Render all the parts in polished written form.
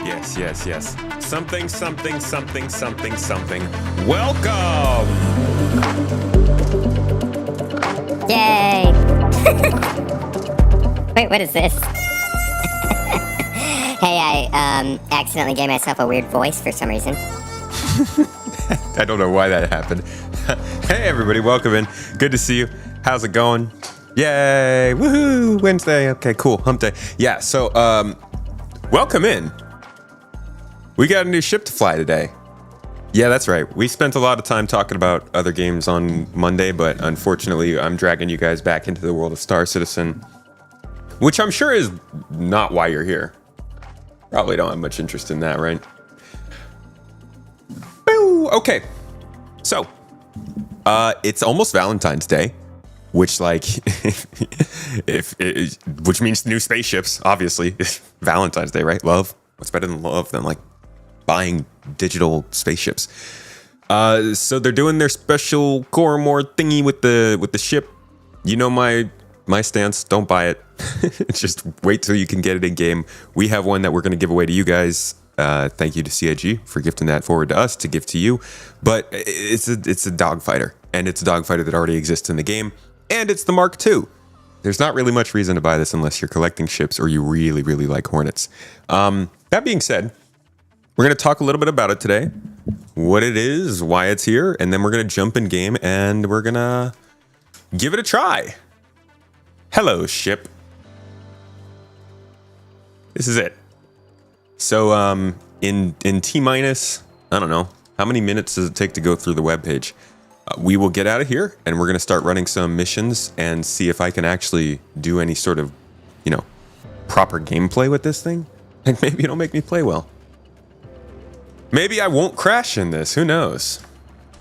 Yes, yes, yes. Something, something, something, something, something. Welcome! Yay! Wait, what is this? Hey, I accidentally gave myself a weird voice for some reason. I don't know why that happened. Hey, everybody, welcome in. Good to see you. How's it going? Yay! Woohoo! Wednesday. Okay, cool. Hump day. Yeah, so, welcome in. We got a new ship to fly today. Yeah, that's right. We spent a lot of time talking about other games on Monday, but unfortunately, I'm dragging you guys back into the world of Star Citizen, which I'm sure is not why you're here. Probably don't have much interest in that, right? Boo! Okay. So, it's almost Valentine's Day, which, like, which means new spaceships, obviously. Valentine's Day, right? Love. What's better than love than, like, buying digital spaceships? So they're doing their special Coromore thingy with the ship. You know my stance. Don't buy it. Just wait till you can get it in game. We have one that we're going to give away to you guys. Thank you to CIG for gifting that forward to us to give to you. But it's a dogfighter, and it's a dogfighter that already exists in the game, and it's the Mark II. There's not really much reason to buy this unless you're collecting ships or you really, really like Hornets. That being said, we're going to talk a little bit about it today, what it is, why it's here, and then we're going to jump in game and we're going to give it a try. Hello, ship. This is it. So, in T-minus, I don't know, how many minutes does it take to go through the webpage? We will get out of here, and we're going to start running some missions and see if I can actually do any sort of, proper gameplay with this thing. And maybe it'll make me play well. Maybe I won't crash in this, who knows?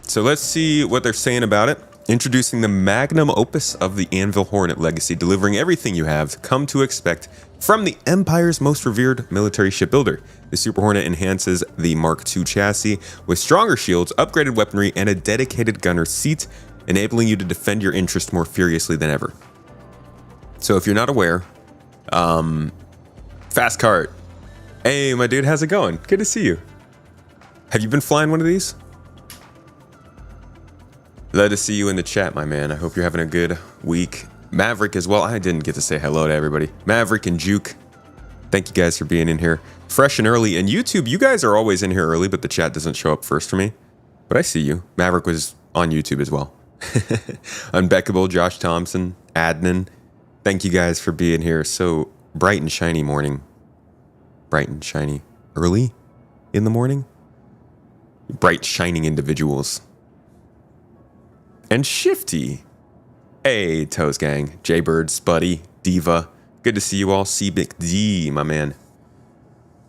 So let's see what they're saying about it. Introducing the magnum opus of the Anvil Hornet legacy, delivering everything you have come to expect from the Empire's most revered military shipbuilder. The Super Hornet enhances the Mark II chassis with stronger shields, upgraded weaponry, and a dedicated gunner seat, enabling you to defend your interest more furiously than ever. So if you're not aware, Fast Cart. Hey, my dude, how's it going? Good to see you. Have you been flying one of these? Glad to see you in the chat, my man. I hope you're having a good week. Maverick as well. I didn't get to say hello to everybody. Maverick and Juke. Thank you guys for being in here. Fresh and early. And YouTube, you guys are always in here early, but the chat doesn't show up first for me. But I see you. Maverick was on YouTube as well. Unbeckable, Josh Thompson, Adnan. Thank you guys for being here. So bright and shiny morning. Bright and shiny. Early in the morning? Bright, shining individuals. And Shifty. Hey, Toes Gang. Jaybird, Spuddy, Diva. Good to see you all. Seabic D, my man.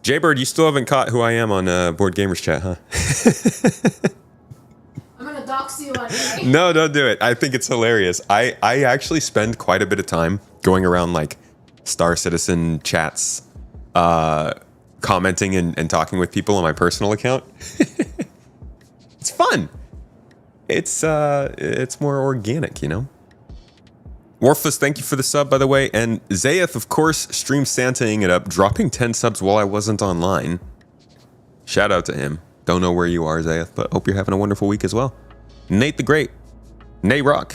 Jaybird, you still haven't caught who I am on Board Gamers chat, huh? I'm gonna dox you one day. No, don't do it. I think it's hilarious. I actually spend quite a bit of time going around like Star Citizen chats, commenting and talking with people on my personal account. It's fun. It's more organic, Warfus, thank you for the sub, by the way. And Zayeth, of course, stream Santaing it up, dropping 10 subs while I wasn't online. Shout out to him. Don't know where you are, Zayeth, but hope you're having a wonderful week as well. Nate the Great. Nate Rock.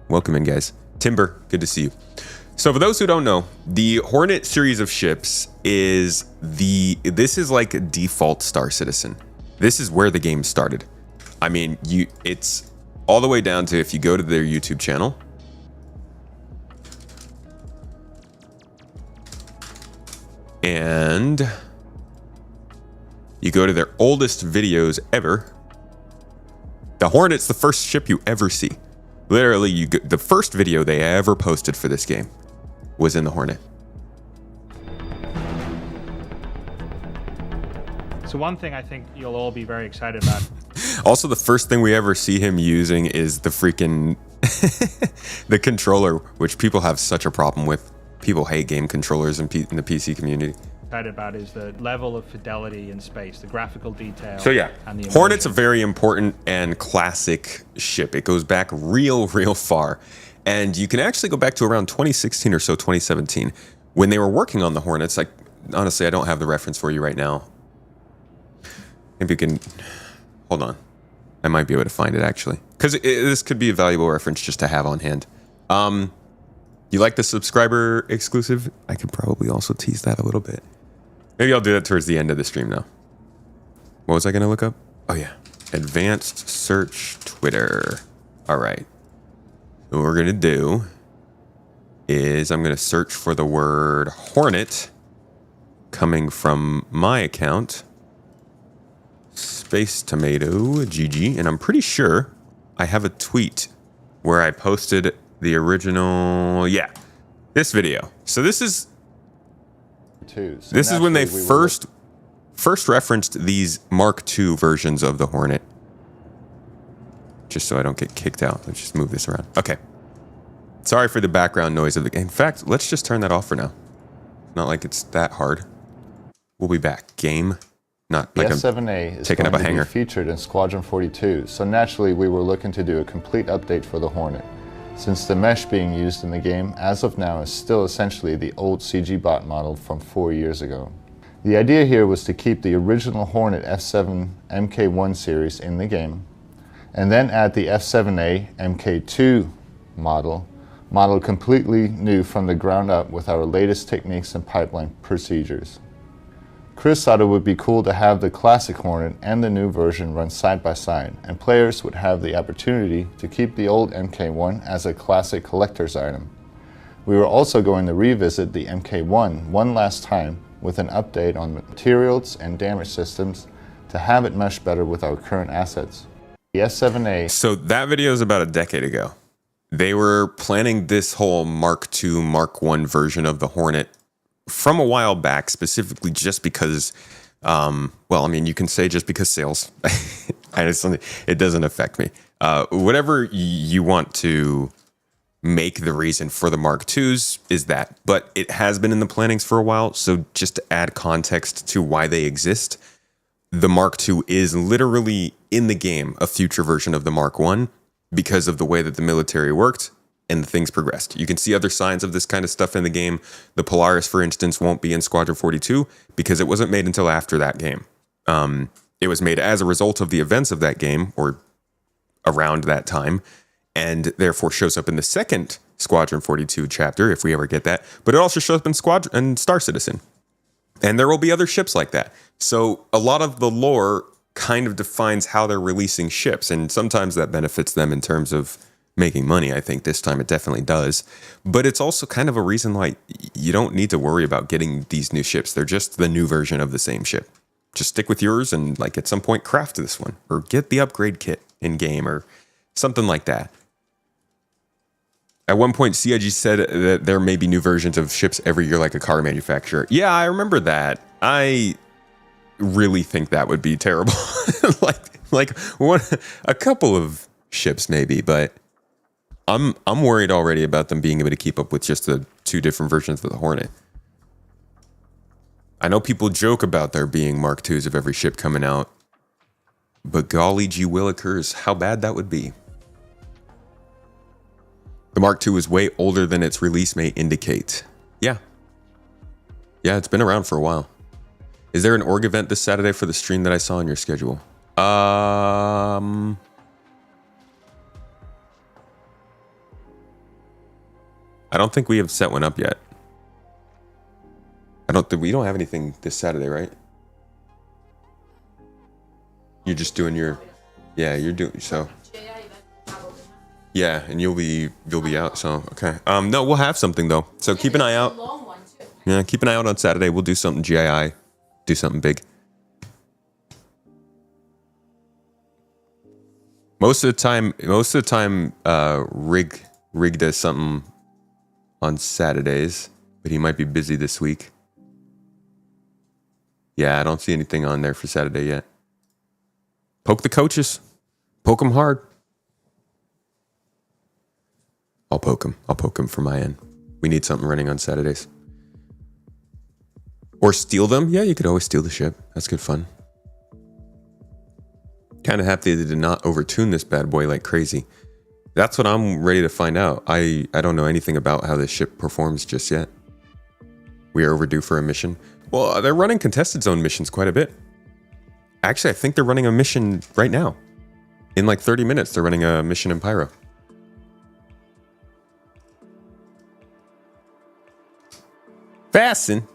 Welcome in, guys. Timber, good to see you. So for those who don't know, the Hornet series of ships this is like a default Star Citizen. This is where the game started. I mean, it's all the way down to if you go to their YouTube channel. And you go to their oldest videos ever. The Hornet's the first ship you ever see. Literally, the first video they ever posted for this game was in the Hornet. So one thing I think you'll all be very excited about. Also, the first thing we ever see him using is the freaking the controller, which people have such a problem with. People hate game controllers in the PC community. Excited about is the level of fidelity in space, the graphical detail. So yeah, and the Hornet's a very important and classic ship. It goes back real far. And you can actually go back to around 2016 or so, 2017, when they were working on the Hornets. Like, honestly, I don't have the reference for you right now. Maybe you can, hold on. I might be able to find it actually. Because this could be a valuable reference just to have on hand. You like the subscriber exclusive? I could probably also tease that a little bit. Maybe I'll do that towards the end of the stream now. What was I going to look up? Oh yeah. Advanced search Twitter. All right. So what we're going to do is I'm going to search for the word Hornet coming from my account. Space Tomato GG. And I'm pretty sure I have a tweet where I posted the original, yeah, this video. So this is this is when they first referenced these Mark II versions of the Hornet. Just so I don't get kicked out. Let's just move this around. Okay. Sorry for the background noise of the game. In fact, let's just turn that off for now. Not like it's that hard. We'll be back. Game. Not like the I'm S7A is taking going up a to hangar. be featured in Squadron 42, so naturally we were looking to do a complete update for the Hornet, since the mesh being used in the game as of now is still essentially the old CG bot model from 4 years ago. The idea here was to keep the original Hornet F7 MK1 series in the game, and then add the F7A MK2 model completely new from the ground up with our latest techniques and pipeline procedures. Chris thought it would be cool to have the classic Hornet and the new version run side by side, and players would have the opportunity to keep the old MK1 as a classic collector's item. We were also going to revisit the MK1 one last time with an update on materials and damage systems to have it mesh better with our current assets. The S7A... So that video is about a decade ago. They were planning this whole Mark II, Mark I version of the Hornet from a while back, specifically just because, well, I mean, you can say just because sales. It doesn't affect me. Whatever you want to make the reason for the Mark IIs is that, but it has been in the plannings for a while. So just to add context to why they exist, the Mark II is literally in the game a future version of the Mark I because of the way that the military worked and things progressed. You can see other signs of this kind of stuff in the game. The Polaris, for instance, won't be in Squadron 42 because it wasn't made until after that game. It was made as a result of the events of that game or around that time, and therefore shows up in the second Squadron 42 chapter, if we ever get that. But it also shows up in Squadron and Star Citizen. And there will be other ships like that. So a lot of the lore kind of defines how they're releasing ships, and sometimes that benefits them in terms of making money. I think this time it definitely does. But it's also kind of a reason why you don't need to worry about getting these new ships. They're just the new version of the same ship. Just stick with yours and like at some point craft this one or get the upgrade kit in game or something like that. At one point, CIG said that there may be new versions of ships every year like a car manufacturer. Yeah, I remember that. I really think that would be terrible. like a couple of ships maybe, but I'm worried already about them being able to keep up with just the two different versions of the Hornet. I know people joke about there being Mark IIs of every ship coming out, but golly gee willikers, how bad that would be. The Mark II is way older than its release may indicate. Yeah. Yeah, it's been around for a while. Is there an org event this Saturday for the stream that I saw on your schedule? I don't think we have set one up yet. We don't have anything this Saturday, right? You're just doing your, yeah, you're doing, so. Yeah, and you'll be out, so, okay. No, we'll have something though. So keep an eye out. Yeah, keep an eye out on Saturday. We'll do something GII, do something big. Most of the time, Rig does something on Saturdays, but he might be busy this week. Yeah, I don't see anything on there for Saturday yet. Poke the coaches. Poke them hard. I'll poke them from my end. We need something running on Saturdays. Or steal them. Yeah, you could always steal the ship. That's good fun. Kind of happy they did not overtune this bad boy like crazy. That's what I'm ready to find out. I don't know anything about how this ship performs just yet. We are overdue for a mission. Well, they're running contested zone missions quite a bit. Actually, I think they're running a mission right now. In like 30 minutes, they're running a mission in Pyro. Fasten.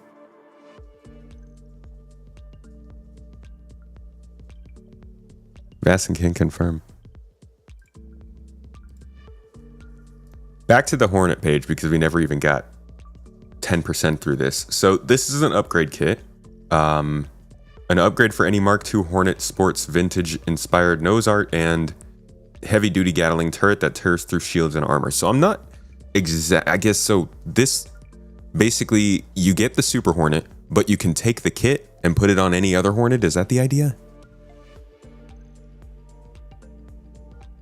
Vassen can confirm. Back to the Hornet page because we never even got 10% through this. So this is an upgrade kit. An upgrade for any Mark II Hornet Sports Vintage inspired nose art and heavy duty Gatling turret that tears through shields and armor. So I'm not exact. I guess so. This basically you get the Super Hornet, but you can take the kit and put it on any other Hornet. Is that the idea?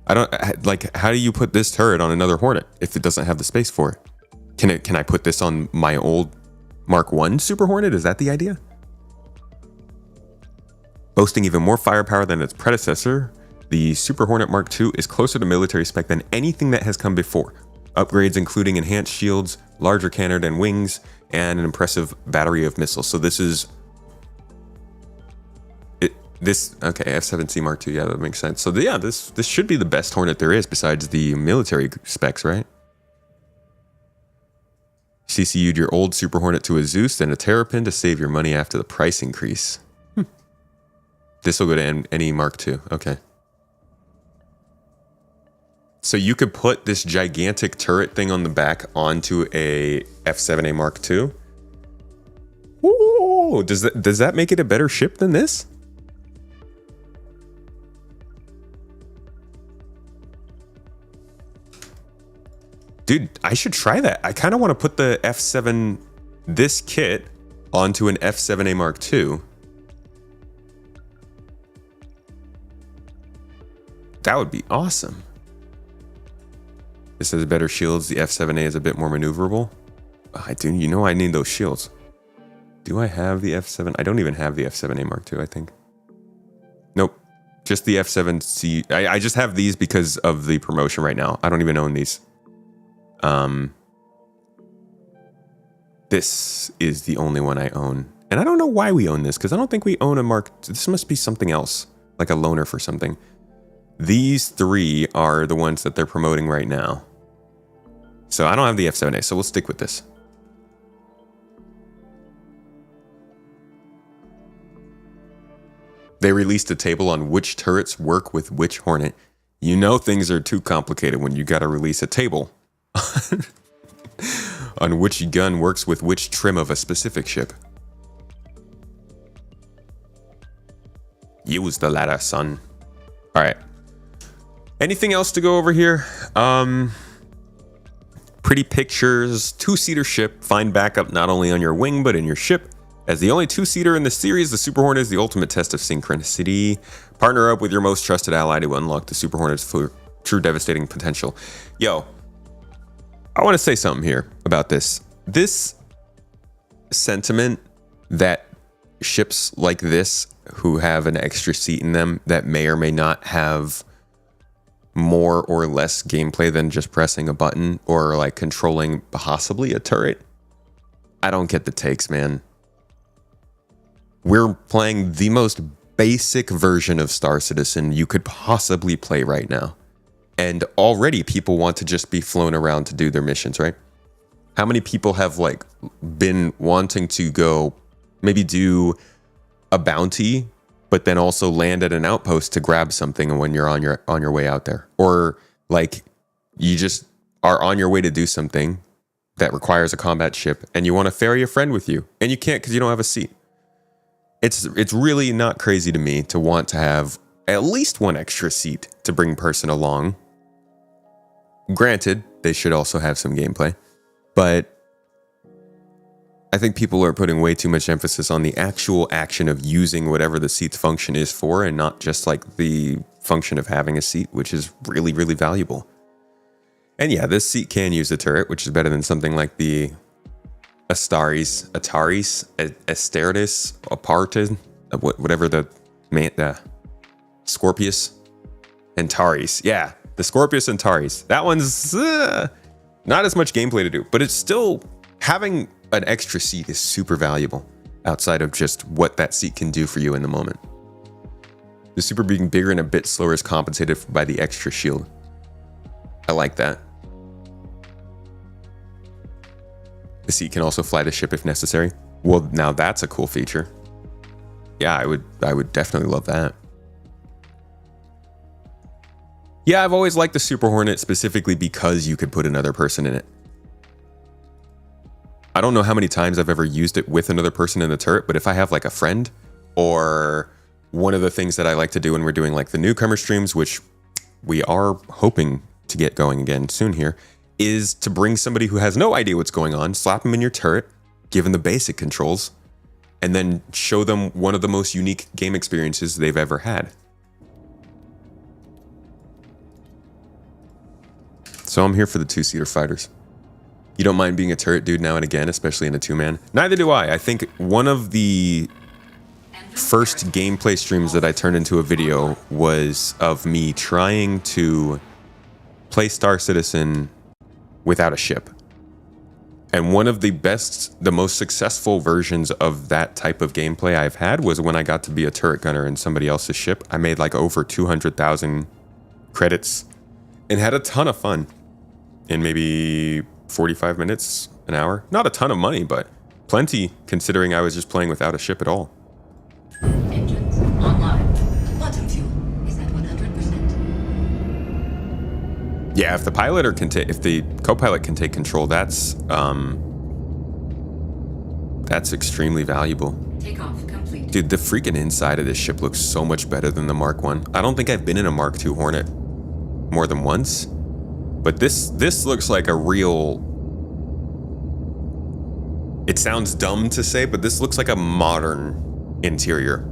I don't like. How do you put this turret on another Hornet if it doesn't have the space for it? Can I put this on my old Mark I Super Hornet? Is that the idea? Boasting even more firepower than its predecessor, the Super Hornet Mark II is closer to military spec than anything that has come before. Upgrades including enhanced shields, larger cannon and wings, and an impressive battery of missiles. So this is okay, F7C Mark II, yeah, that makes sense. So yeah, this should be the best Hornet there is besides the military specs, right? CCU'd your old Super Hornet to a Zeus and a Terrapin to save your money after the price increase. This will go to any Mark II, okay. So you could put this gigantic turret thing on the back onto a F7A Mark II? Ooh, does that make it a better ship than this? Dude, I should try that. I kind of want to put the F7, this kit, onto an F7A Mark II. That would be awesome. This has better shields. The F7A is a bit more maneuverable. I do, you know I need those shields. Do I have the F7? I don't even have the F7A Mark II, I think. Nope. Just the F7C. I just have these because of the promotion right now. I don't even own these. This is the only one I own. And I don't know why we own this, because I don't think we own a Mark. This must be something else, like a loaner for something. These three are the ones that they're promoting right now. So I don't have the F7A, so we'll stick with this. They released a table on which turrets work with which Hornet. You know things are too complicated when you gotta release a table on which gun works with which trim of a specific ship. Use the ladder, son. All right. Anything else to go over here? Pretty pictures, two-seater ship. Find backup not only on your wing, but in your ship. As the only two-seater in the series, the Super Hornet is the ultimate test of synchronicity. Partner up with your most trusted ally to unlock the Super Hornet's true devastating potential. Yo, I want to say something here about this. This sentiment that ships like this, who have an extra seat in them, that may or may not have more or less gameplay than just pressing a button or like controlling possibly a turret. I don't get the takes, man. We're playing the most basic version of Star Citizen you could possibly play right now. And already people want to just be flown around to do their missions, right? How many people have like been wanting to go maybe do a bounty, but then also land at an outpost to grab something when you're on your way out there? Or like you just are on your way to do something that requires a combat ship and you want to ferry a friend with you and you can't because you don't have a seat. It's really not crazy to me to want to have at least one extra seat to bring person along. Granted, they should also have some gameplay, but I think people are putting way too much emphasis on the actual action of using whatever the seat's function is for, and not just like the function of having a seat, which is really, really valuable. And yeah, this seat can use a turret, which is better than something like the Ataris, Asteritis, Aparted, whatever the Scorpius, Antares. Yeah, the Scorpius Antares. That one's not as much gameplay to do, but it's still having an extra seat is super valuable. outside of just what that seat can do for you in the moment. The super being bigger and a bit slower is compensated by the extra shield. I like that. The seat can also fly the ship if necessary. Well, now that's a cool feature. Yeah, I would definitely love that. Yeah, I've always liked the Super Hornet specifically because you could put another person in it. I don't know how many times I've ever used it with another person in the turret, but if I have like a friend, or one of the things that I like to do when we're doing like the newcomer streams, which we are hoping to get going again soon here, is to bring somebody who has no idea what's going on, slap them in your turret, give them the basic controls, and then show them one of the most unique game experiences they've ever had. So I'm here for the two-seater fighters. You don't mind being a turret dude now and again, especially in a two-man? Neither do I. I think one of the first gameplay streams that I turned into a video was of me trying to play Star Citizen without a ship. And one of the best, the most successful versions of that type of gameplay I've had was when I got to be a turret gunner in somebody else's ship. I made like over 200,000 credits and had a ton of fun in maybe 45 minutes, an hour. Not a ton of money, but plenty considering I was just playing without a ship at all. Engines online. Quantum fuel is at 100%. Yeah, if the pilot if the co-pilot can take control, that's extremely valuable. Takeoff complete. Dude, the freaking inside of this ship looks so much better than the Mark 1. I don't think I've been in a Mark 2 Hornet more than once, but this looks like a real... It sounds dumb to say, but this looks like a modern interior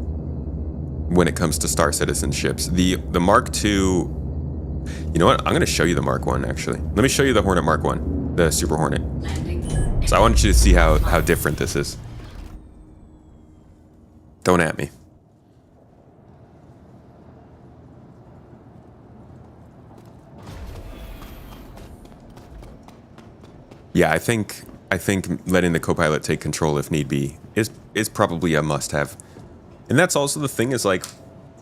when it comes to Star Citizen ships. The Mark 2... You know what? I'm going to show you the Mark 1, actually. Let me show you the Hornet Mark 1, the Super Hornet. Landing. So I wanted you to see how different this is. Don't at me. Yeah, I think letting the co-pilot take control if need be is probably a must-have. And that's also the thing is like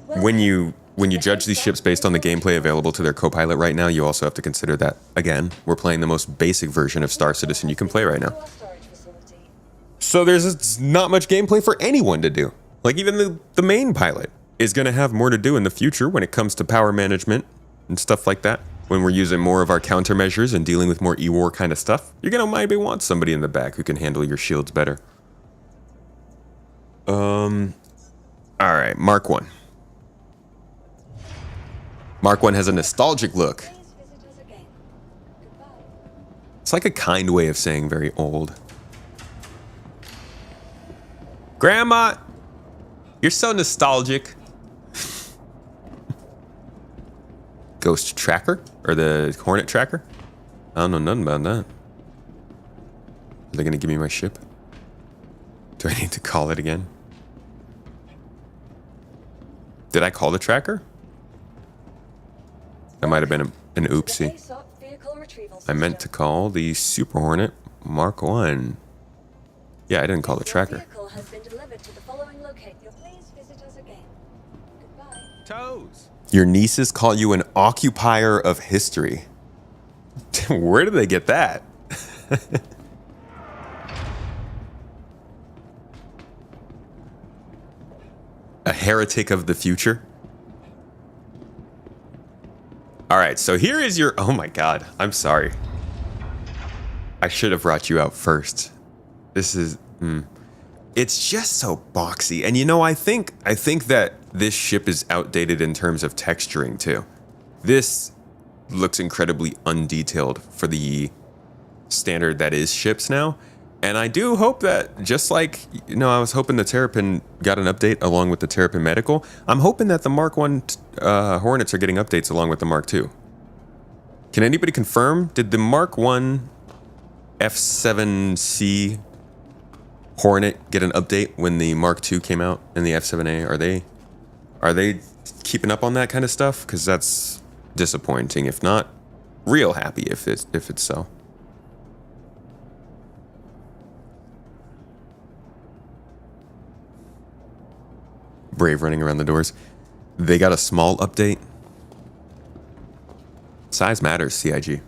when you judge these ships based on the gameplay available to their co-pilot right now, you also have to consider that again, we're playing the most basic version of Star Citizen you can play right now. So there's not much gameplay for anyone to do. Like even the main pilot is going to have more to do in the future when it comes to power management and stuff like that. When we're using more of our countermeasures and dealing with more E-War kind of stuff, you're going to maybe want somebody in the back who can handle your shields better. All right, Mark 1. Mark 1 has a nostalgic look. It's like a kind way of saying very old. Grandma, you're so nostalgic. Ghost Tracker? Or the Hornet Tracker? I don't know nothing about that. Are they gonna give me my ship? Do I need to call it again? Did I call the tracker? That might have been an oopsie. I meant to call the Super Hornet Mark 1. Yeah, I didn't call the tracker. Toes! Your nieces call you an occupier of history. Where did they get that? A heretic of the future? All right, so here is your... Oh my god, I'm sorry. I should have brought you out first. This is... It's just so boxy. And you know, I think that this ship is outdated in terms of texturing too. This looks incredibly undetailed for the standard that is ships now. And I do hope that, just like, you know, I was hoping the Terrapin got an update along with the Terrapin Medical, I'm hoping that the Mark 1 Hornets are getting updates along with the Mark 2. Can anybody confirm? Did the Mark 1 F7C Hornet get an update when the Mark 2 came out and the F7A? Are they keeping up on that kind of stuff? Because that's disappointing. If not, real happy if it's so. Brave running around the doors. They got a small update. Size matters, CIG.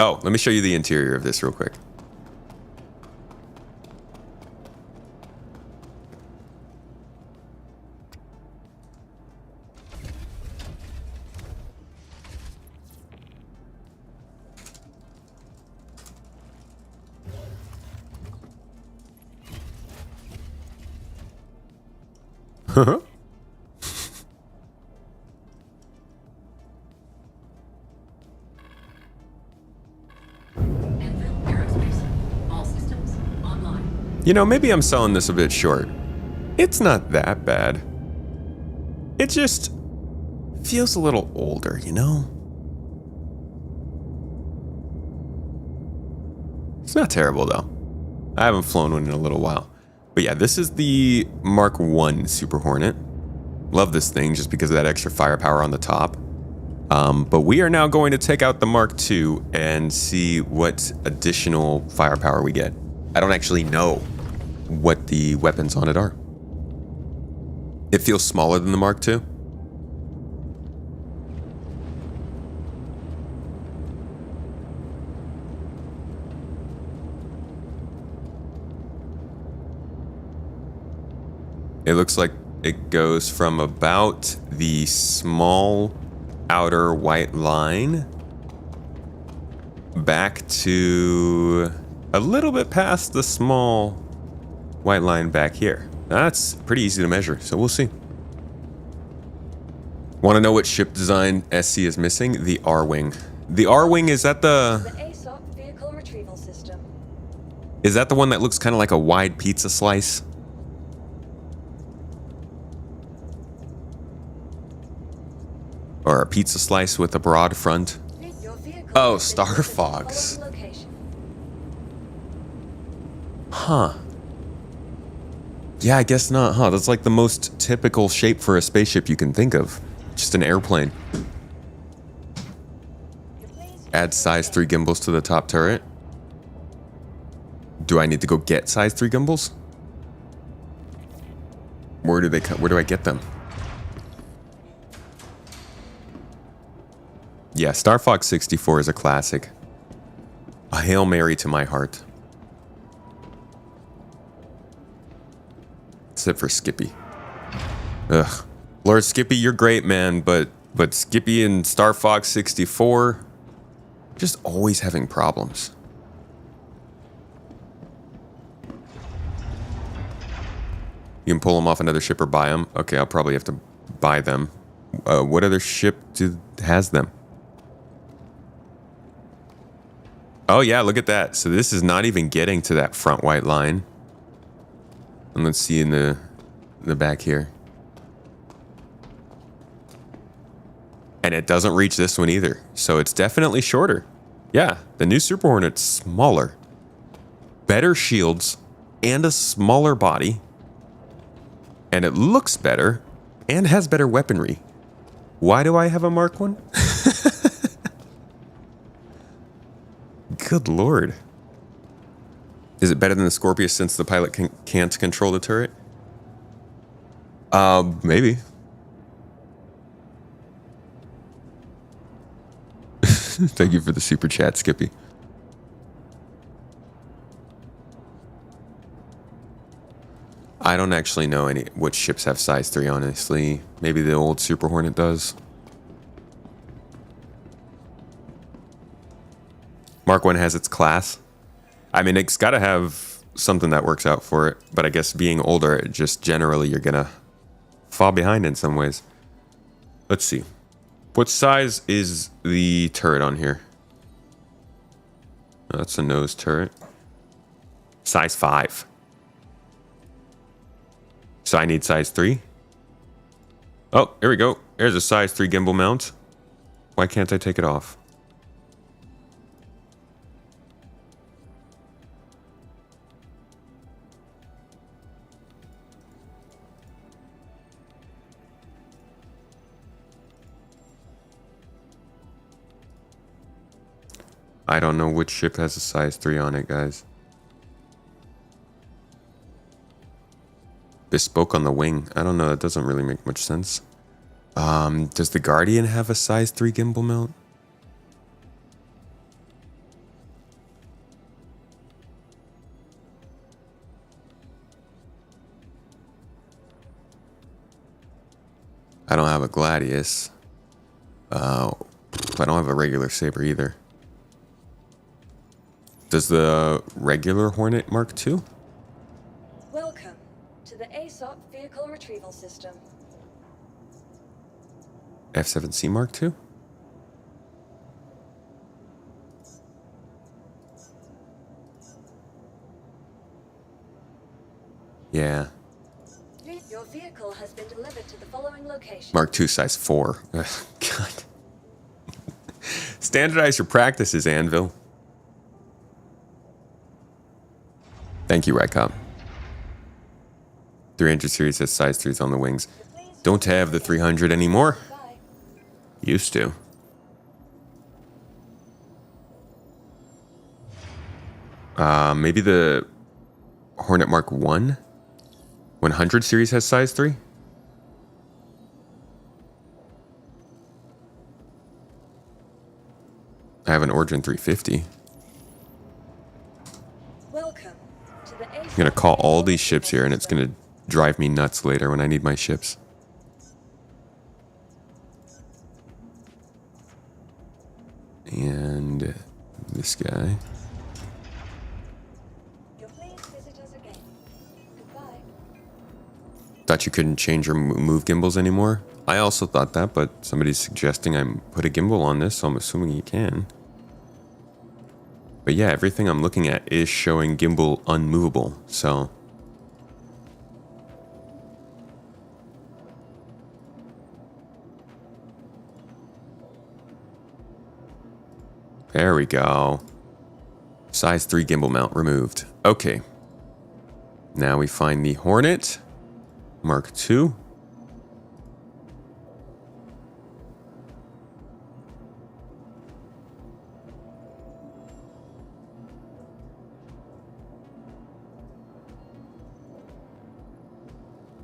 Oh, let me show you the interior of this real quick. Enfield aerospace. All systems online. You know, maybe I'm selling this a bit short. It's not that bad. It just feels a little older, you know? It's not terrible, though. I haven't flown one in a little while. But yeah, this is the Mark 1 Super Hornet. Love this thing just because of that extra firepower on the top. But we are now going to take out the Mark II and see what additional firepower we get. I don't actually know what the weapons on it are. It feels smaller than the Mark II. It looks like it goes from about the small outer white line back to a little bit past the small white line back here. That's pretty easy to measure, so we'll see. Want to know what ship design SC is missing? The R-Wing. The R-Wing, is that The ASOC vehicle retrieval system. is that the one that looks kind of like a wide pizza slice? Or a pizza slice with a broad front? Your vehicle Oh, has been Star ordered to the Fox. following location. Huh. Yeah, I guess not, huh? That's like the most typical shape for a spaceship you can think of. Just an airplane. Add size 3 gimbals to the top turret. Do I need to go get size 3 gimbals? Where do I get them? Yeah, Star Fox 64 is a classic. A Hail Mary to my heart. Except for Skippy. Ugh. Lord Skippy, you're great, man, but Skippy and Star Fox 64 just always having problems. You can pull them off another ship or buy them. Okay, I'll probably have to buy them. What other ship has them? Oh yeah, look at that. So this is not even getting to that front white line. And let's see in the back here. And it doesn't reach this one either. So it's definitely shorter. Yeah, the new Super Hornet's smaller. Better shields and a smaller body. And it looks better and has better weaponry. Why do I have a Mark 1? Good lord. Is it better than the Scorpius since the pilot can't control the turret? Maybe. Thank you for the super chat, Skippy. I don't actually know which ships have size 3, honestly. Maybe the old Super Hornet does. Mark 1 has its class. I mean, it's got to have something that works out for it. But I guess being older, just generally, you're going to fall behind in some ways. Let's see. What size is the turret on here? Oh, that's a nose turret. Size 5. So I need size 3. Oh, here we go. There's a size 3 gimbal mount. Why can't I take it off? I don't know which ship has a size 3 on it, guys. Bespoke on the wing. I don't know. That doesn't really make much sense. Does the Guardian have a size 3 gimbal mount? I don't have a Gladius. I don't have a regular Saber either. Does the regular Hornet Mark II? Welcome to the ASOP Vehicle Retrieval System. F7C Mark II? Yeah. Your vehicle has been delivered to the following location. Mark II size 4. Ugh, God. Standardize your practices, Anvil. Thank you, Rycop. 300 series has size 3s on the wings. Don't have the 300 anymore. Bye. Used to. Maybe the Hornet Mark 1? 100 series has size 3? I have an Origin 350. Welcome to the ASOP. I'm gonna call all these ships here and it's gonna drive me nuts later when I need my ships. And this guy. You'll please visit us again. Goodbye. Thought you couldn't change or move gimbals anymore. I also thought that, but somebody's suggesting I put a gimbal on this, so I'm assuming you can. But yeah, everything I'm looking at is showing gimbal unmovable, so. There we go. Size 3 gimbal mount removed. Okay. Now we find the Hornet Mark II.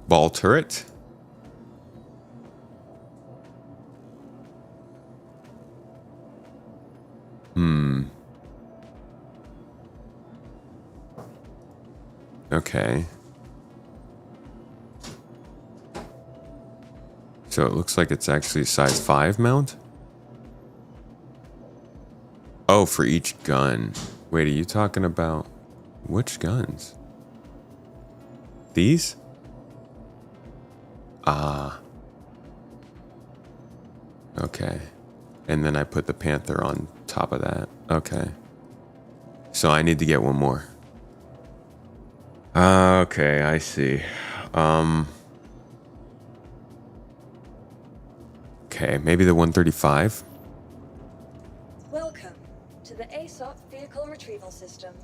Ball turret. Okay. So it looks like it's actually size 5 mount. Oh, for each gun. Wait, are you talking about which guns? These? Ah. Okay. And then I put the Panther on top of that. Okay. So I need to get one more. Okay, I see. Okay, maybe the 135. Welcome to the ASOP Vehicle Retrieval System.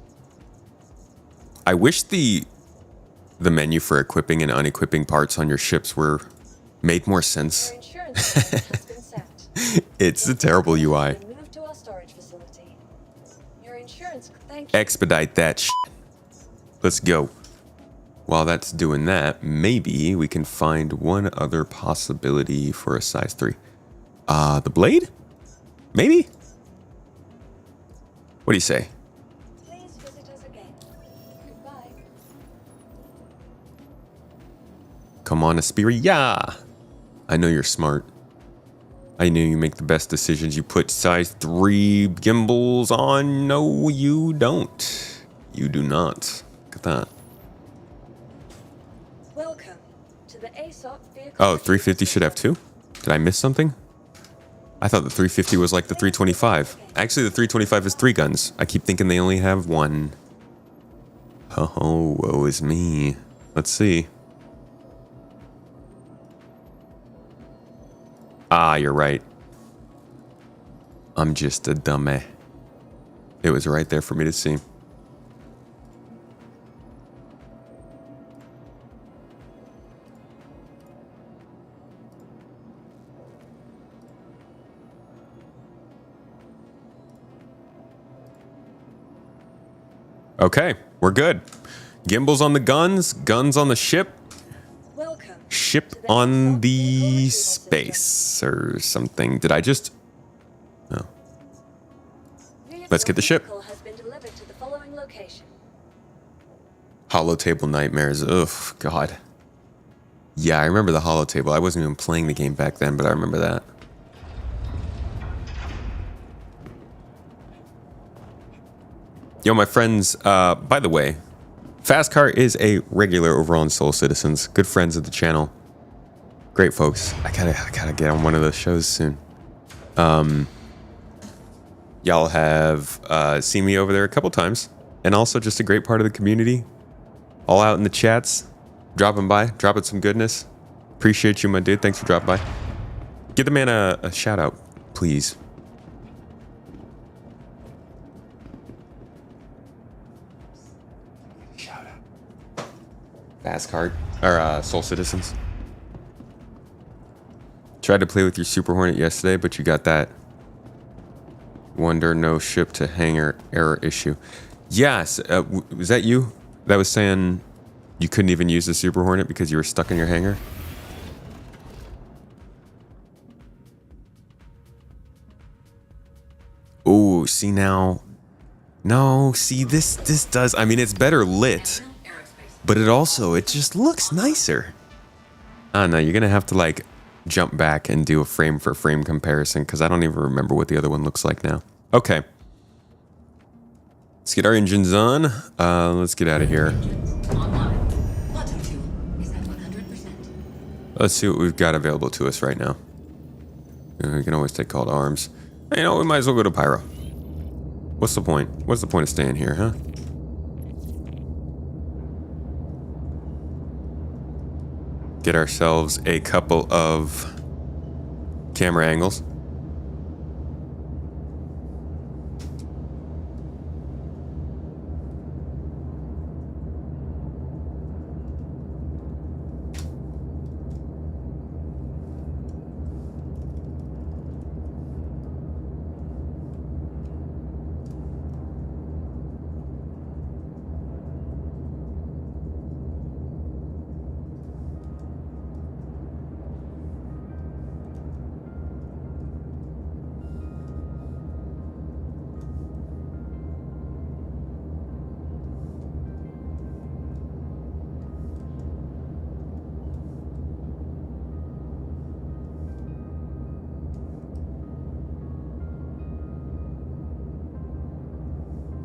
I wish the menu for equipping and unequipping parts on your ships were made more sense. Your insurance claim has been set. It's a terrible UI. Been moved to our storage facility. Your insurance. Thank you. Expedite that shit. Let's go. While that's doing that, maybe we can find one other possibility for a size 3. The blade? Maybe? What do you say? Please visit us again. Goodbye. Come on, Asperia. I know you're smart. I know you make the best decisions. You put size 3 gimbals on. No, you don't. You do not. Look at that. Welcome to the ASOP Vehicle. Oh, 350 should have 2? Did I miss something? I thought the 350 was like the 325. Actually, the 325 is 3 guns. I keep thinking they only have 1. Oh, woe is me. Let's see. Ah, you're right. I'm just a dummy. It was right there for me to see. Okay, we're good. Gimbals on the guns, guns on the ship. ship on the space or something. Did I just? No. Let's get the ship. Vehicle has been delivered to the following location. Hollow table nightmares. Ugh, God. Yeah, I remember the hollow table. I wasn't even playing the game back then, but I remember that. Yo, my friends, by the way, Fastcar is a regular over on Soul Citizens. Good friends of the channel. Great folks. I gotta get on one of those shows soon. Y'all have seen me over there a couple times. And also just a great part of the community. All out in the chats. Dropping by. Dropping some goodness. Appreciate you, my dude. Thanks for dropping by. Give the man a shout out, please. Shout out. Fastcar. Or Soul Citizens. Tried to play with your Super Hornet yesterday, but you got that wonder no ship to hangar error issue. Yes, was that you that was saying you couldn't even use the Super Hornet because you were stuck in your hangar? Oh, see now. No, see this does. I mean, it's better lit, but it just looks nicer. I don't know. You're gonna have to like jump back and do a frame for frame comparison because I don't even remember what the other one looks like now. Okay. Let's get our engines on. Let's get out of here. Let's see what we've got available to us right now. We can always take called arms. You know, we might as well go to Pyro. What's the point? What's the point of staying here, huh? Get ourselves a couple of camera angles.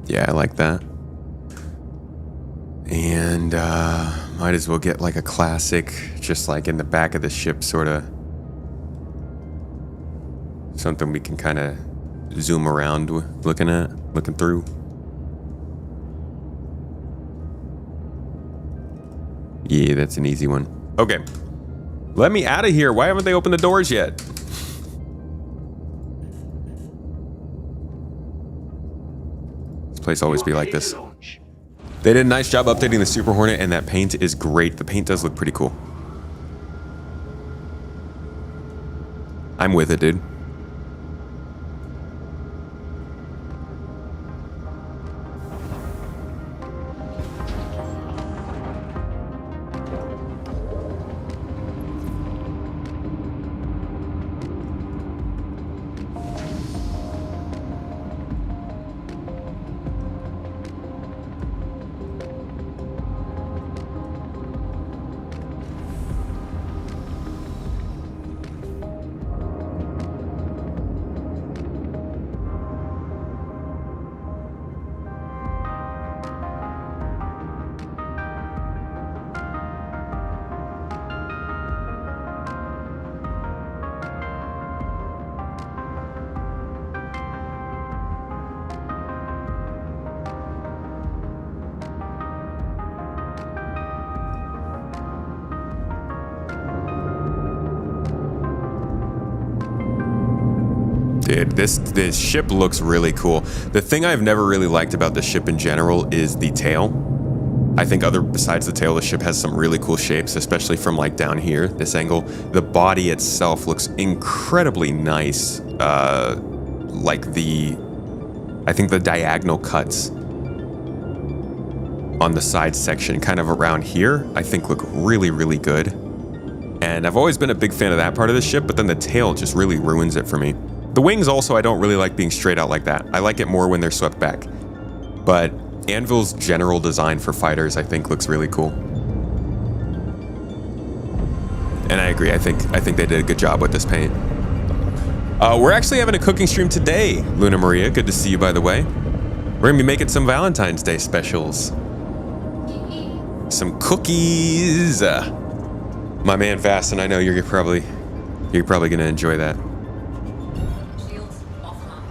Yeah, I like that. And might as well get like a classic, just like in the back of the ship, sort of something we can kind of zoom around looking through. Yeah, that's an easy one. Okay, let me out of here. Why haven't they opened the doors yet? Place always be like this. They did a nice job updating the Super Hornet, and that paint is great. The paint does look pretty cool. I'm with it, dude. Dude, this ship looks really cool. The thing I've never really liked about the ship in general is the tail. I think besides the tail, the ship has some really cool shapes, especially from like down here, this angle. The body itself looks incredibly nice. I think the diagonal cuts on the side section kind of around here, I think look really, really good. And I've always been a big fan of that part of the ship, but then the tail just really ruins it for me. The wings also, I don't really like being straight out like that. I like it more when they're swept back. But Anvil's general design for fighters, I think, looks really cool. And I agree, I think they did a good job with this paint. We're actually having a cooking stream today, Luna Maria. Good to see you, by the way. We're gonna be making some Valentine's Day specials. Some cookies. My man Vastin, I know you're probably gonna enjoy that. Shields offline.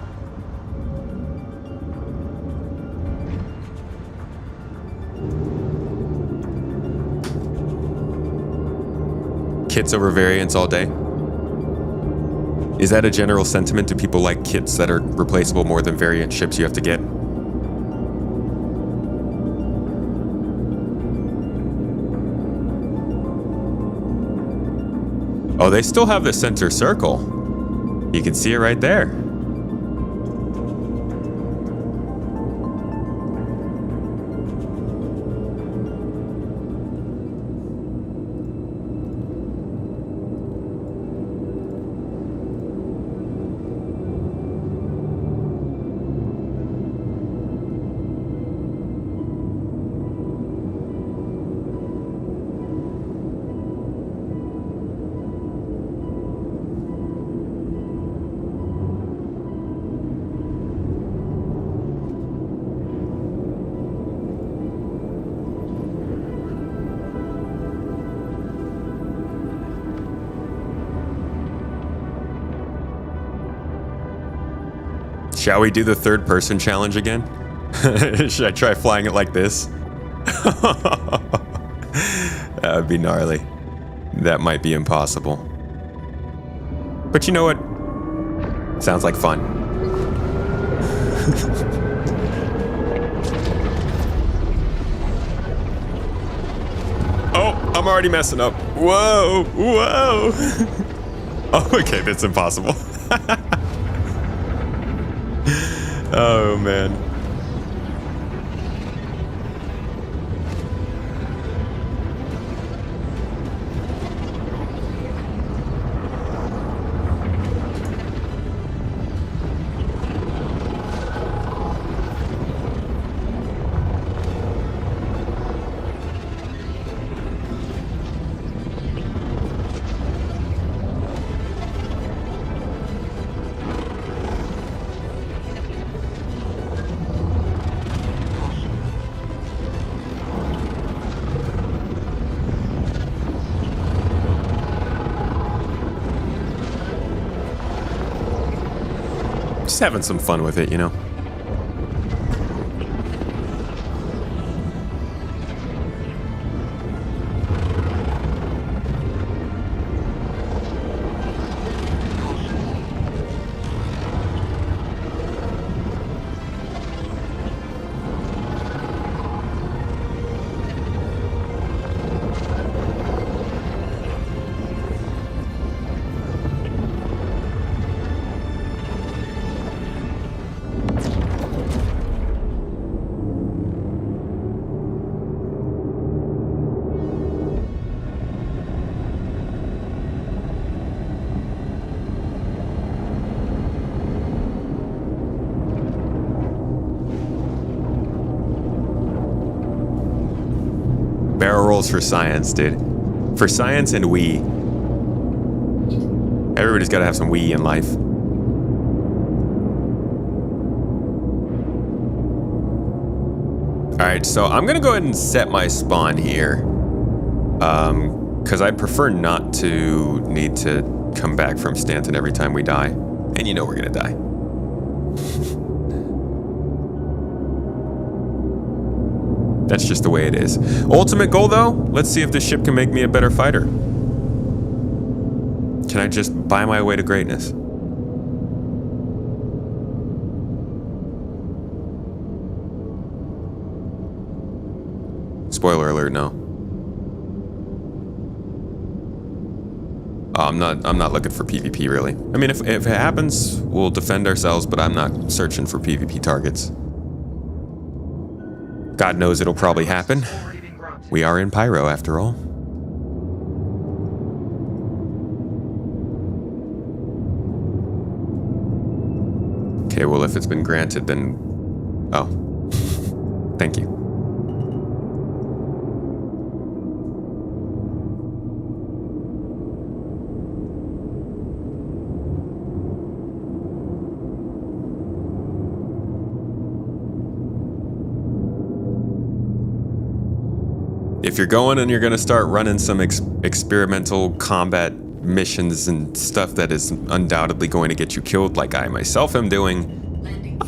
Kits over variants all day. Is that a general sentiment? Do people like kits that are replaceable more than variant ships you have to get? Oh, they still have the center circle. You can see it right there. Shall we do the third person challenge again? Should I try flying it like this? That would be gnarly. That might be impossible. But you know what? Sounds like fun. Oh, I'm already messing up. Whoa, whoa. Oh, okay, that's impossible. Oh, man. Just having some fun with it, you know? Barrel rolls for science, dude. For science and we. Everybody's got to have some we in life. Alright, so I'm going to go ahead and set my spawn here. Because I'd prefer not to need to come back from Stanton every time we die. And you know we're going to die. That's just the way it is. Ultimate goal, though? Let's see if this ship can make me a better fighter. Can I just buy my way to greatness? Spoiler alert, no. I'm not looking for PvP, really. I mean, if it happens, we'll defend ourselves, but I'm not searching for PvP targets. God knows it'll probably happen. We are in Pyro, after all. Okay, well, if it's been granted, then... Oh. Thank you. If you're going and you're going to start running some experimental combat missions and stuff that is undoubtedly going to get you killed, like I myself am doing,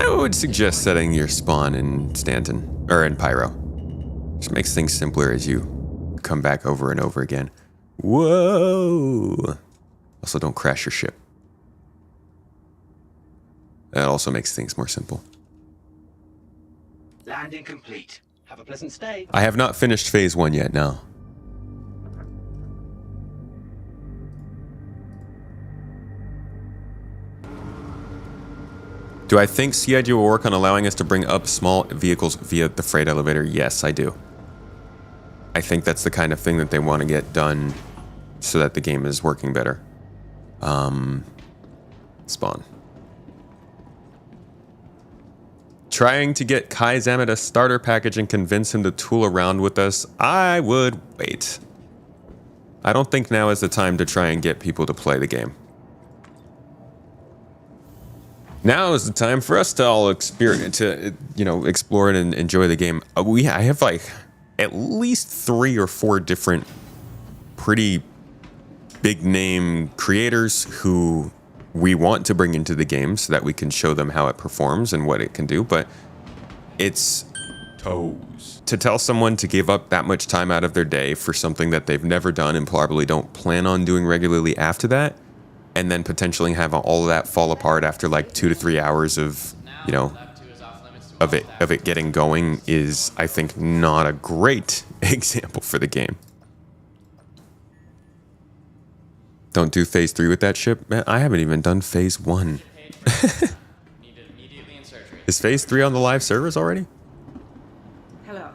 I would suggest setting your spawn in Stanton, or in Pyro. Just makes things simpler as you come back over and over again. Whoa! Also, don't crash your ship. That also makes things more simple. Landing complete. Have a pleasant stay. I have not finished phase 1 yet, no. Do I think CIG will work on allowing us to bring up small vehicles via the freight elevator? Yes, I do. I think that's the kind of thing that they want to get done so that the game is working better. Spawn. Trying to get Kai Zamet a starter package and convince him to tool around with us, I would wait. I don't think now is the time to try and get people to play the game. Now is the time for us to all experience, explore it and enjoy the game. I have like at least 3 or 4 different pretty big name creators who we want to bring into the game so that we can show them how it performs and what it can do, but it's toes. To tell someone to give up that much time out of their day for something that they've never done and probably don't plan on doing regularly after that, and then potentially have all of that fall apart after like 2 to 3 hours of, of it getting going is, I think, not a great example for the game. Don't do phase 3 with that ship? Man, I haven't even done phase 1. Is phase 3 on the live servers already? Hello.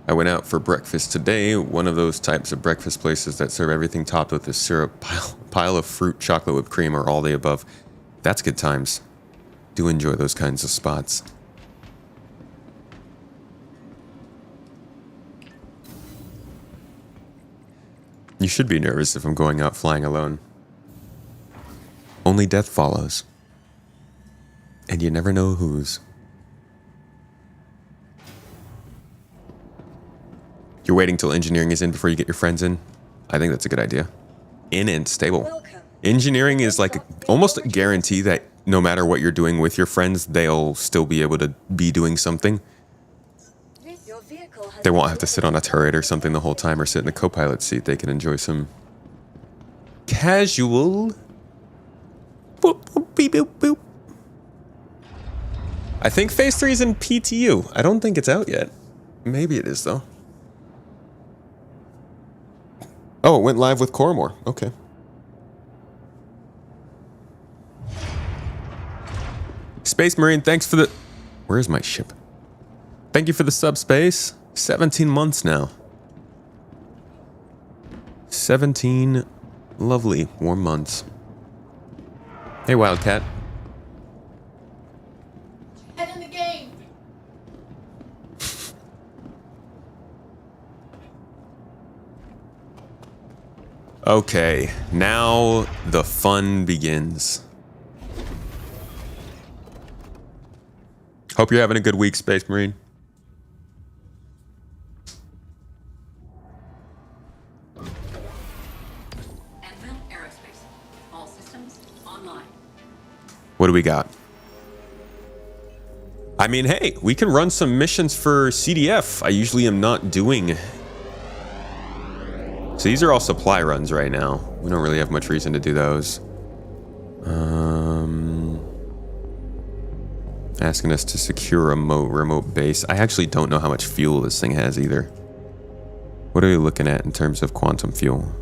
I went out for breakfast today, one of those types of breakfast places that serve everything topped with a syrup, pile of fruit, chocolate whipped cream, or all the above. That's good times. Do enjoy those kinds of spots. You should be nervous if I'm going out flying alone. Only death follows. And you never know whose. You're waiting till engineering is in before you get your friends in? I think that's a good idea. In and stable. Welcome. Engineering is like almost a guarantee that no matter what you're doing with your friends, they'll still be able to be doing something. Your vehicle has They won't have to sit on a turret or something the whole time or sit in the co-pilot seat. They can enjoy some casual. Boop, boop, beep, boop, boop. I think phase 3 is in PTU. I don't think it's out yet. Maybe it is though. Oh, it went live with Coromore. Okay. Space Marine, thanks for the... Where is my ship? Thank you for the subspace. 17 months now. 17 lovely, warm months. Hey, Wildcat. Head in the game. Okay, now the fun begins. Hope you're having a good week, Space Marine. Anvil Aerospace. All systems online. What do we got? I mean, hey, we can run some missions for CDF. I usually am not doing... So these are all supply runs right now. We don't really have much reason to do those. Asking us to secure a remote base. I actually don't know how much fuel this thing has either. What are we looking at in terms of quantum fuel?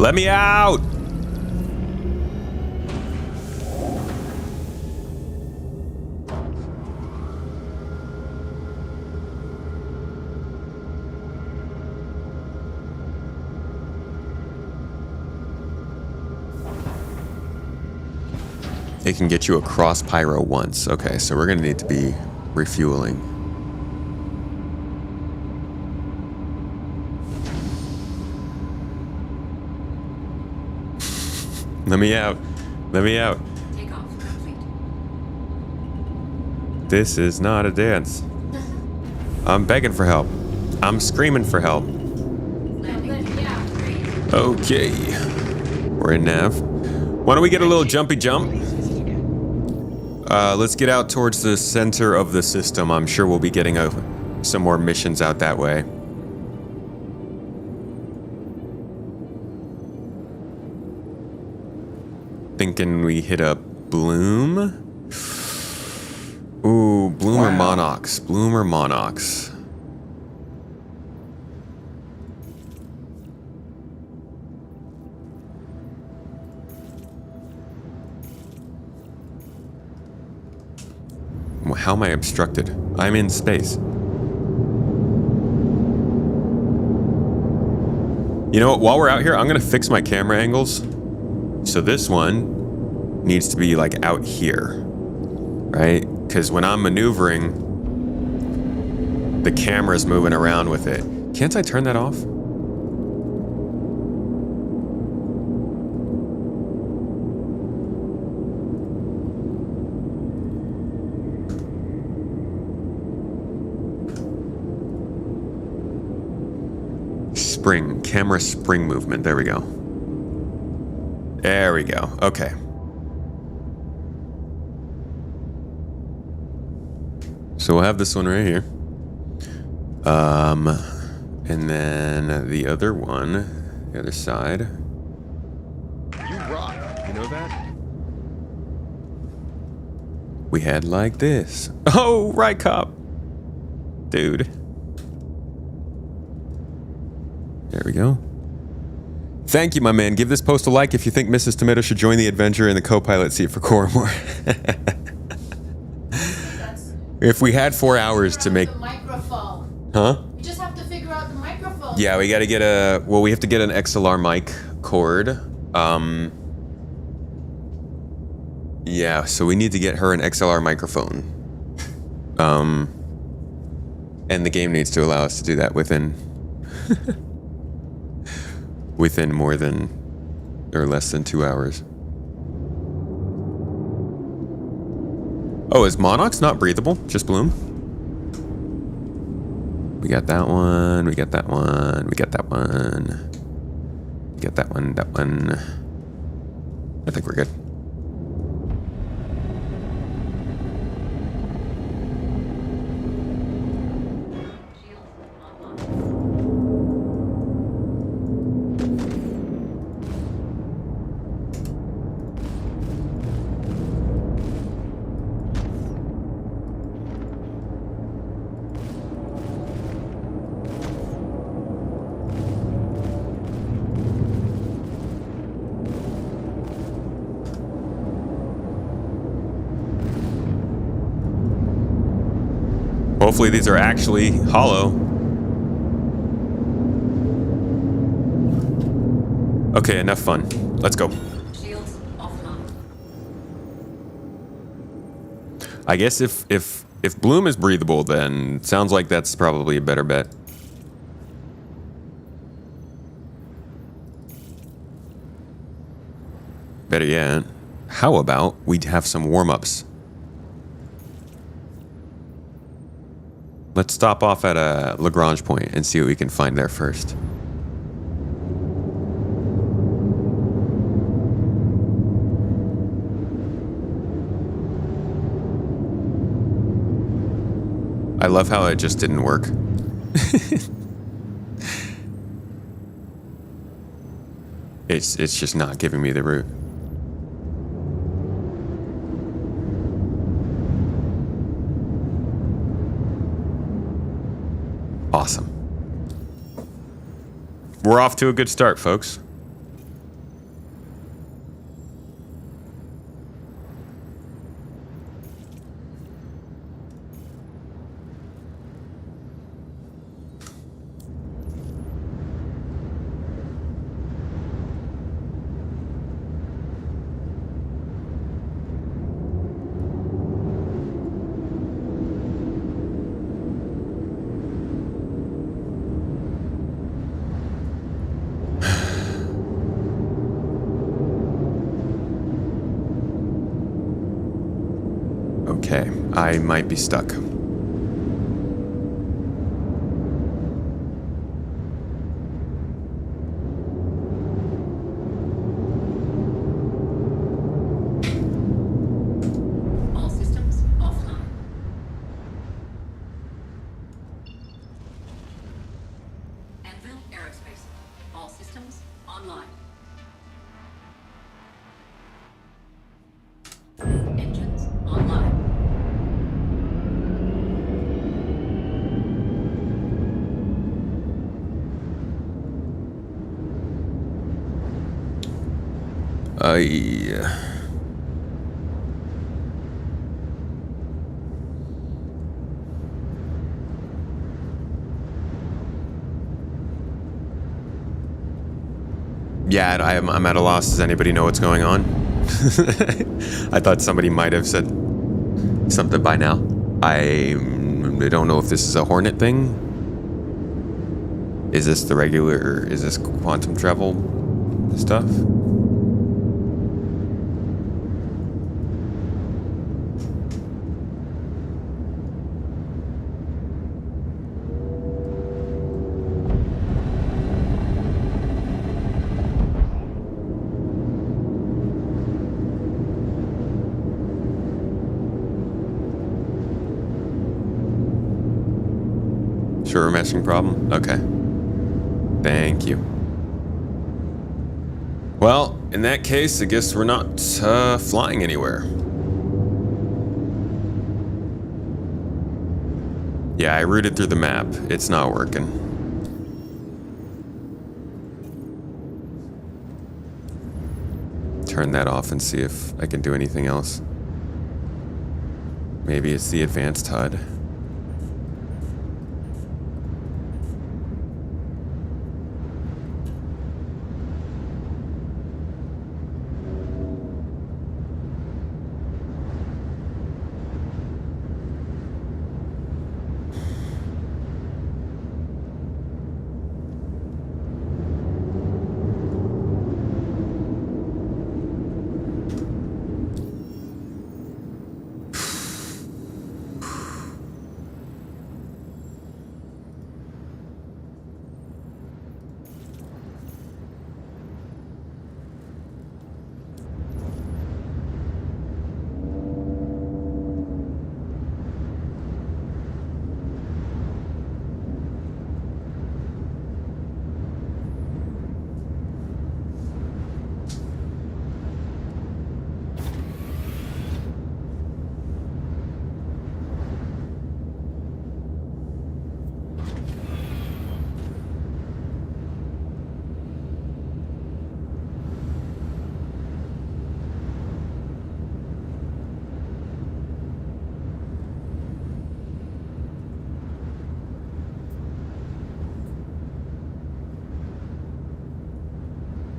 Let me out! It can get you across Pyro once. Okay, so we're gonna need to be refueling. Let me out. Let me out. Takeoff complete. This is not a dance. I'm begging for help. I'm screaming for help. Okay. We're in nav. Why don't we get a little jumpy jump? Let's get out towards the center of the system. I'm sure we'll be getting some more missions out that way. Thinking we hit up Bloom. Ooh, Bloom or Monox. Bloom or Monox. How am I obstructed? I'm in space. You know what? While we're out here, I'm gonna fix my camera angles. So this one needs to be like out here, right? Because when I'm maneuvering, the camera's moving around with it. Can't I turn that off? Spring, camera spring movement. There we go. There we go. Okay. So we'll have this one right here. And then the other one, the other side. You rock. You know that? We had like this. Oh, right, cop. Dude. There we go. Thank you, my man. Give this post a like if you think Mrs. Tomato should join the adventure in the co-pilot seat for Coromore. If we had 4 hours to make... The microphone. Huh? You just have to figure out the microphone. Yeah, we gotta get a... Well, we have to get an XLR mic cord. Yeah, so we need to get her an XLR microphone. And the game needs to allow us to do that within... within more than... or less than 2 hours. Oh, is Monox not breathable? Just Bloom? We got that one, we got that one, we got that one. We got that one, that one. I think we're good. Hopefully these are actually hollow. Okay, enough fun. Let's go. Shields offline. I guess if Bloom is breathable, then it sounds like that's probably a better bet. Better yet, how about we have some warm-ups? Let's stop off at a Lagrange point and see what we can find there first. I love how it just didn't work. It's just not giving me the route. Awesome. We're off to a good start, folks. Okay, I might be stuck. All systems offline. Anvil Aerospace. All systems online. Engines online. Yeah. Yeah, I'm at a loss. Does anybody know what's going on? I thought somebody might have said something by now. I don't know if this is a Hornet thing. Is this the regular, is this quantum travel stuff? Sure, meshing problem? Okay. Thank you. Well, in that case, I guess we're not flying anywhere. Yeah, I routed through the map. It's not working. Turn that off and see if I can do anything else. Maybe it's the advanced HUD.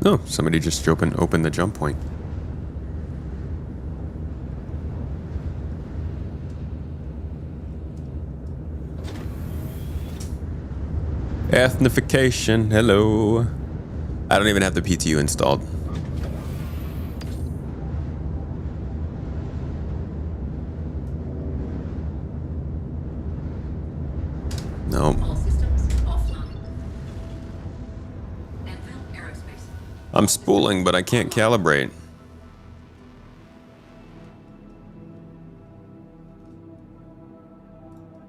Oh, somebody just opened the jump point. Ethnification, hello. I don't even have the PTU installed. Nope. All systems offline. Anvil Aerospace. I'm spooling, but I can't calibrate.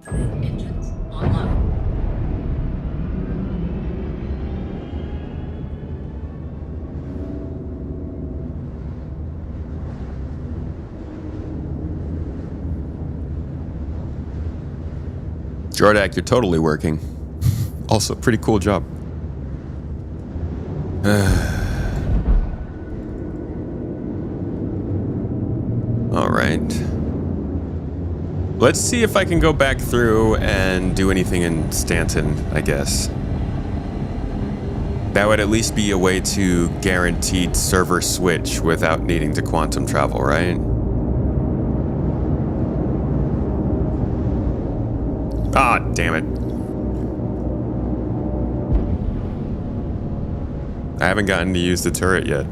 Engines online. Jordak, you're totally working. Also, pretty cool job. All right. Let's see if I can go back through and do anything in Stanton, I guess. That would at least be a way to guaranteed server switch without needing to quantum travel, right? Ah, damn it. I haven't gotten to use the turret yet.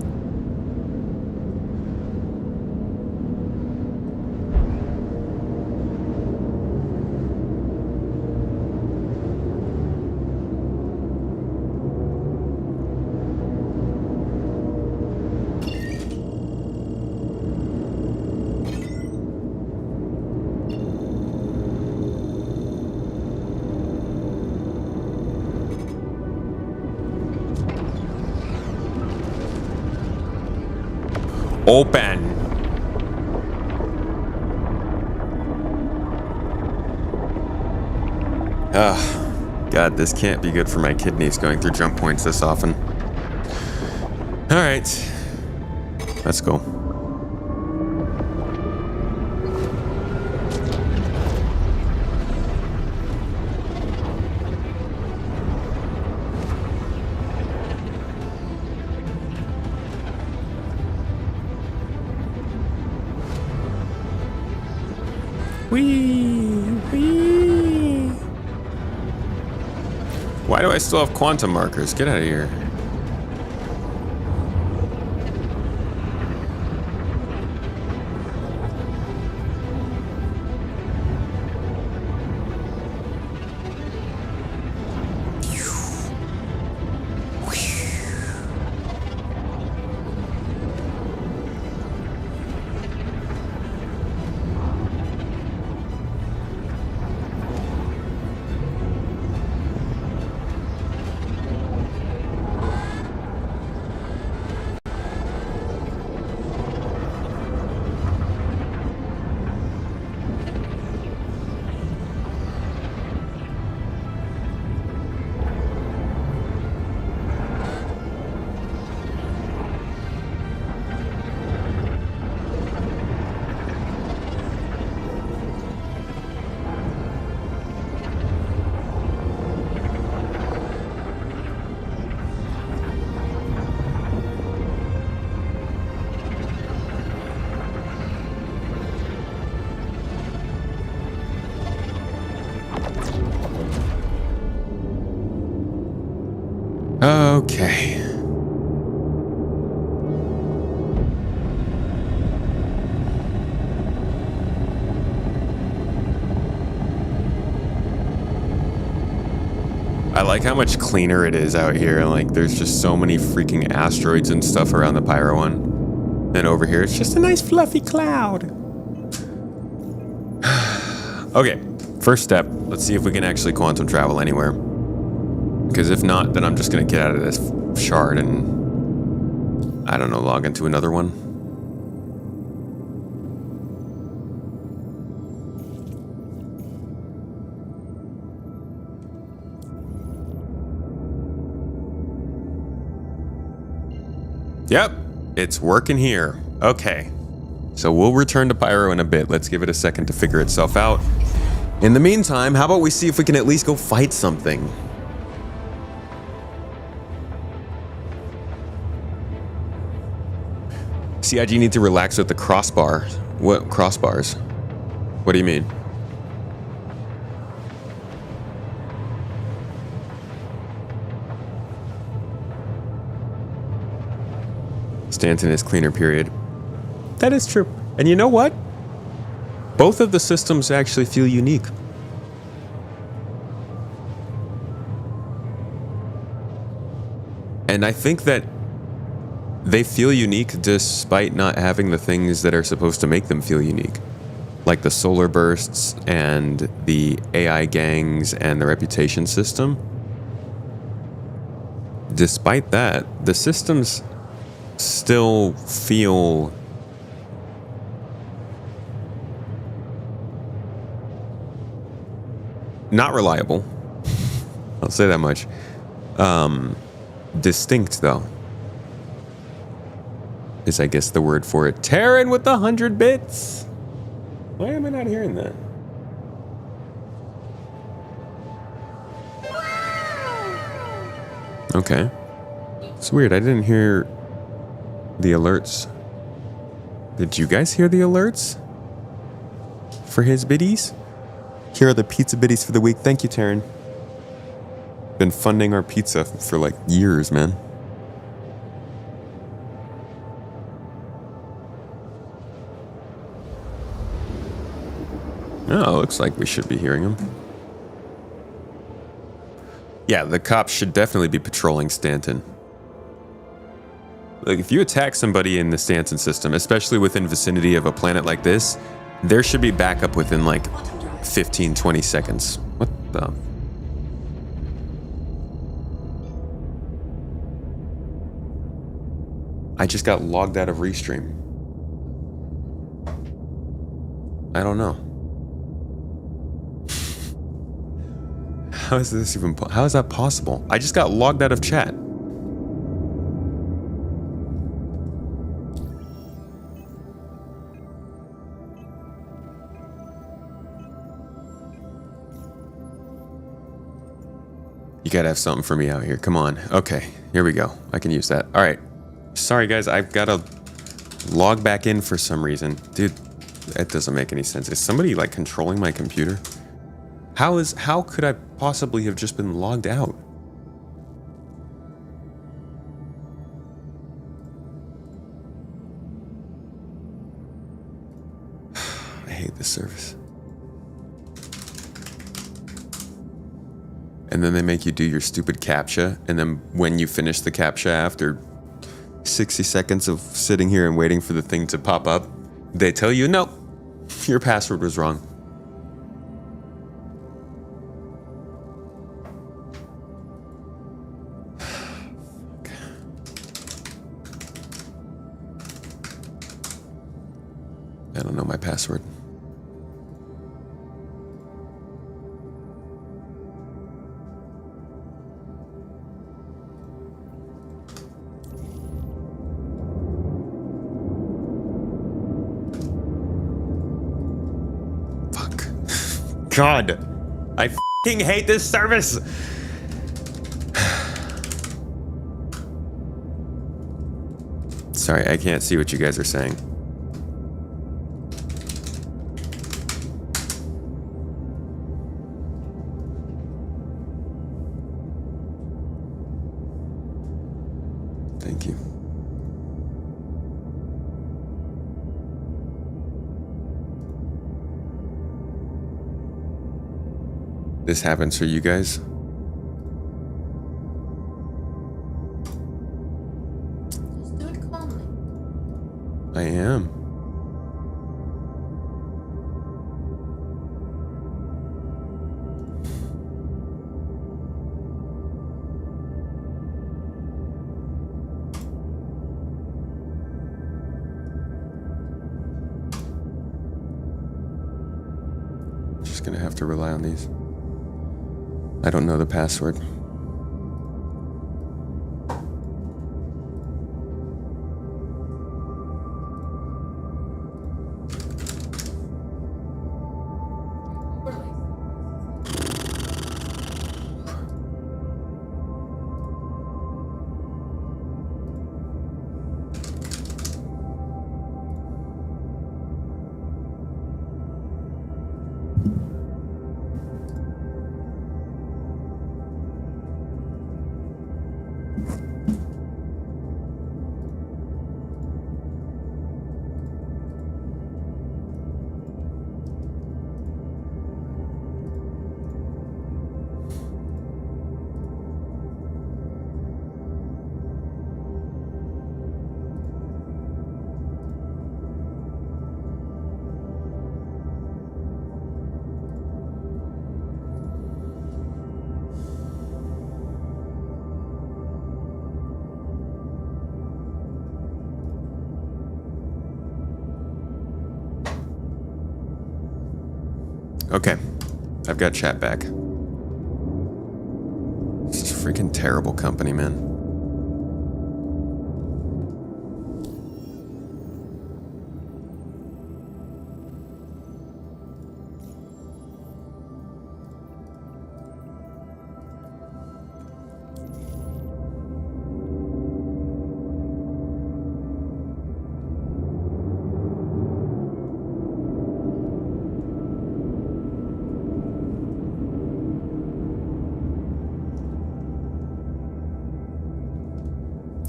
Open. Ah, God, this can't be good for my kidneys going through jump points this often. All right, let's go. Whee! Why do I still have quantum markers? Get out of here. Okay. I like how much cleaner it is out here. Like, there's just so many freaking asteroids and stuff around the Pyro one. And over here, it's just a nice fluffy cloud. Okay, first step. Let's see if we can actually quantum travel anywhere. Because if not, then I'm just going to get out of this shard and, I don't know, log into another one. Yep, it's working here. Okay, so we'll return to Pyro in a bit. Let's give it a second to figure itself out. In the meantime, how about we see if we can at least go fight something? CIG need to relax with the crossbar. What crossbars? What do you mean? Stanton is cleaner, period. That is true. And you know what? Both of the systems actually feel unique. And I think that they feel unique despite not having the things that are supposed to make them feel unique. Like the solar bursts and the AI gangs and the reputation system. Despite that, the systems still feel not reliable. I'll say that much. Distinct, though, is I guess the word for it. Terran with the 100 bits. Why am I not hearing that? Okay. It's weird. I didn't hear the alerts. Did you guys hear the alerts for his biddies? Here are the pizza biddies for the week. Thank you, Terran. Been funding our pizza for like years, man. Oh, looks like we should be hearing him. Yeah, the cops should definitely be patrolling Stanton. Like, if you attack somebody in the Stanton system, especially within vicinity of a planet like this, there should be backup within like 15, 20 seconds. What the? I just got logged out of Restream. I don't know. How is this even? How is that possible? I just got logged out of chat. You gotta have something for me out here. Come on. Okay, here we go. I can use that. All right. Sorry, guys. I've got to log back in for some reason. Dude, that doesn't make any sense. Is somebody, like, controlling my computer? How could I possibly have just been logged out? I hate this service. And then they make you do your stupid CAPTCHA, and then when you finish the CAPTCHA after 60 seconds of sitting here and waiting for the thing to pop up, they tell you, no, your password was wrong. I don't know my password. God, I f***ing hate this service. Sorry, I can't see what you guys are saying. Thank you. This happens for you guys? Just do it calmly. I am. Just gonna have to rely on these. I don't know the password. Okay, I've got chat back. This is freaking terrible company, man.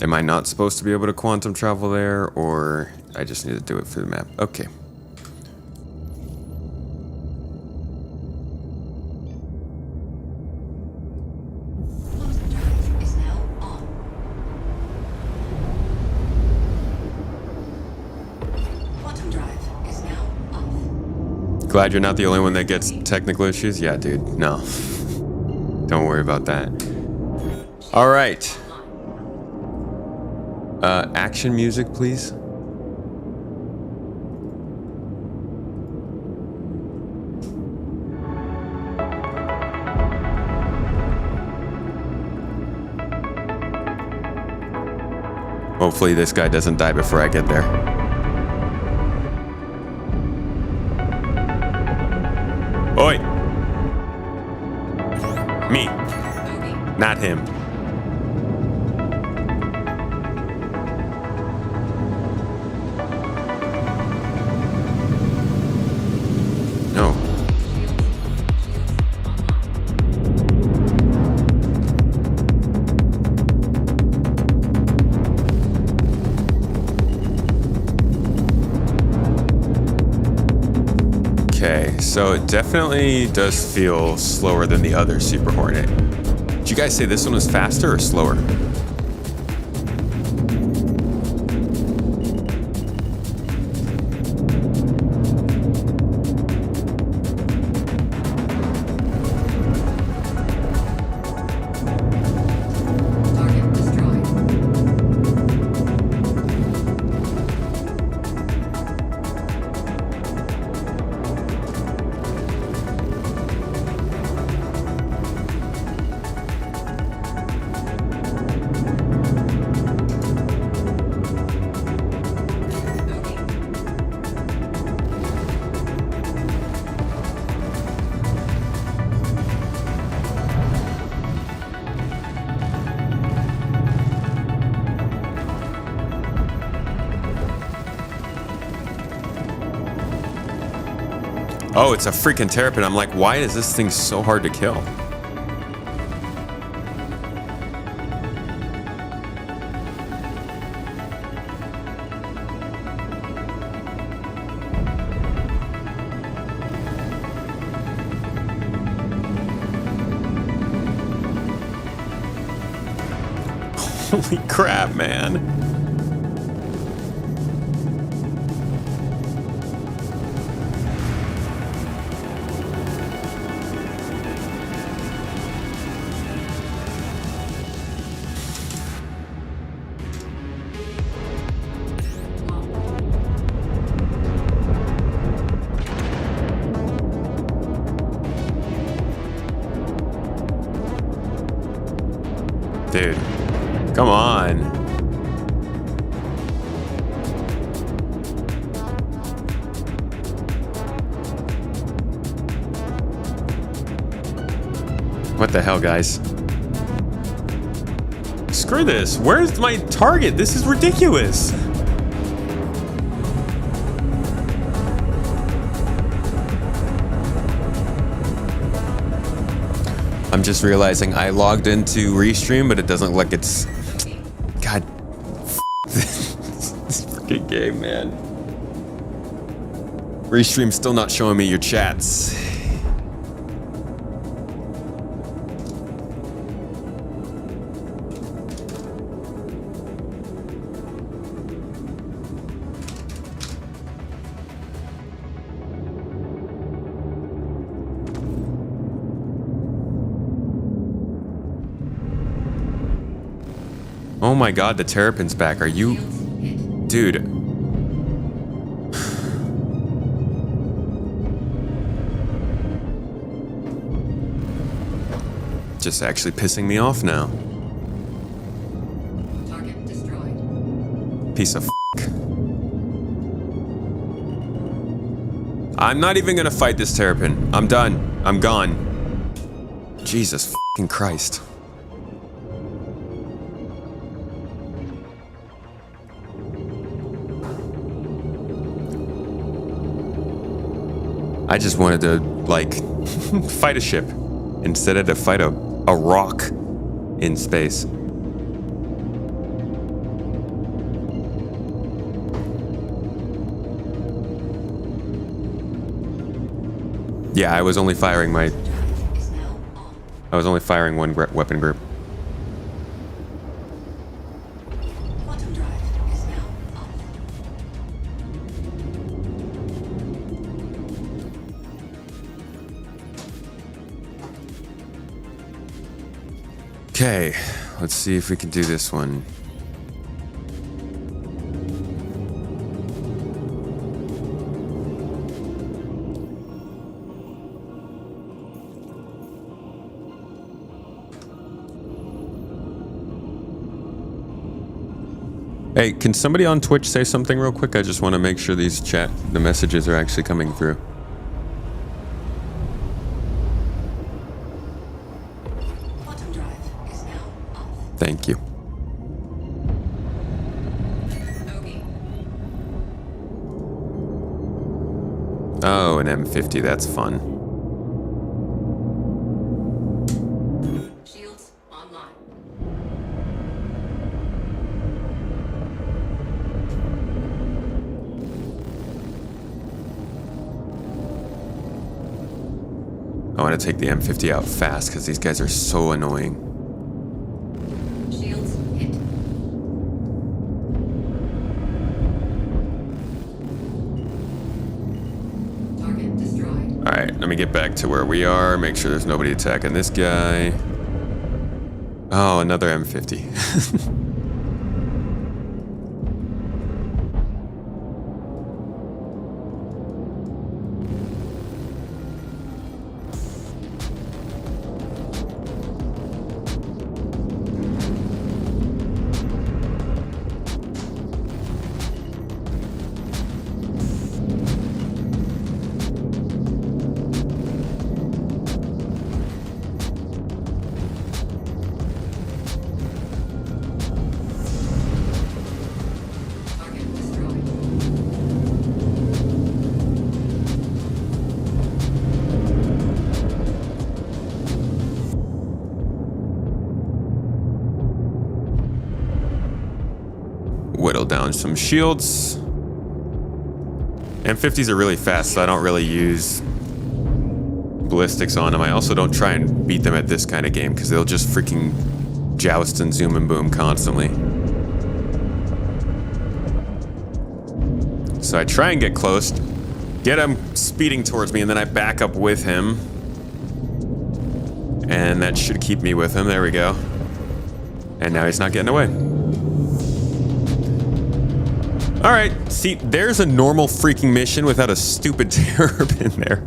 Am I not supposed to be able to quantum travel there, or I just need to do it for the map? Okay. Quantum drive is now on. Quantum drive is now off. Glad you're not the only one that gets technical issues? Yeah, dude, no. Don't worry about that. All right. Action music, please. Hopefully this guy doesn't die before I get there. Oi! Me. Not him. No. Okay, so it definitely does feel slower than the other Super Hornet. Did you guys say this one was faster or slower? Target destroyed. Oh, it's a freaking terrapin. I'm like, why is this thing so hard to kill? Holy crap, man. Dude, come on. What the hell, guys? Screw this. Where's my target? This is ridiculous. I'm just realizing I logged into Restream, but it doesn't look like it's... God. This freaking game, man. Restream's still not showing me your chats. Oh my god, the terrapin's back. Are you... Dude. Just actually pissing me off now. Target destroyed. Piece of f***. I'm not even gonna fight this terrapin. I'm done. I'm gone. Jesus f***ing Christ. I just wanted to, like, fight a ship instead of to fight a rock in space. Yeah, I was only firing my... Is now on. I was only firing one weapon group. Quantum drive is now on. Okay, let's see if we can do this one. Hey, can somebody on Twitch say something real quick? I just want to make sure the messages are actually coming through. Quantum drive is now off. Thank you. Toby. Oh, an M50, that's fun. Shields online. I want to take the M50 out fast because these guys are so annoying. Shields hit. Target destroyed. Alright, let me get back to where we are. Make sure there's nobody attacking this guy. Oh, another M50. Target destroyed. Whittle down some shields. M50s are really fast, so I don't really use ballistics on them. I also don't try and beat them at this kind of game because they'll just freaking joust and zoom and boom constantly. So I try and get close, get him speeding towards me, and then I back up with him. And that should keep me with him. There we go. And now he's not getting away. Alright, see, there's a normal freaking mission without a stupid terror in there.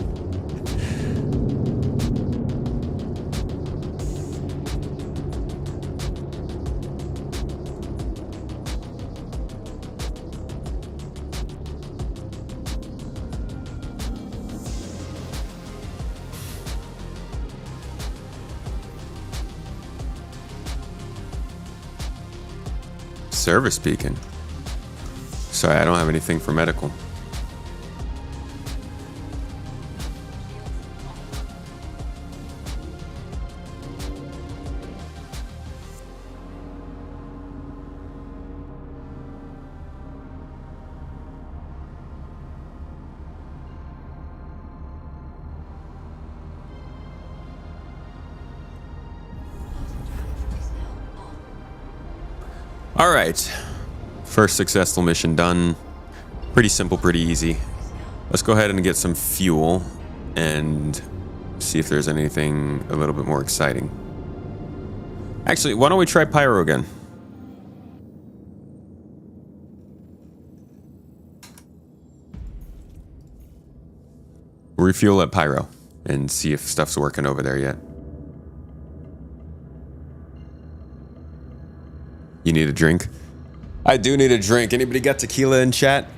Service beacon. Sorry, I don't have anything for medical. All right. First successful mission done. Pretty simple, pretty easy. Let's go ahead and get some fuel and see if there's anything a little bit more exciting. Actually, why don't we try Pyro again? Refuel at Pyro and see if stuff's working over there yet. You need a drink? I do need a drink. Anybody got tequila in chat?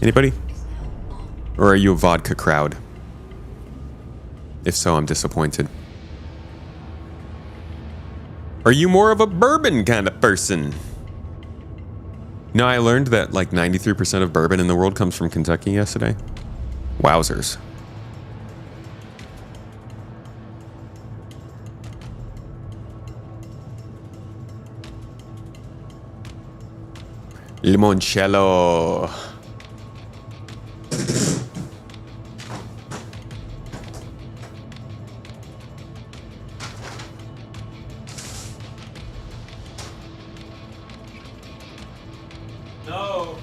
Anybody? Or are you a vodka crowd? If so, I'm disappointed. Are you more of a bourbon kind of person? No, I learned that like 93% of bourbon in the world comes from Kentucky yesterday. Wowzers. Limoncello. No.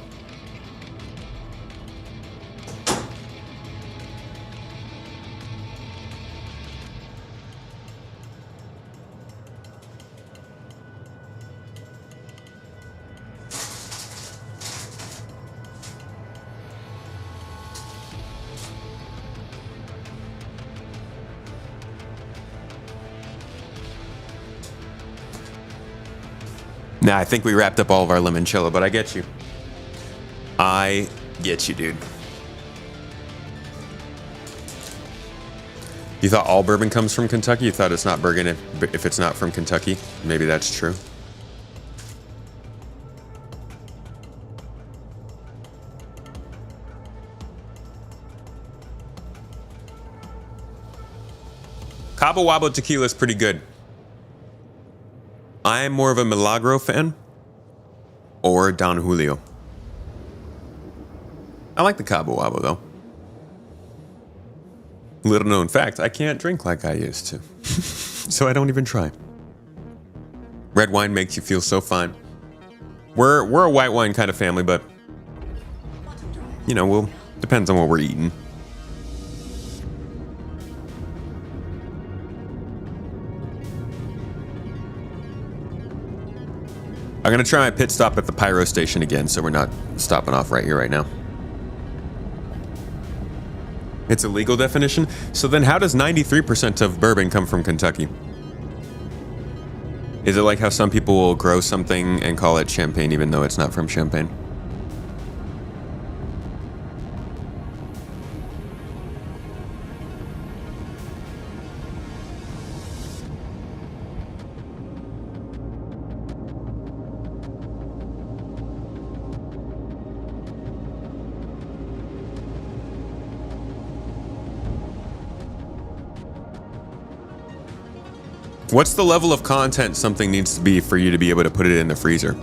Nah, I think we wrapped up all of our limoncello, but I get you. I get you, dude. You thought all bourbon comes from Kentucky? You thought it's not bourbon if it's not from Kentucky? Maybe that's true. Cabo Wabo tequila is pretty good. I'm more of a Milagro fan or Don Julio. I like the Cabo Wabo though. Little known fact, I can't drink like I used to. So I don't even try. Red wine makes you feel so fine. We're a white wine kind of family, but you know, depends on what we're eating. I'm gonna try my pit stop at the Pyro station again, so we're not stopping off right here right now. It's a legal definition? So then how does 93% of bourbon come from Kentucky? Is it like how some people will grow something and call it champagne even though it's not from Champagne? What's the level of content something needs to be for you to be able to put it in the freezer?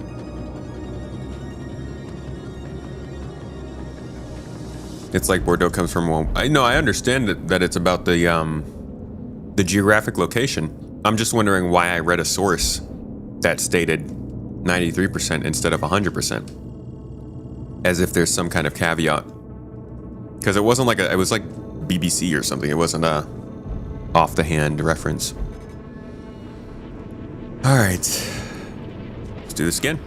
It's like Bordeaux comes from one. I know, I understand that it's about the geographic location. I'm just wondering why I read a source that stated 93% instead of 100%, as if there's some kind of caveat. Because it wasn't like it was like BBC or something. It wasn't a off the hand reference. All right, let's do this again.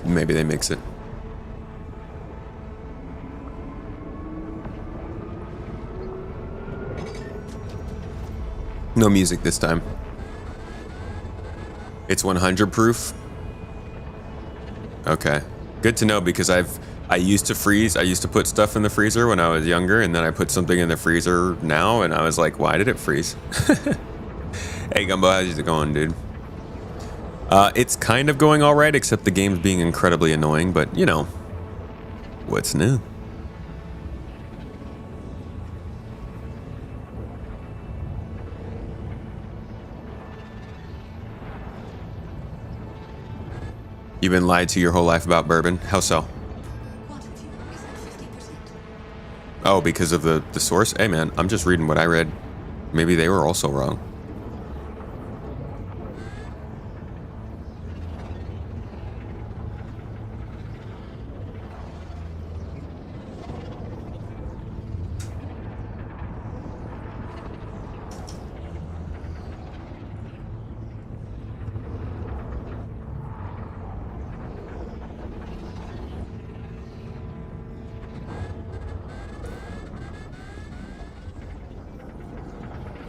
Maybe they mix it. No music this time. It's 100 proof. Okay, good to know, because I used to freeze. I used to put stuff in the freezer when I was younger, and then I put something in the freezer now, and I was like, why did it freeze? Hey Gumbo, how's it going, dude? It's kind of going all right, except the game's being incredibly annoying. But you know, what's new? You've been lied to your whole life about bourbon? How so? Oh, because of the source? Hey man, I'm just reading what I read. Maybe they were also wrong.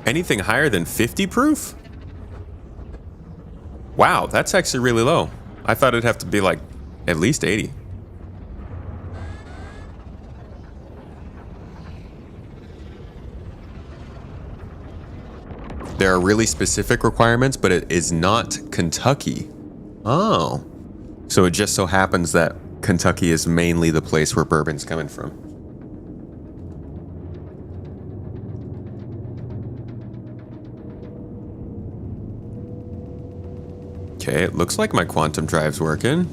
Anything higher than 50 proof? Wow, that's actually really low. I thought it'd have to be like at least 80. There are really specific requirements, but it is not Kentucky. Oh. So it just so happens that Kentucky is mainly the place where bourbon's coming from. Okay, it looks like my quantum drive's working.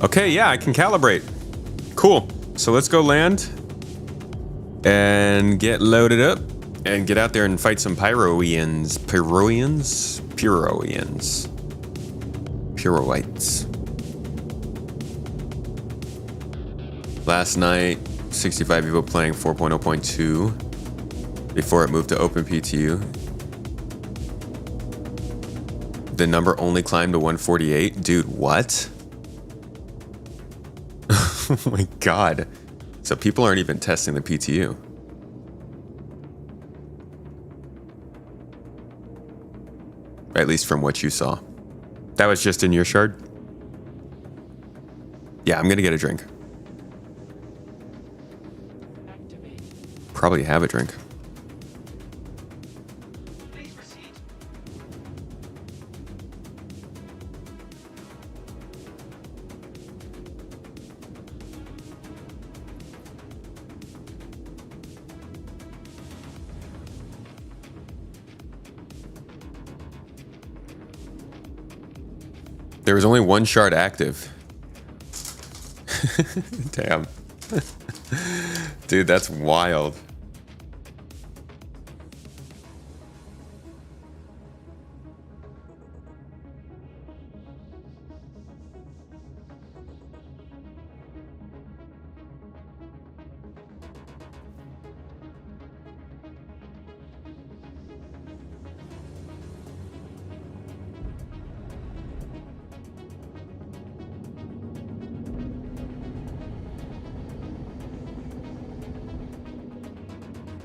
Okay, yeah, I can calibrate. Cool. So let's go land and get loaded up and get out there and fight some Pyroians. Pyroians? Pyroians. Pyroites. Last night, 65 people playing 4.0.2 before it moved to OpenPTU. The number only climbed to 148. Dude, what? Oh my god. So people aren't even testing the PTU. At least from what you saw. That was just in your shard? Yeah, I'm gonna get a drink. Probably have a drink. Please proceed. There was only one shard active. Damn. Dude, that's wild.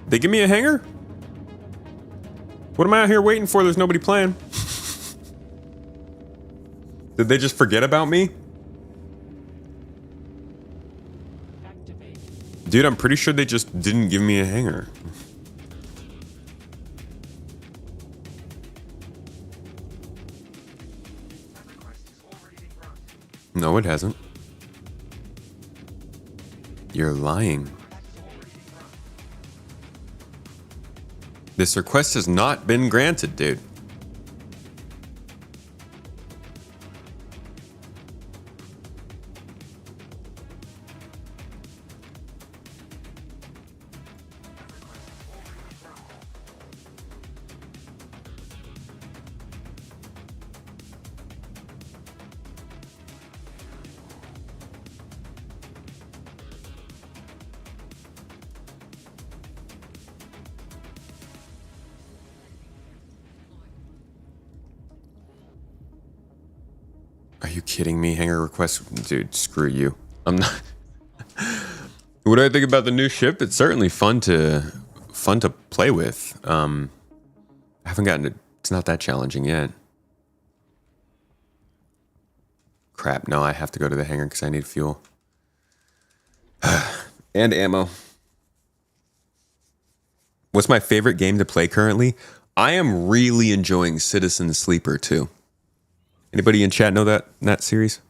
They give me a hanger? What am I out here waiting for? There's nobody playing. Did they just forget about me? Dude, I'm pretty sure they just didn't give me a hanger. No, it hasn't. You're lying. This request has not been granted, dude. Are you kidding me? Hanger request? Dude, screw you. I'm not. What do I think about the new ship? It's certainly fun to play with. I haven't gotten it. It's not that challenging yet. Crap, no, I have to go to the hangar because I need fuel. And ammo. What's my favorite game to play currently? I am really enjoying Citizen Sleeper 2. Anybody in chat know that series?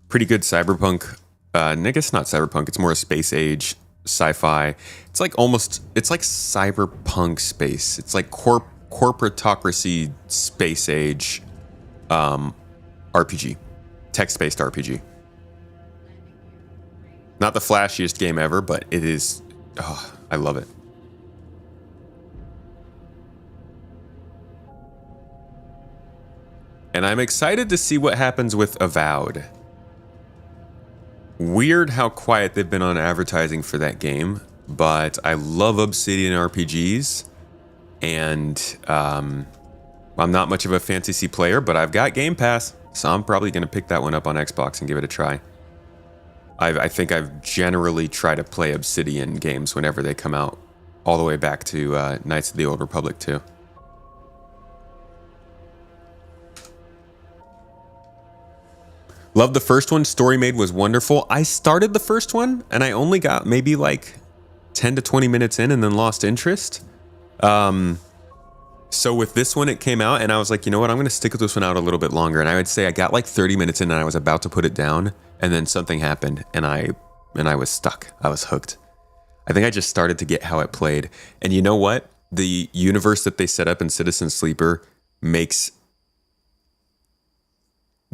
Pretty good cyberpunk. I guess not cyberpunk. It's more a space age sci-fi. It's like cyberpunk space. It's like corporatocracy space age RPG. Text-based RPG. Not the flashiest game ever, but it is. Oh, I love it. And I'm excited to see what happens with Avowed. Weird how quiet they've been on advertising for that game, but I love Obsidian RPGs, and I'm not much of a fantasy player, but I've got Game Pass, so I'm probably going to pick that one up on Xbox and give it a try. I think I've generally tried to play Obsidian games whenever they come out, all the way back to Knights of the Old Republic 2. Loved the first one. Story made was wonderful. I started the first one and I only got maybe like 10 to 20 minutes in and then lost interest. So with this one, it came out and I was like, you know what? I'm going to stick with this one out a little bit longer. And I would say I got like 30 minutes in and I was about to put it down and then something happened and I was stuck. I was hooked. I think I just started to get how it played. And you know what? The universe that they set up in Citizen Sleeper makes...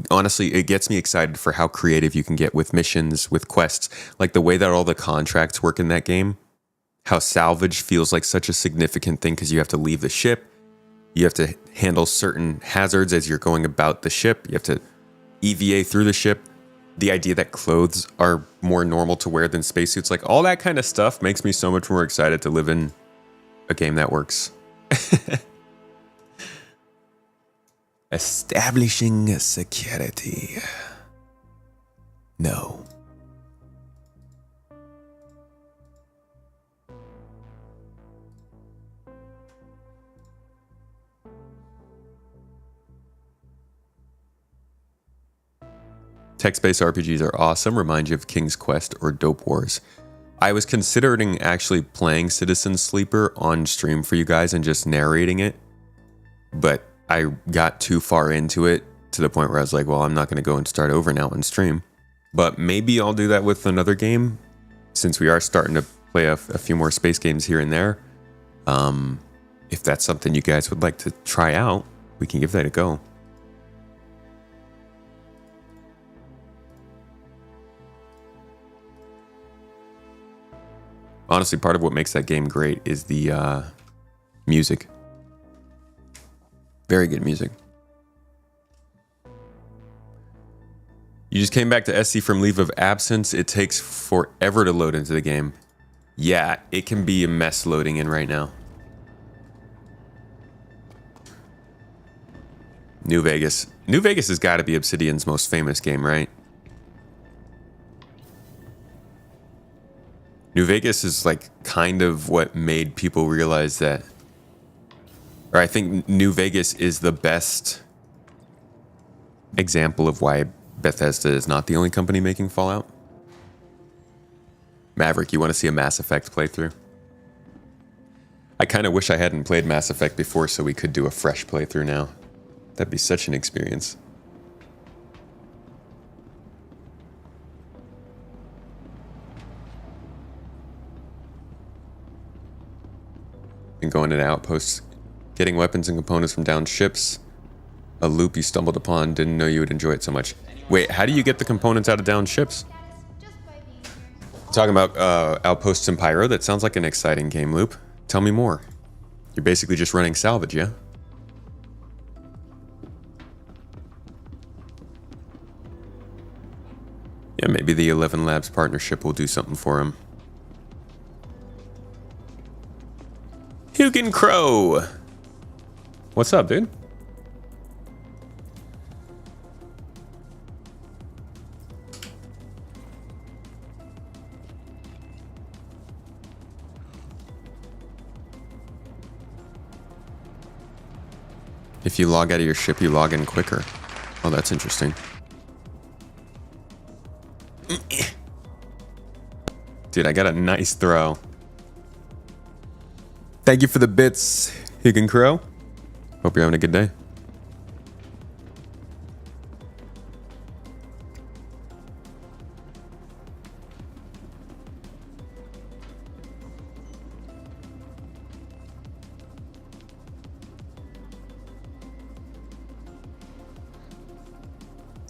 Honestly, it gets me excited for how creative you can get with missions, with quests, like the way that all the contracts work in that game, how salvage feels like such a significant thing because you have to leave the ship, you have to handle certain hazards as you're going about the ship, you have to EVA through the ship, the idea that clothes are more normal to wear than spacesuits, like all that kind of stuff makes me so much more excited to live in a game that works. Establishing security. No. Text-based RPGs are awesome. Remind you of King's Quest or Dope Wars. I was considering actually playing Citizen Sleeper on stream for you guys and just narrating it, but I got too far into it to the point where I was like, well, I'm not going to go and start over now on stream. But maybe I'll do that with another game, since we are starting to play a few more space games here and there. If that's something you guys would like to try out, we can give that a go. Honestly, part of what makes that game great is the music. Very good music. You just came back to SC from leave of absence. It takes forever to load into the game. Yeah, it can be a mess loading in right now. New Vegas. New Vegas has got to be Obsidian's most famous game, right? New Vegas is like kind of what made people realize that, or I think New Vegas is the best example of why Bethesda is not the only company making Fallout. Maverick, you want to see a Mass Effect playthrough? I kind of wish I hadn't played Mass Effect before so we could do a fresh playthrough now. That'd be such an experience. Been going into Outposts, getting weapons and components from downed ships. A loop you stumbled upon, didn't know you would enjoy it so much. Wait, how do you get the components out of downed ships? Talking about Outposts and Pyro, that sounds like an exciting game loop. Tell me more. You're basically just running salvage, yeah? Yeah, maybe the 11 Labs partnership will do something for him. Hugin Crow! What's up, dude? If you log out of your ship, you log in quicker. Oh, that's interesting. Dude, I got a nice throw. Thank you for the bits, Hugin Crow. Hope you're having a good day.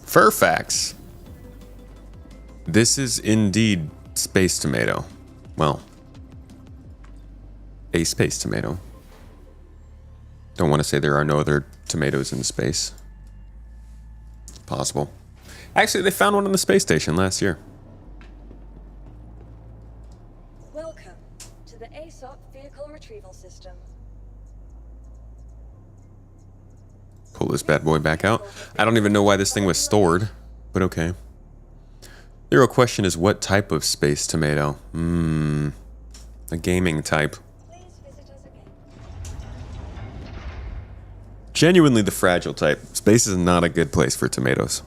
Furfax. This is indeed Space Tomato. Well, a space tomato. Don't want to say there are no other tomatoes in space. Possible. Actually, they found one on the space station last year. Welcome to the ASOP Vehicle Retrieval System. Pull this bad boy back out. I don't even know why this thing was stored, but okay. The real question is what type of space tomato? A gaming type. Please visit us again. Genuinely the fragile type. Space is not a good place for tomatoes.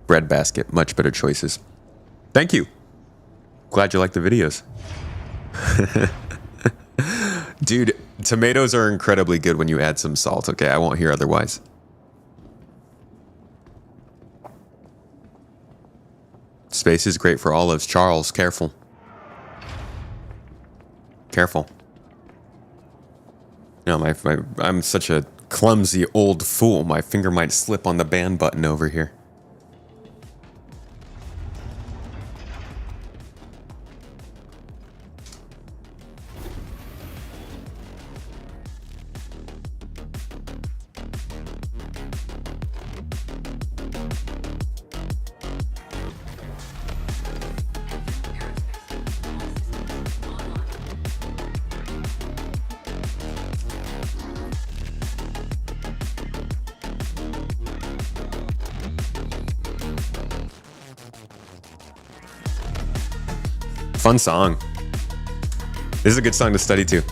Breadbasket, much better choices. Thank you. Glad you like the videos. Dude, tomatoes are incredibly good when you add some salt, okay? I won't hear otherwise. Space is great for olives. Charles, careful. Careful. No, I'm such a clumsy old fool. My finger might slip on the ban button over here. Fun song. This is a good song to study to.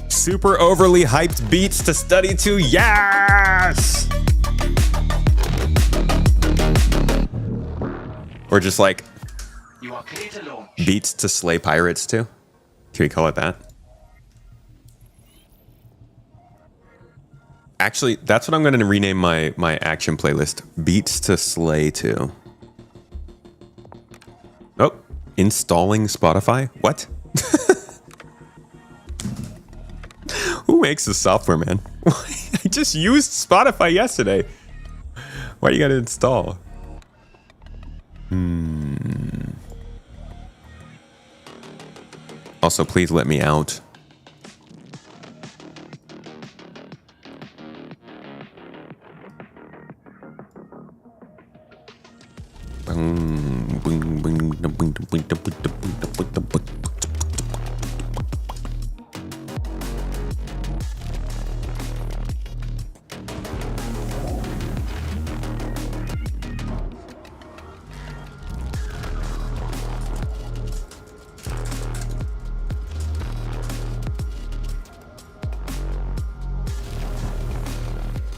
Super overly hyped beats to study to. Yes! Or just like You are clear to launch. beats to slay pirates to. Can we call it that? Actually, that's what I'm going to rename my action playlist. Beats to slay to. Oh, installing Spotify? What? Who makes the software, man? I just used Spotify yesterday. Why do you got to install? Also, please let me out.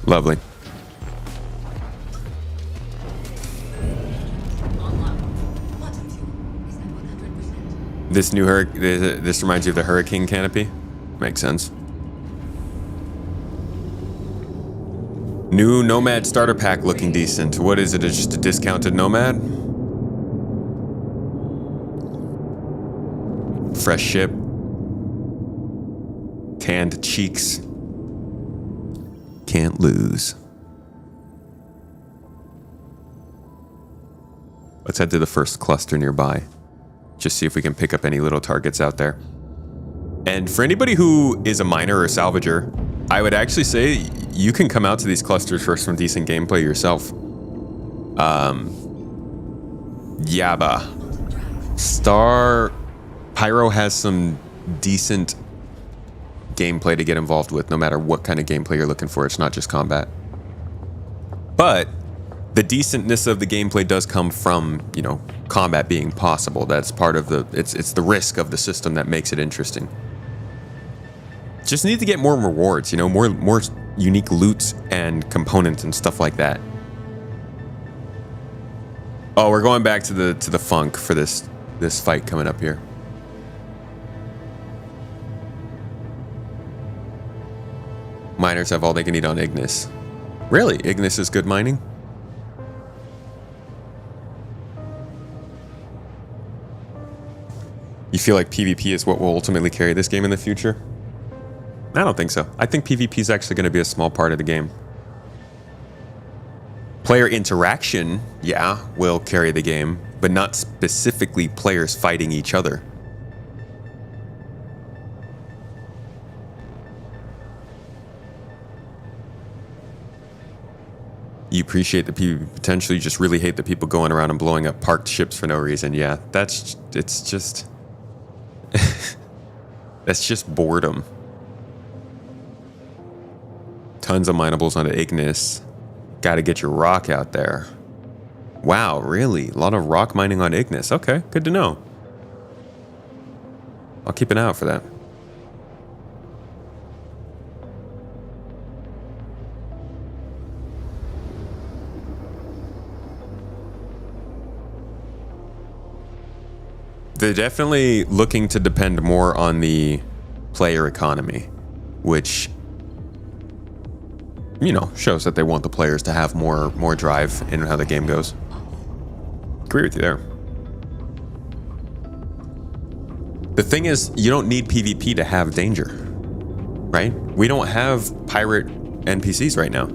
Lovely. This new this reminds you of the hurricane canopy? Makes sense. New Nomad starter pack looking decent. What is it? It's just a discounted Nomad? Fresh ship. Tanned cheeks. Can't lose. Let's head to the first cluster nearby. Just see if we can pick up any little targets out there. And for anybody who is a miner or salvager, I would actually say you can come out to these clusters for some decent gameplay yourself. Yaba. Pyro has some decent gameplay to get involved with, no matter what kind of gameplay you're looking for. It's not just combat. But the decentness of the gameplay does come from, you know, combat being possible. That's part of the, it's the risk of the system that makes it interesting. Just need to get more rewards, you know, more unique loots and components and stuff like that. Oh, we're going back to the funk for this fight coming up here. Miners have all they can eat on Ignis. Really? Ignis is good mining? You feel like PvP is what will ultimately carry this game in the future? I don't think so. I think PvP is actually going to be a small part of the game. Player interaction, yeah, will carry the game, but not specifically players fighting each other. You appreciate the people potentially, you just really hate the people going around and blowing up parked ships for no reason. Yeah, it's just that's just boredom. Tons of minables onto Ignis. Got to get your rock out there. Wow, really? A lot of rock mining on Ignis. Okay, good to know. I'll keep an eye out for that. They're definitely looking to depend more on the player economy, which, you know, shows that they want the players to have more drive in how the game goes. Agree with you there. The thing is, you don't need PvP to have danger, right? We don't have pirate NPCs right now.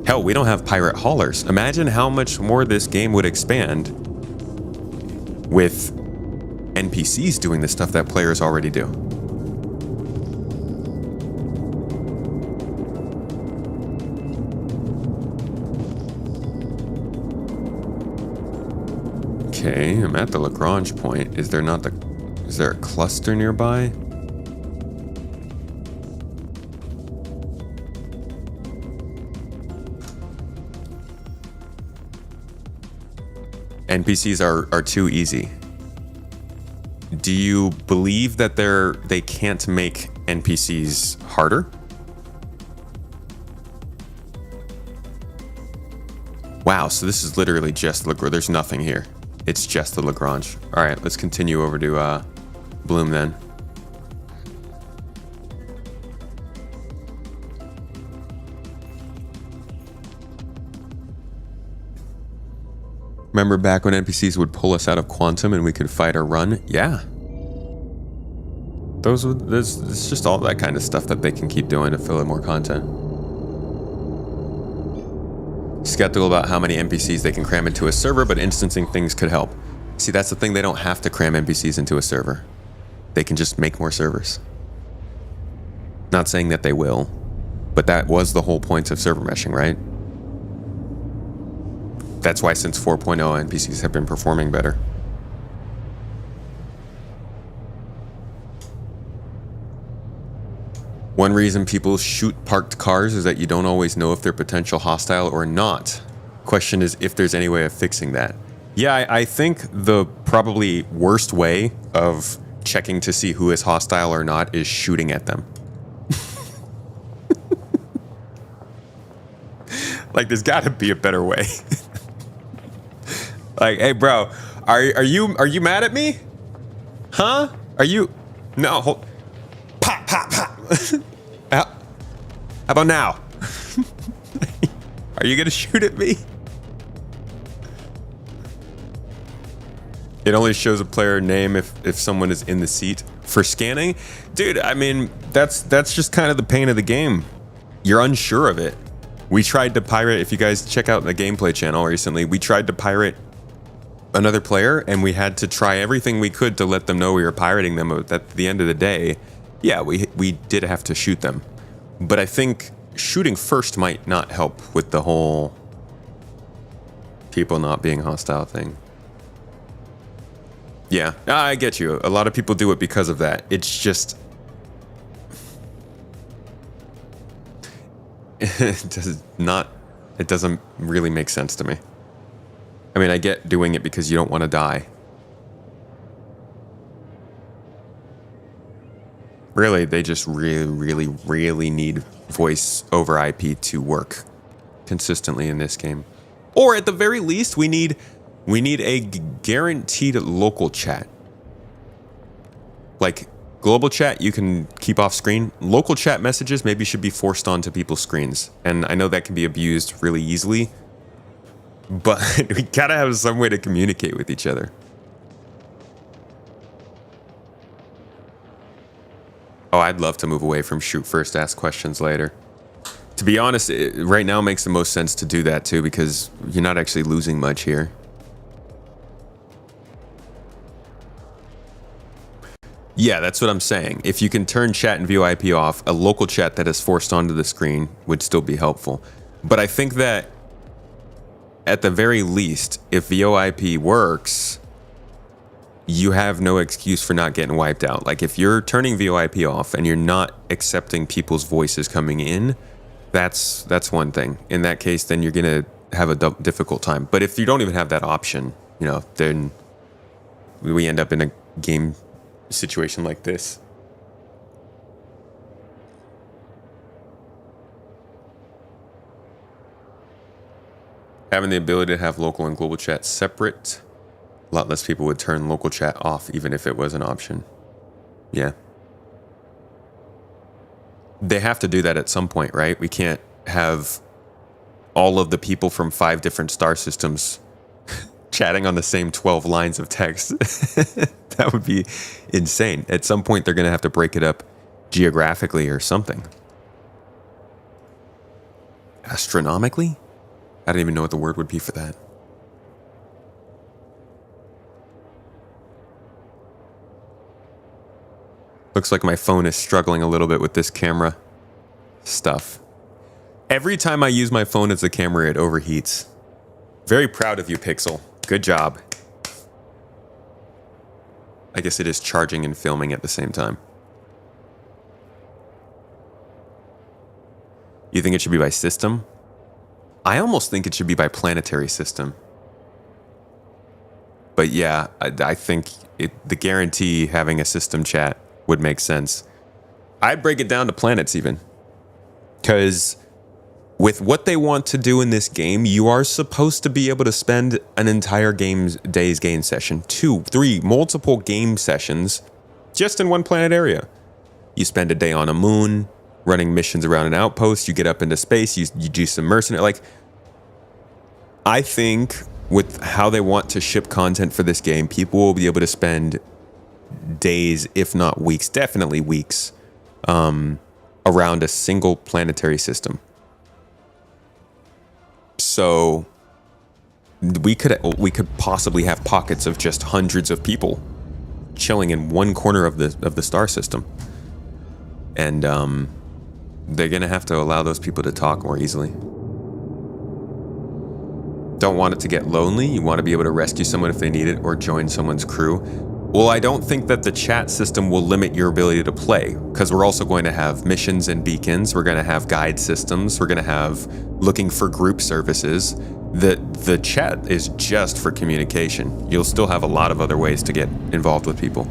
Hell, we don't have pirate haulers. Imagine how much more this game would expand with NPCs doing the stuff that players already do. Okay, I'm at the Lagrange point. Is there a cluster nearby? NPCs are too easy. Do you believe that they can't make NPCs harder? Wow, so this is literally just Lagrange. There's nothing here. It's just the Lagrange. All right, let's continue over to Bloom then. Remember back when NPCs would pull us out of Quantum and we could fight or run? Yeah. It's just all that kind of stuff that they can keep doing to fill in more content. Skeptical about how many NPCs they can cram into a server, but instancing things could help. See, that's the thing. They don't have to cram NPCs into a server. They can just make more servers. Not saying that they will, but that was the whole point of server meshing, right? That's why since 4.0 NPCs have been performing better. One reason people shoot parked cars is that you don't always know if they're potential hostile or not. Question is if there's any way of fixing that. Yeah, I think the probably worst way of checking to see who is hostile or not is shooting at them. Like, there's got to be a better way. Like, hey, bro, are you mad at me? Huh? Are you? No. Hold. Pop, pop, pop. How about now? Are you gonna shoot at me? It only shows a player name if someone is in the seat. For scanning, dude, I mean, that's just kind of the pain of the game. You're unsure of it. We tried to pirate, if you guys check out the gameplay channel recently, we tried to pirate another player, and we had to try everything we could to let them know we were pirating them. At the end of the day, yeah, we did have to shoot them. But I think shooting first might not help with the whole people not being hostile thing. Yeah, I get you. A lot of people do it because of that. It's just... it doesn't really make sense to me. I mean, I get doing it because you don't want to die. Really, they just really need voice over IP to work consistently in this game. Or at the very least, we need a guaranteed local chat. Like global chat, you can keep off screen. Local chat messages maybe should be forced onto people's screens. And I know that can be abused really easily, but we gotta have some way to communicate with each other. Oh, I'd love to move away from shoot first, ask questions later. To be honest, right now makes the most sense to do that too, because you're not actually losing much here. Yeah, that's what I'm saying. If you can turn chat and VoIP off, a local chat that is forced onto the screen would still be helpful. But I think that at the very least, if VoIP works, you have no excuse for not getting wiped out. Like if you're turning VoIP off and you're not accepting people's voices coming in, that's one thing. In that case, then you're gonna have a difficult time. But if you don't even have that option, you know, then we end up in a game situation like this. Having the ability to have local and global chat separate, a lot less people would turn local chat off even if it was an option. Yeah. They have to do that at some point, right? We can't have all of the people from 5 different star systems chatting on the same 12 lines of text. That would be insane. At some point, they're going to have to break it up geographically or something. Astronomically? I don't even know what the word would be for that. Looks like my phone is struggling a little bit with this camera stuff. Every time I use my phone as a camera, it overheats. Very proud of you, Pixel. Good job. I guess it is charging and filming at the same time. You think it should be by system? I almost think it should be by planetary system. But yeah, I think the guarantee having a system chat would make sense. I'd break it down to planets even. Because with what they want to do in this game, you are supposed to be able to spend an entire day's game session, 2, 3, multiple game sessions just in one planet area. You spend a day on a moon, running missions around an outpost, you get up into space, you do some mercenary. Like, I think with how they want to ship content for this game, people will be able to spend days, if not weeks, definitely weeks, around a single planetary system. So we could possibly have pockets of just hundreds of people chilling in one corner of the star system, and they're gonna have to allow those people to talk more easily. Don't want it to get lonely. You want to be able to rescue someone if they need it or join someone's crew. Well, I don't think that the chat system will limit your ability to play, because we're also going to have missions and beacons. We're going to have guide systems. We're going to have looking for group services. The chat is just for communication. You'll still have a lot of other ways to get involved with people.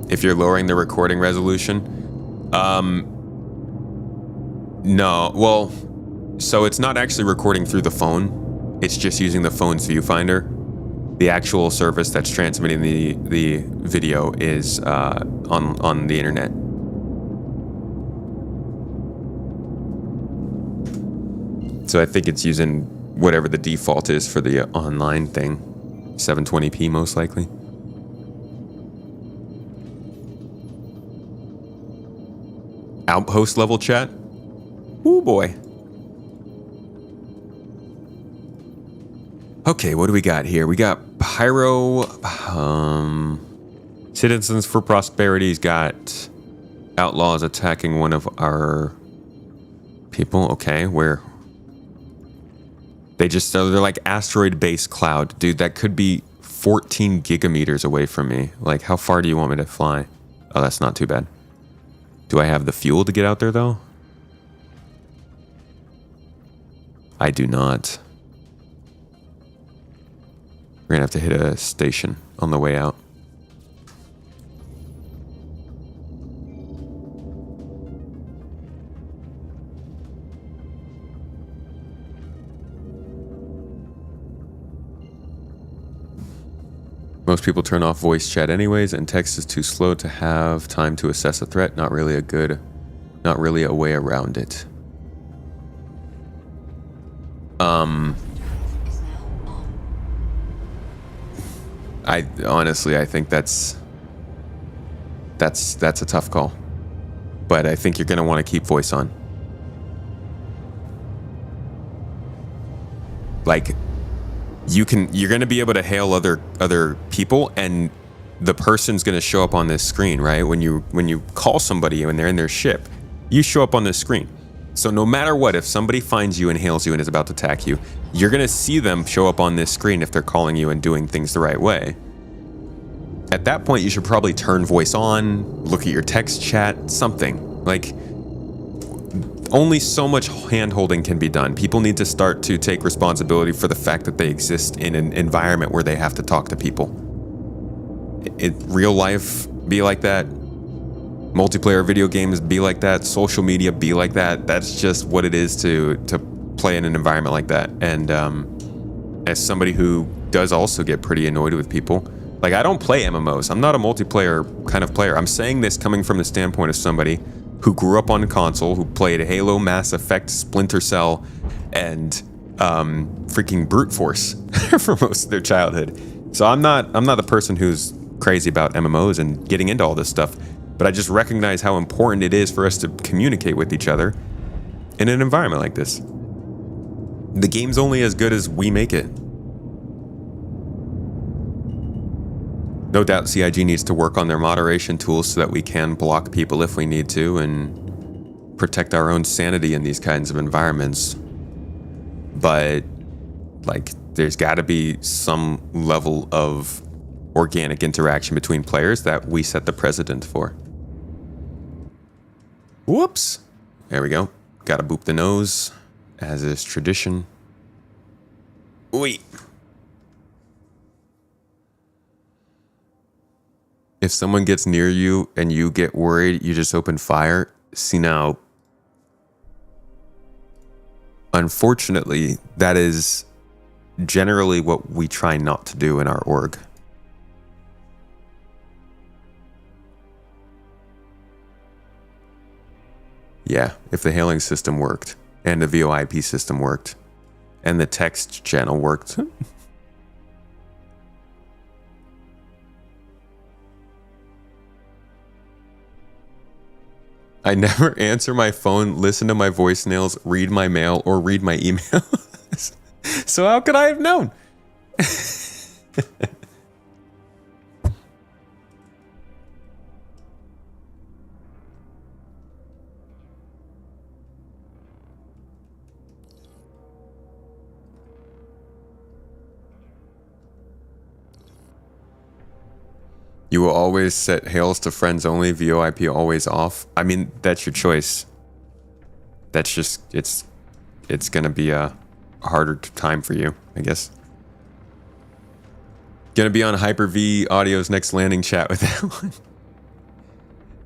If you're lowering the recording resolution, no, well, so it's not actually recording through the phone. It's just using the phone's viewfinder. The actual service that's transmitting the video is on the internet. So I think it's using whatever the default is for the online thing. 720p most likely. Outpost level chat. Ooh boy. Okay, what do we got here? We got Pyro, Citizens for Prosperity's got outlaws attacking one of our people. Okay, where they're like asteroid base cloud. Dude, that could be 14 gigameters away from me. Like, how far do you want me to fly? Oh, that's not too bad. Do I have the fuel to get out there, though? I do not. We're gonna have to hit a station on the way out. Most people turn off voice chat anyways, and text is too slow to have time to assess a threat. Not really a way around it. I honestly, I think that's a tough call, but I think you're gonna want to keep voice on. Like, you're gonna be able to hail other people, and the person's gonna show up on this screen, right? When you call somebody when they're in their ship, you show up on this screen. So no matter what, if somebody finds you and hails you and is about to attack you, you're gonna see them show up on this screen if they're calling you and doing things the right way. At that point, you should probably turn voice on, look at your text chat, something. Like, only so much hand-holding can be done. People need to start to take responsibility for the fact that they exist in an environment where they have to talk to people. Real life be like that. Multiplayer video games be like that. Social media be like that. That's just what it is to play in an environment like that. And as somebody who does also get pretty annoyed with people, like, I don't play MMOs. I'm not a multiplayer kind of player. I'm saying this coming from the standpoint of somebody who grew up on console, who played Halo, Mass Effect, Splinter Cell, and freaking Brute Force for most of their childhood. So I'm not the person who's crazy about MMOs and getting into all this stuff, but I just recognize how important it is for us to communicate with each other in an environment like this. The game's only as good as we make it. No doubt CIG needs to work on their moderation tools so that we can block people if we need to and protect our own sanity in these kinds of environments. But, like, there's got to be some level of organic interaction between players that we set the precedent for. Whoops. There we go. Gotta boop the nose, as is tradition. Wait. If someone gets near you and you get worried, you just open fire. See now, unfortunately, that is generally what we try not to do in our org. Yeah, if the hailing system worked, and the VoIP system worked, and the text channel worked. I never answer my phone, listen to my voicemails, read my mail, or read my emails. So how could I have known? You will always set hails to friends only, VoIP always off. I mean, that's your choice. That's just, it's gonna be a harder time for you, I guess. Gonna be on Hyper-V Audio's next landing chat with that one.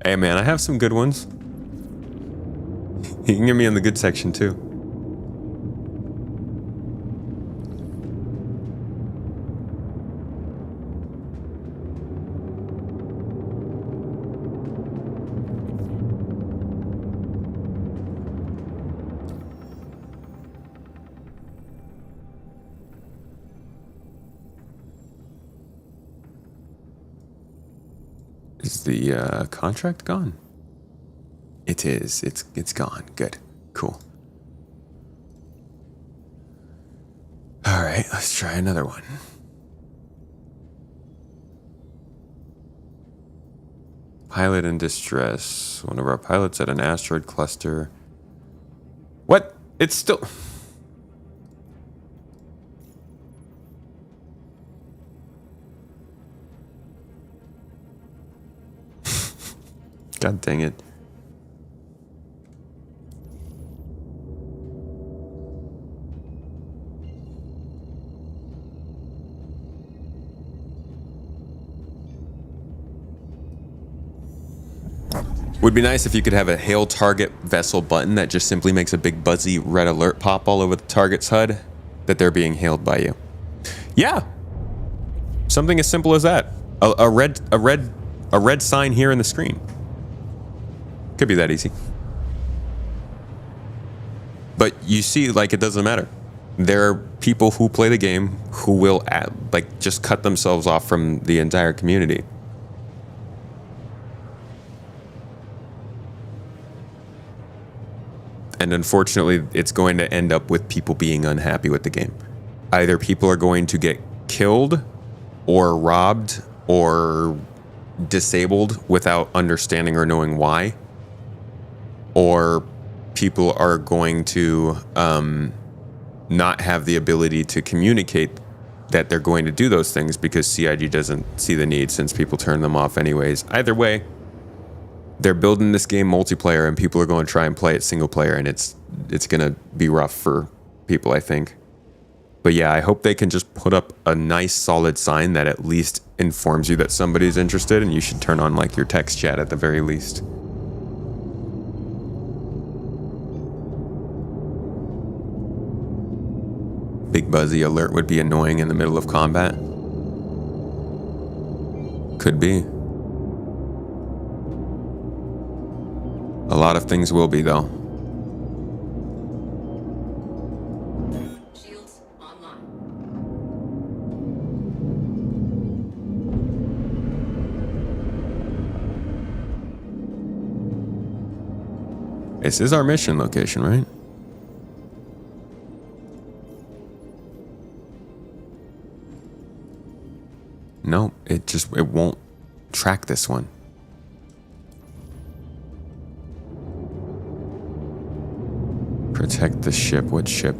Hey man, I have some good ones. You can get me in the good section too. Is the contract gone? It is. It's gone. Good. Cool. All right, let's try another one. Pilot in distress. One of our pilots at an asteroid cluster. What? It's still... God dang it. Would be nice if you could have a hail target vessel button that just simply makes a big buzzy red alert pop all over the target's HUD that they're being hailed by you. Yeah. Something as simple as that. A red sign here in the screen. Could be that easy. But you see, like, it doesn't matter. There are people who play the game who will, just cut themselves off from the entire community. And unfortunately, it's going to end up with people being unhappy with the game. Either people are going to get killed or robbed or disabled without understanding or knowing why. Or people are going to not have the ability to communicate that they're going to do those things because CIG doesn't see the need since people turn them off anyways. Either way, they're building this game multiplayer and people are going to try and play it single player, and it's going to be rough for people, I think. But yeah, I hope they can just put up a nice solid sign that at least informs you that somebody's interested, and you should turn on like your text chat at the very least. Big buzzy alert would be annoying in the middle of combat. Could be. A lot of things will be, though. Shields online. This is our mission location, right? No, it won't track this one. Protect the ship. What ship?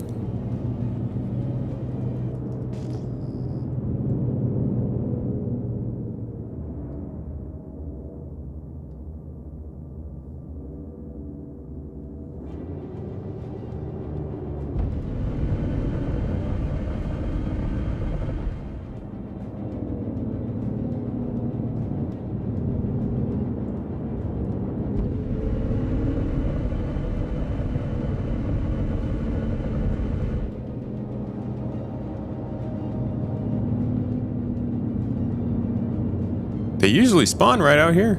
They usually spawn right out here.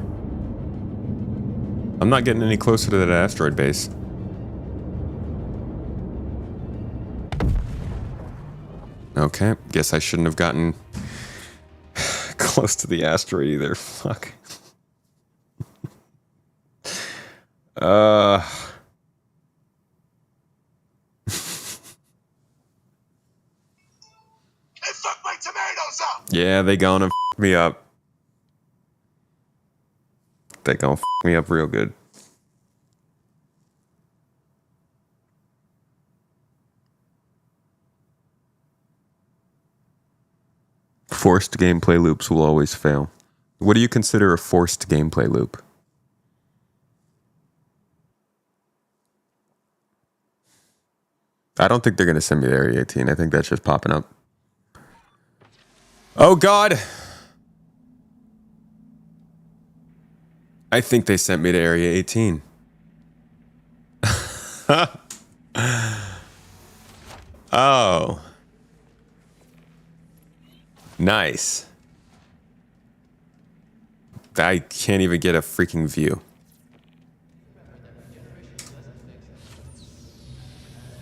I'm not getting any closer to that asteroid base. Okay, guess I shouldn't have gotten close to the asteroid either. Fuck. Fuck my tomatoes up! Yeah, they gonna f me up. They gonna f me up real good. Forced gameplay loops will always fail. What do you consider a forced gameplay loop? I don't think they're going to send me to Area 18. I think that's just popping up. Oh, God. I think they sent me to Area 18. Oh. Nice. I can't even get a freaking view.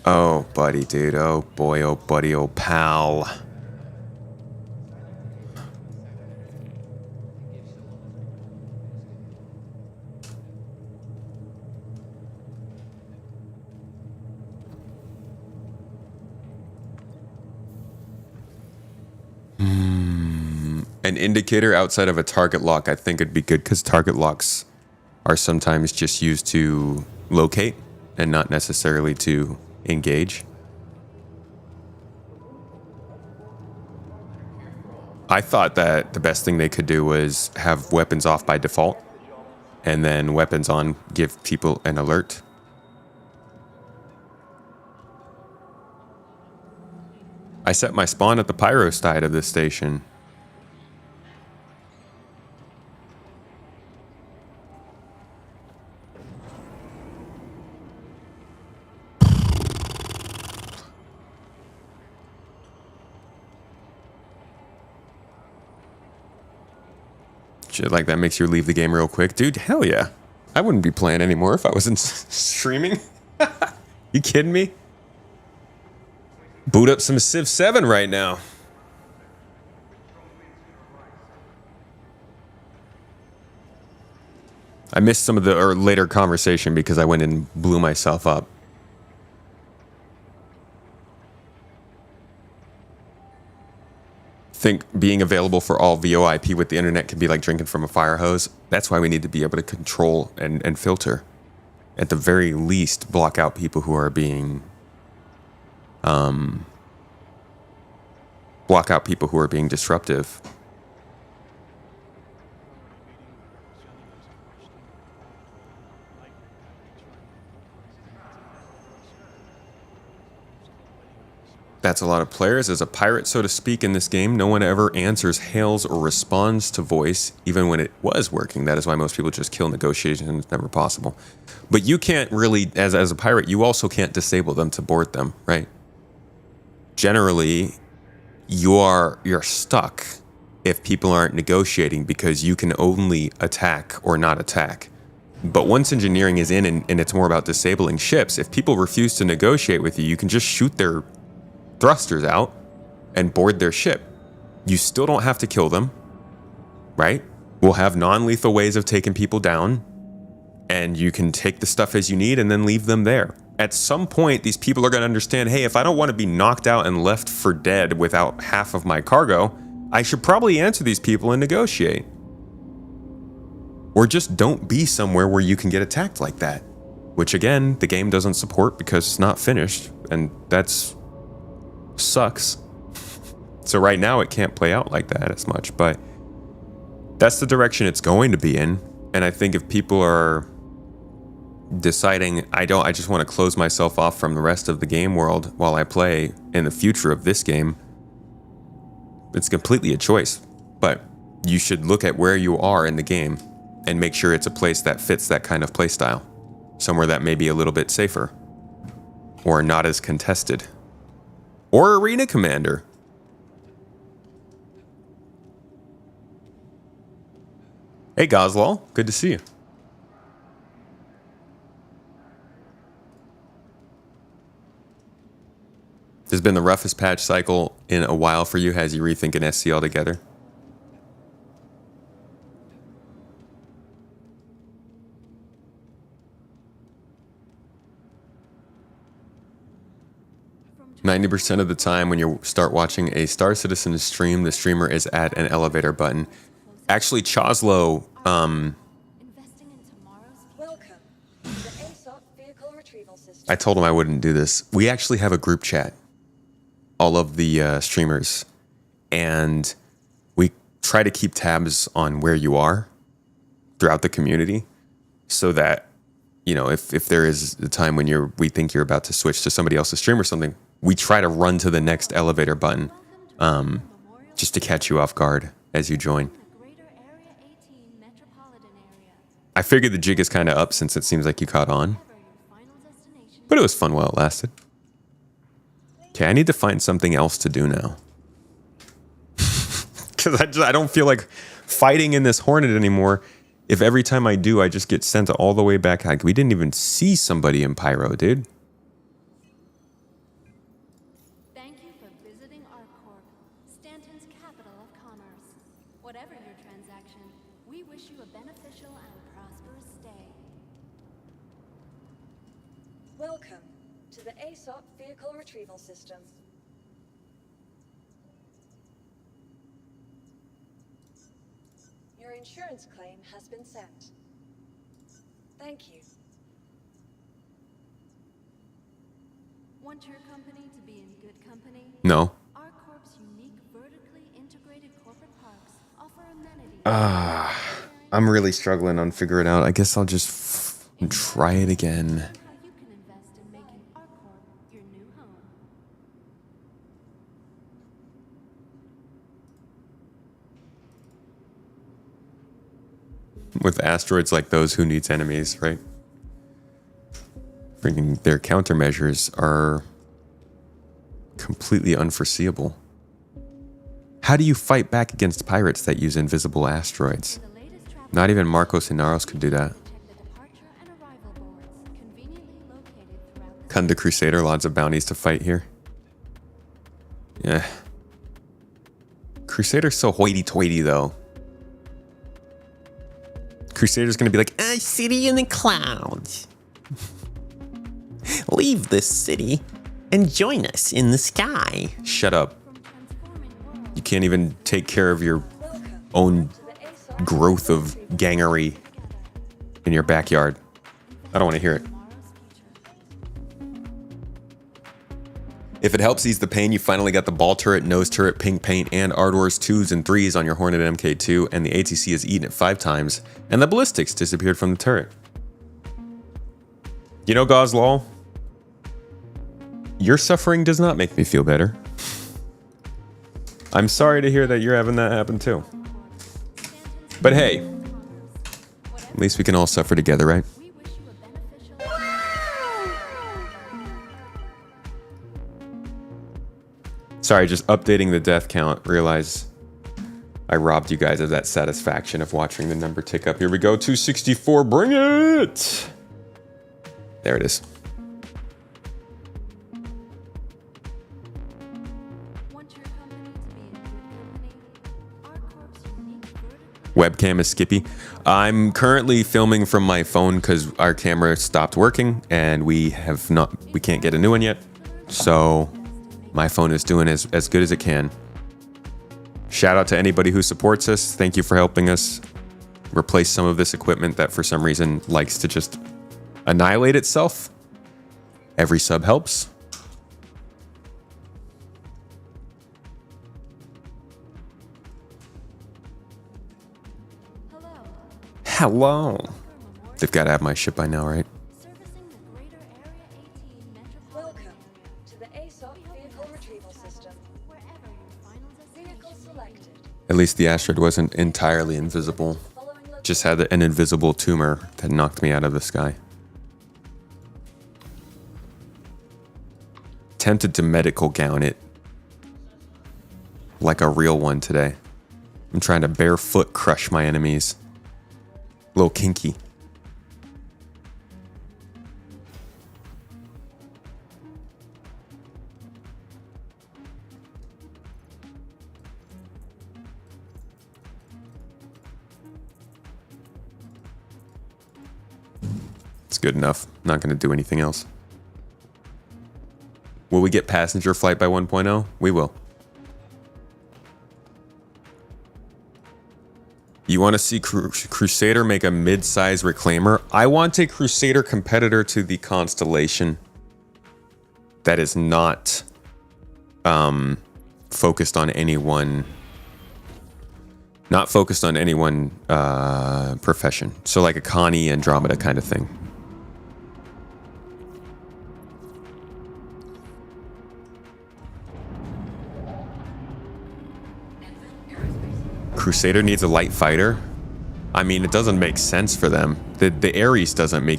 Oh, buddy, dude. Oh, boy. Oh, buddy. Oh, pal. An indicator outside of a target lock, I think it'd be good because target locks are sometimes just used to locate and not necessarily to engage. I thought that the best thing they could do was have weapons off by default and then weapons on give people an alert. I set my spawn at the Pyro side of this station. Shit like that makes you leave the game real quick. Dude, hell yeah. I wouldn't be playing anymore if I wasn't streaming. You kidding me? Boot up some Civ 7 right now. I missed some of the later conversation because I went and blew myself up. Think being available for all VoIP with the internet can be like drinking from a fire hose. That's why we need to be able to control and filter. At the very least, block out people who are being... block out people who are being disruptive. That's a lot of players. As a pirate, so to speak, in this game, no one ever answers, hails, or responds to voice, even when it was working. That is why most people just kill negotiations. It's never possible. But you can't really, as a pirate, you also can't disable them to board them, right? Generally, you're stuck if people aren't negotiating because you can only attack or not attack. But once engineering is in and it's more about disabling ships, if people refuse to negotiate with you, you can just shoot their thrusters out and board their ship. You still don't have to kill them, right? We'll have non-lethal ways of taking people down, and you can take the stuff as you need and then leave them there. At some point, these people are going to understand, hey, if I don't want to be knocked out and left for dead without half of my cargo, I should probably answer these people and negotiate. Or just don't be somewhere where you can get attacked like that. Which again, the game doesn't support because it's not finished, and that's sucks. So right now it can't play out like that as much, but that's the direction it's going to be in. And I think if people are deciding I just want to close myself off from the rest of the game world while I play in the future of this game, it's completely a choice. But you should look at where you are in the game and make sure it's a place that fits that kind of play style. Somewhere that may be a little bit safer or not as contested. Or Arena Commander. Hey, Goslal. Good to see you. This has been the roughest patch cycle in a while for you. Has you rethinking SC altogether? %90 of the time when you start watching a Star Citizen stream, the streamer is at an elevator button. Actually, Choslo, Welcome to the ASOP vehicle retrieval system. I told him I wouldn't do this. We actually have a group chat, all of the streamers, and we try to keep tabs on where you are throughout the community so that, you know, if there is a time when we think you're about to switch to somebody else's stream or something, we try to run to the next elevator button just to catch you off guard as you join. I figured the jig is kind of up since it seems like you caught on. But it was fun while it lasted. Okay, I need to find something else to do now. Because I don't feel like fighting in this Hornet anymore. If every time I do, I just get sent all the way back. Like, we didn't even see somebody in Pyro, dude. Thank you for visiting ArcCorp, Stanton's capital of commerce. Whatever your transaction, we wish you a beneficial and prosperous stay. Welcome to the ASOP vehicle retrieval system. Your insurance claim has been sent. Thank you. Want your company to be in good company? No. ArcCorp's unique vertically integrated corporate parks offer amenities. I'm really struggling on figuring it out. I guess I'll just try it again. How you can invest in making ArcCorp your new home. With asteroids like those, who needs enemies, right? Freaking their countermeasures are completely unforeseeable. How do you fight back against pirates that use invisible asteroids? The latest travel Not even Marcos Inaros could do that. check the departure and arrival boards conveniently located throughout the Come to Crusader, lots of bounties to fight here. Yeah. Crusader's so hoity-toity, though. Crusader's gonna be like, a city in the clouds. Leave this city and join us in the sky. Shut up. You can't even take care of your own growth of gangery in your backyard. I don't want to hear it. If it helps ease the pain, you finally got the ball turret, nose turret, pink paint, and Ardors 2s and 3s on your Hornet MK2, and the ATC is eaten it 5 times, and the ballistics disappeared from the turret. You know, Goslal, your suffering does not make me feel better. I'm sorry to hear that you're having that happen too. But hey, at least we can all suffer together, right? we wish you a beneficial. Sorry, just updating the death count. Realize I robbed you guys of that satisfaction of watching the number tick up. Here we go, 264, bring it! There it is. Want your company to be in good company? ArcCorp's unique vertically Webcam is Skippy. I'm currently filming from my phone because our camera stopped working and we can't get a new one yet. So my phone is doing as good as it can. Shout out to anybody who supports us. Thank you for helping us replace some of this equipment that for some reason likes to just annihilate itself. Every sub helps. Hello. They've got to have my ship by now, right? servicing the greater Area 18 metropolitan Welcome area. to the ASOP vehicle retrieval system. Wherever your final Vehicle destination. selected. At least the asteroid wasn't entirely invisible. Following location. Just had an invisible tumor that knocked me out of the sky. Tempted to medical gown it like a real one today. I'm trying to barefoot crush my enemies. A little kinky. It's good enough. Not going to do anything else. Will we get passenger flight by 1.0? We will. You want to see Crusader make a mid-size reclaimer? I want a Crusader competitor to the Constellation that is not focused on any one profession. So like a Connie Andromeda kind of thing. Crusader needs a light fighter. I mean, it doesn't make sense for them. The Ares doesn't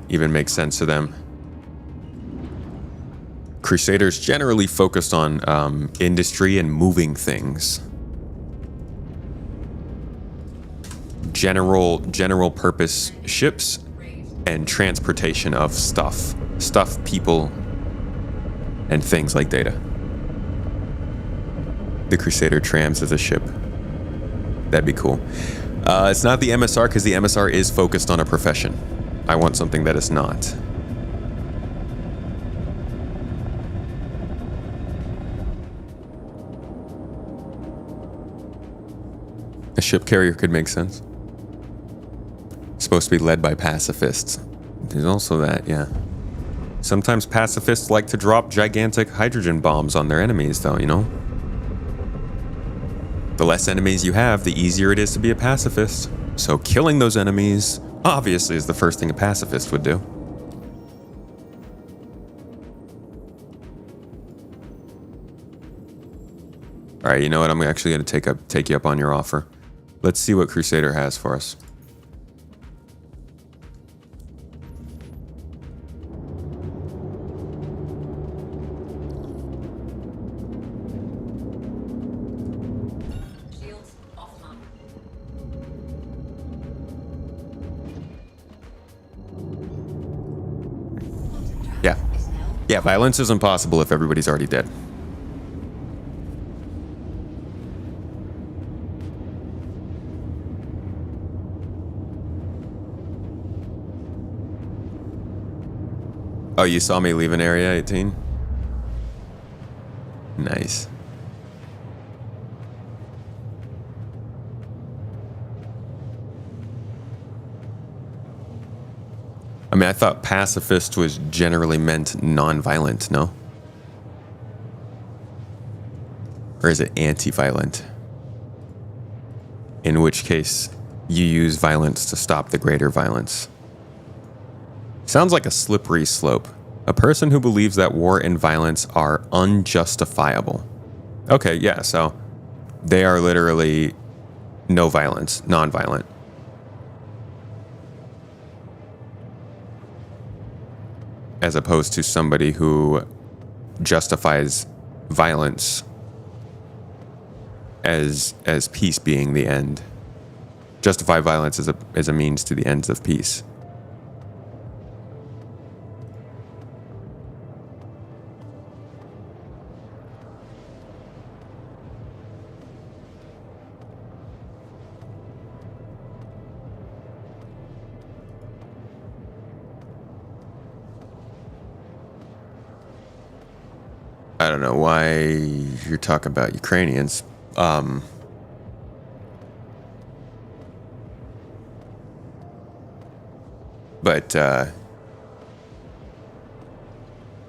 even make sense to them. Crusader's generally focused on industry and moving things. General purpose ships and transportation of stuff, people, and things like data. The Crusader trams as a ship. That'd be cool. It's not the MSR because the MSR is focused on a profession. I want something that is not. A ship carrier could make sense. Supposed to be led by pacifists. There's also that, yeah. Sometimes pacifists like to drop gigantic hydrogen bombs on their enemies, though, you know? The less enemies you have, the easier it is to be a pacifist. So killing those enemies, obviously, is the first thing a pacifist would do. All right, you know what? I'm actually going to take you up on your offer. Let's see what Crusader has for us. Yeah, violence is impossible if everybody's already dead. Oh, you saw me leave an area 18? Nice. I mean, I thought pacifist was generally meant non-violent, no? Or is it anti-violent? In which case, you use violence to stop the greater violence. Sounds like a slippery slope. A person who believes that war and violence are unjustifiable. Okay, yeah, so they are literally no violence, non-violent. As opposed to somebody who justifies violence as peace being the end. Justify violence as a means to the ends of peace. I don't know why you're talking about Ukrainians. But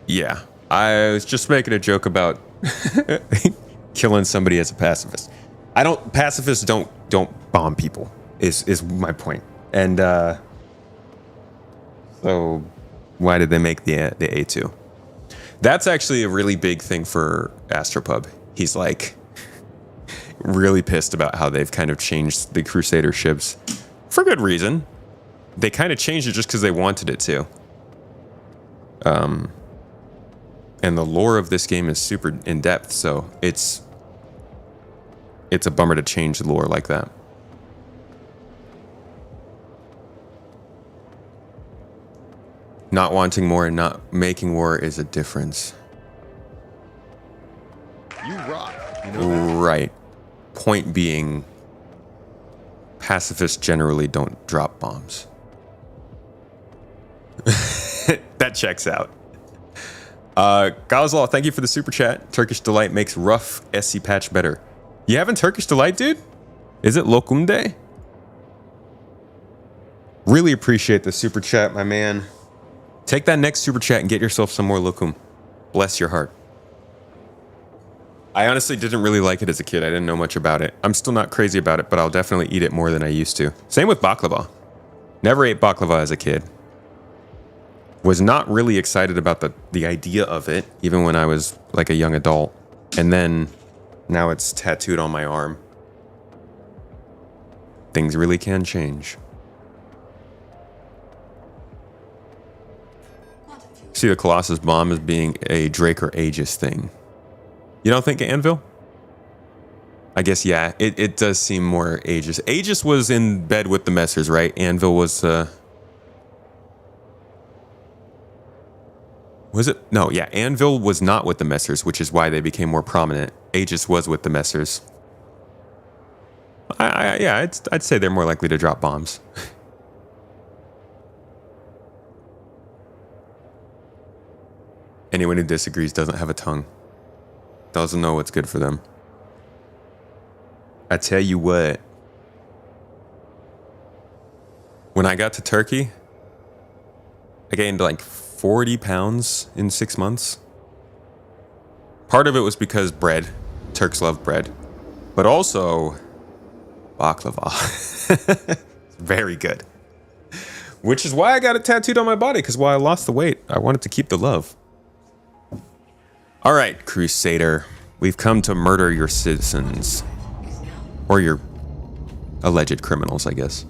yeah, I was just making a joke about killing somebody as a pacifist. Pacifists don't bomb people is my point. And so why did they make the A2? That's actually a really big thing for Astropub. He's like really pissed about how they've kind of changed the Crusader ships for good reason. They kind of changed it just because they wanted it to. And the lore of this game is super in depth, so it's a bummer to change the lore like that. Not wanting more and not making war is a difference. You rock. You know that? Right. Point being, pacifists generally don't drop bombs. That checks out. Gazlaw, thank you for the super chat. Turkish Delight makes rough SC patch better. You having Turkish Delight, dude? Is it Lokum Day? Really appreciate the super chat, my man. Take that next super chat and get yourself some more Lokum. Bless your heart. I honestly didn't really like it as a kid. I didn't know much about it. I'm still not crazy about it, but I'll definitely eat it more than I used to. Same with baklava. Never ate baklava as a kid. Was not really excited about the idea of it, even when I was like a young adult. And then now it's tattooed on my arm. Things really can change. See the Colossus bomb as being a Drake or Aegis thing. You don't think Anvil? I guess, yeah, it does seem more Aegis. Aegis was in bed with the Messers, right? Anvil was, was it? No, yeah, Anvil was not with the Messers, which is why they became more prominent. Aegis was with the Messers. Yeah, I'd say they're more likely to drop bombs. Anyone who disagrees doesn't have a tongue. Doesn't know what's good for them. I tell you what. When I got to Turkey, I gained like 40 pounds in 6 months. Part of it was because bread. Turks love bread. But also, baklava. Very good. Which is why I got it tattooed on my body, because while I lost the weight, I wanted to keep the love. All right, Crusader. We've come to murder your citizens. Or your alleged criminals, I guess.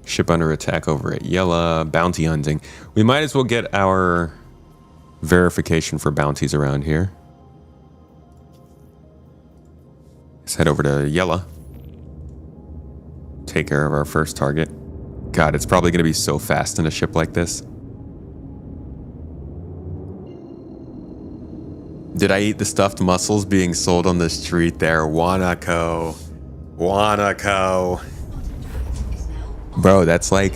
Ship under attack over at Yella. Bounty hunting. We might as well get our verification for bounties around here. Let's head over to Yella. Take care of our first target. God, it's probably going to be so fast in a ship like this. Did I eat the stuffed mussels being sold on the street there? Wanako. Wanako. Bro, that's like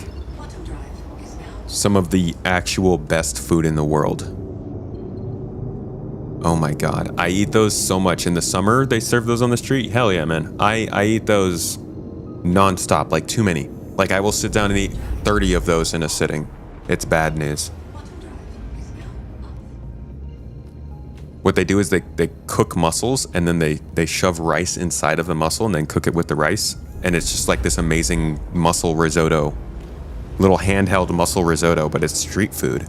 some of the actual best food in the world. Oh my god. I eat those so much. In the summer, they serve those on the street. Hell yeah, man. I eat those non-stop, like too many. Like I will sit down and eat 30 of those in a sitting. It's bad news. What they do is they cook mussels and then they shove rice inside of the mussel and then cook it with the rice. And it's just like this amazing mussel risotto. Little handheld mussel risotto, but it's street food.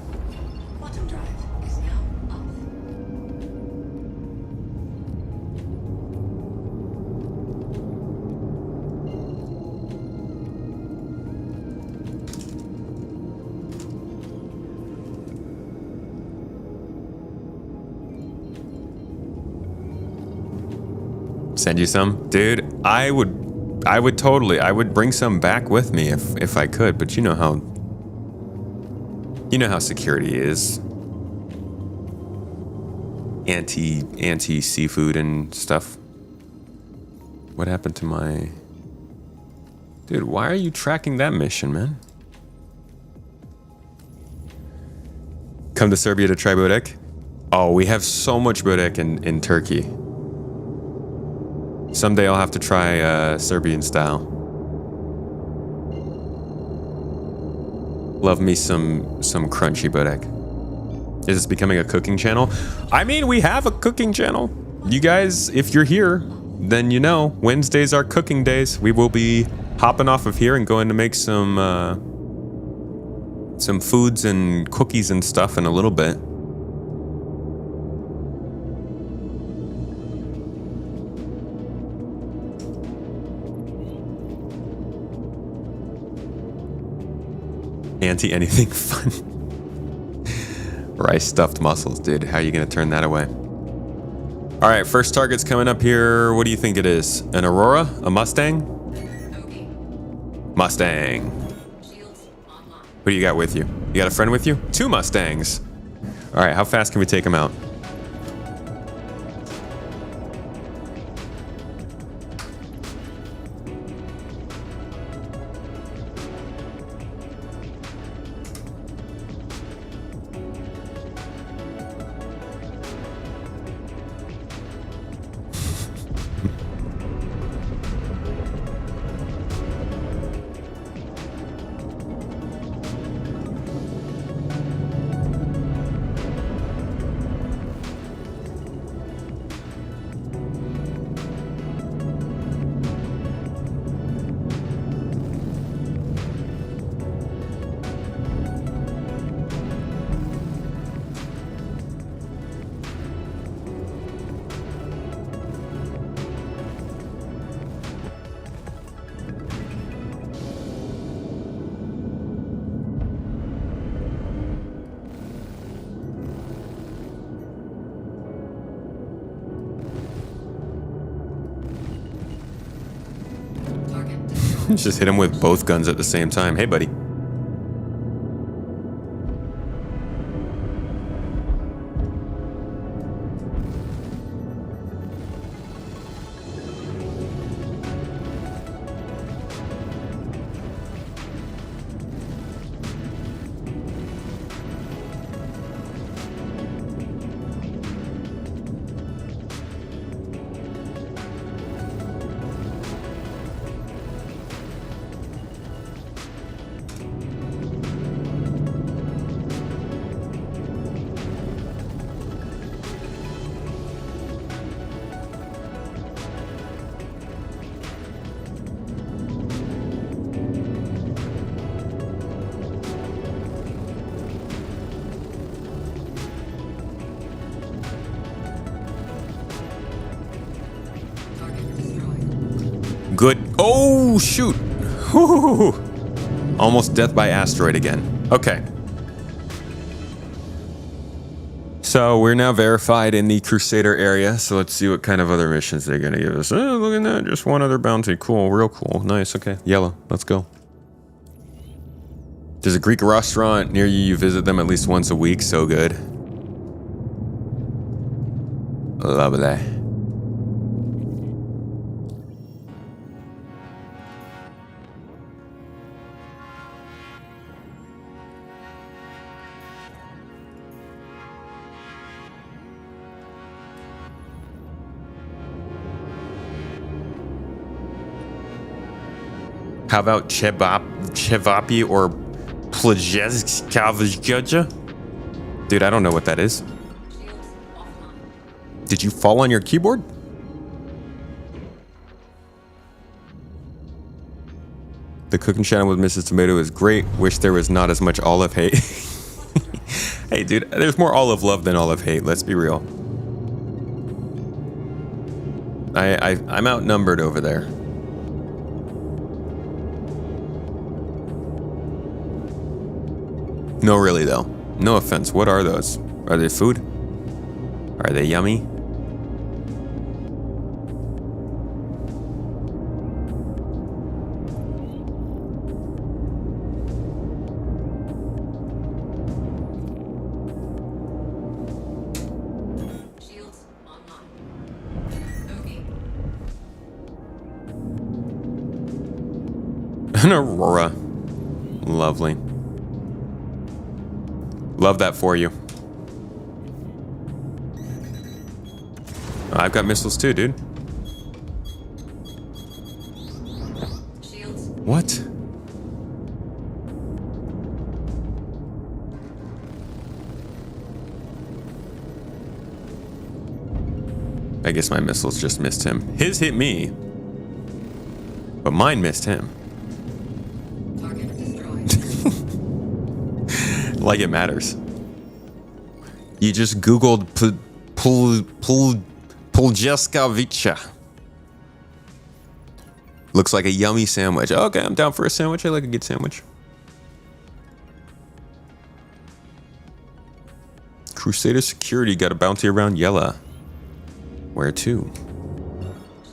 Send you some? Dude, I would totally, I would bring some back with me if I could, but you know how security is. Anti seafood and stuff. What happened to my... Dude, why are you tracking that mission, man? Come to Serbia to try Bodek? Oh, we have so much Bodek in Turkey. Someday I'll have to try Serbian style. Love me some crunchy bodek. Is this becoming a cooking channel? I mean, we have a cooking channel. You guys, if you're here, then you know Wednesdays are cooking days. We will be hopping off of here and going to make some foods and cookies and stuff in a little bit. anti-anything fun. Rice stuffed mussels, dude. How are you gonna turn that away? All right, first target's coming up here. What do you think it is? An Aurora? A Mustang? Okay. Mustang. Shields online. Who do you got with you? You got a friend with you? 2 Mustangs. All right, how fast can we take them out? Target destroyed. Just hit him with both guns at the same time. Hey, buddy. Target destroyed. Good. Oh, shoot. Whew. Almost death by asteroid again. Okay. So we're now verified in the Crusader area. So let's see what kind of other missions they're going to give us. Oh, look at that. Just one other bounty. Cool. Real cool. Nice. Okay. Yellow. Let's go. There's a Greek restaurant near you. You visit them at least once a week. So good. Lovely. How about Chevapi or Plejeskavajgaja? Dude, I don't know what that is. Shields offline. Did you fall on your keyboard? The cooking channel with Mrs. Tomato is great. Wish there was not as much olive hate. Hey, dude, there's more olive love than olive hate. Let's be real. I'm outnumbered over there. No, really, though. No offense. What are those? Are they food? Are they yummy? Shields online. Okay. An Aurora. Lovely. Love that for you. I've got missiles too, dude. Shields. What? I guess my missiles just missed him. His hit me, but mine missed him. Target destroyed. Like it matters. You just Googled Poljeskavica. Looks like a yummy sandwich. Okay, I'm down for a sandwich. I like a good sandwich. Crusader security got a bounty around Yella. Where to?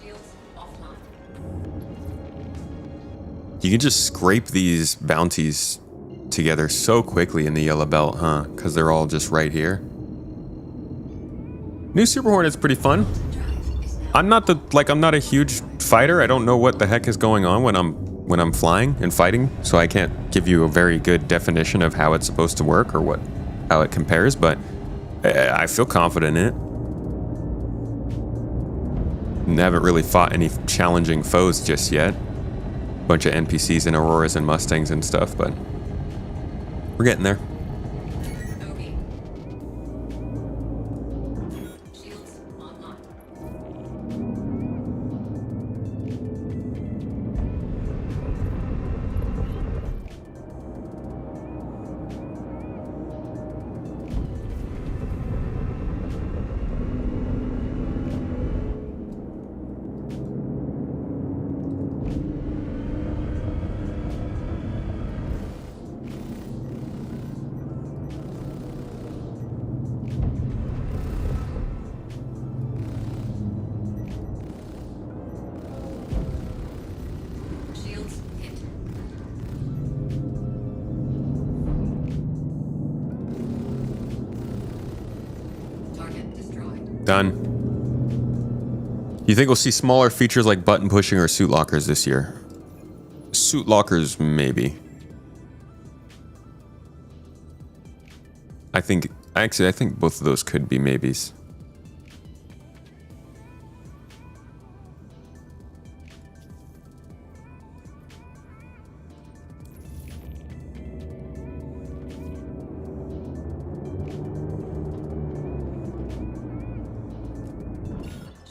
Shields offline. You can just scrape these bounties together so quickly in the Yellow Belt, huh? Because they're all just right here. New Super Hornet's pretty fun. I'm not a huge fighter. I don't know what the heck is going on when I'm flying and fighting, so I can't give you a very good definition of how it's supposed to work or how it compares, but I feel confident in it. And haven't really fought any challenging foes just yet. Bunch of NPCs and Auroras and Mustangs and stuff, but we're getting there. Toby. Shields online. Shields hit. Target destroyed. Done. You think we'll see smaller features like button pushing or suit lockers this year? Suit lockers, maybe. I think both of those could be maybes.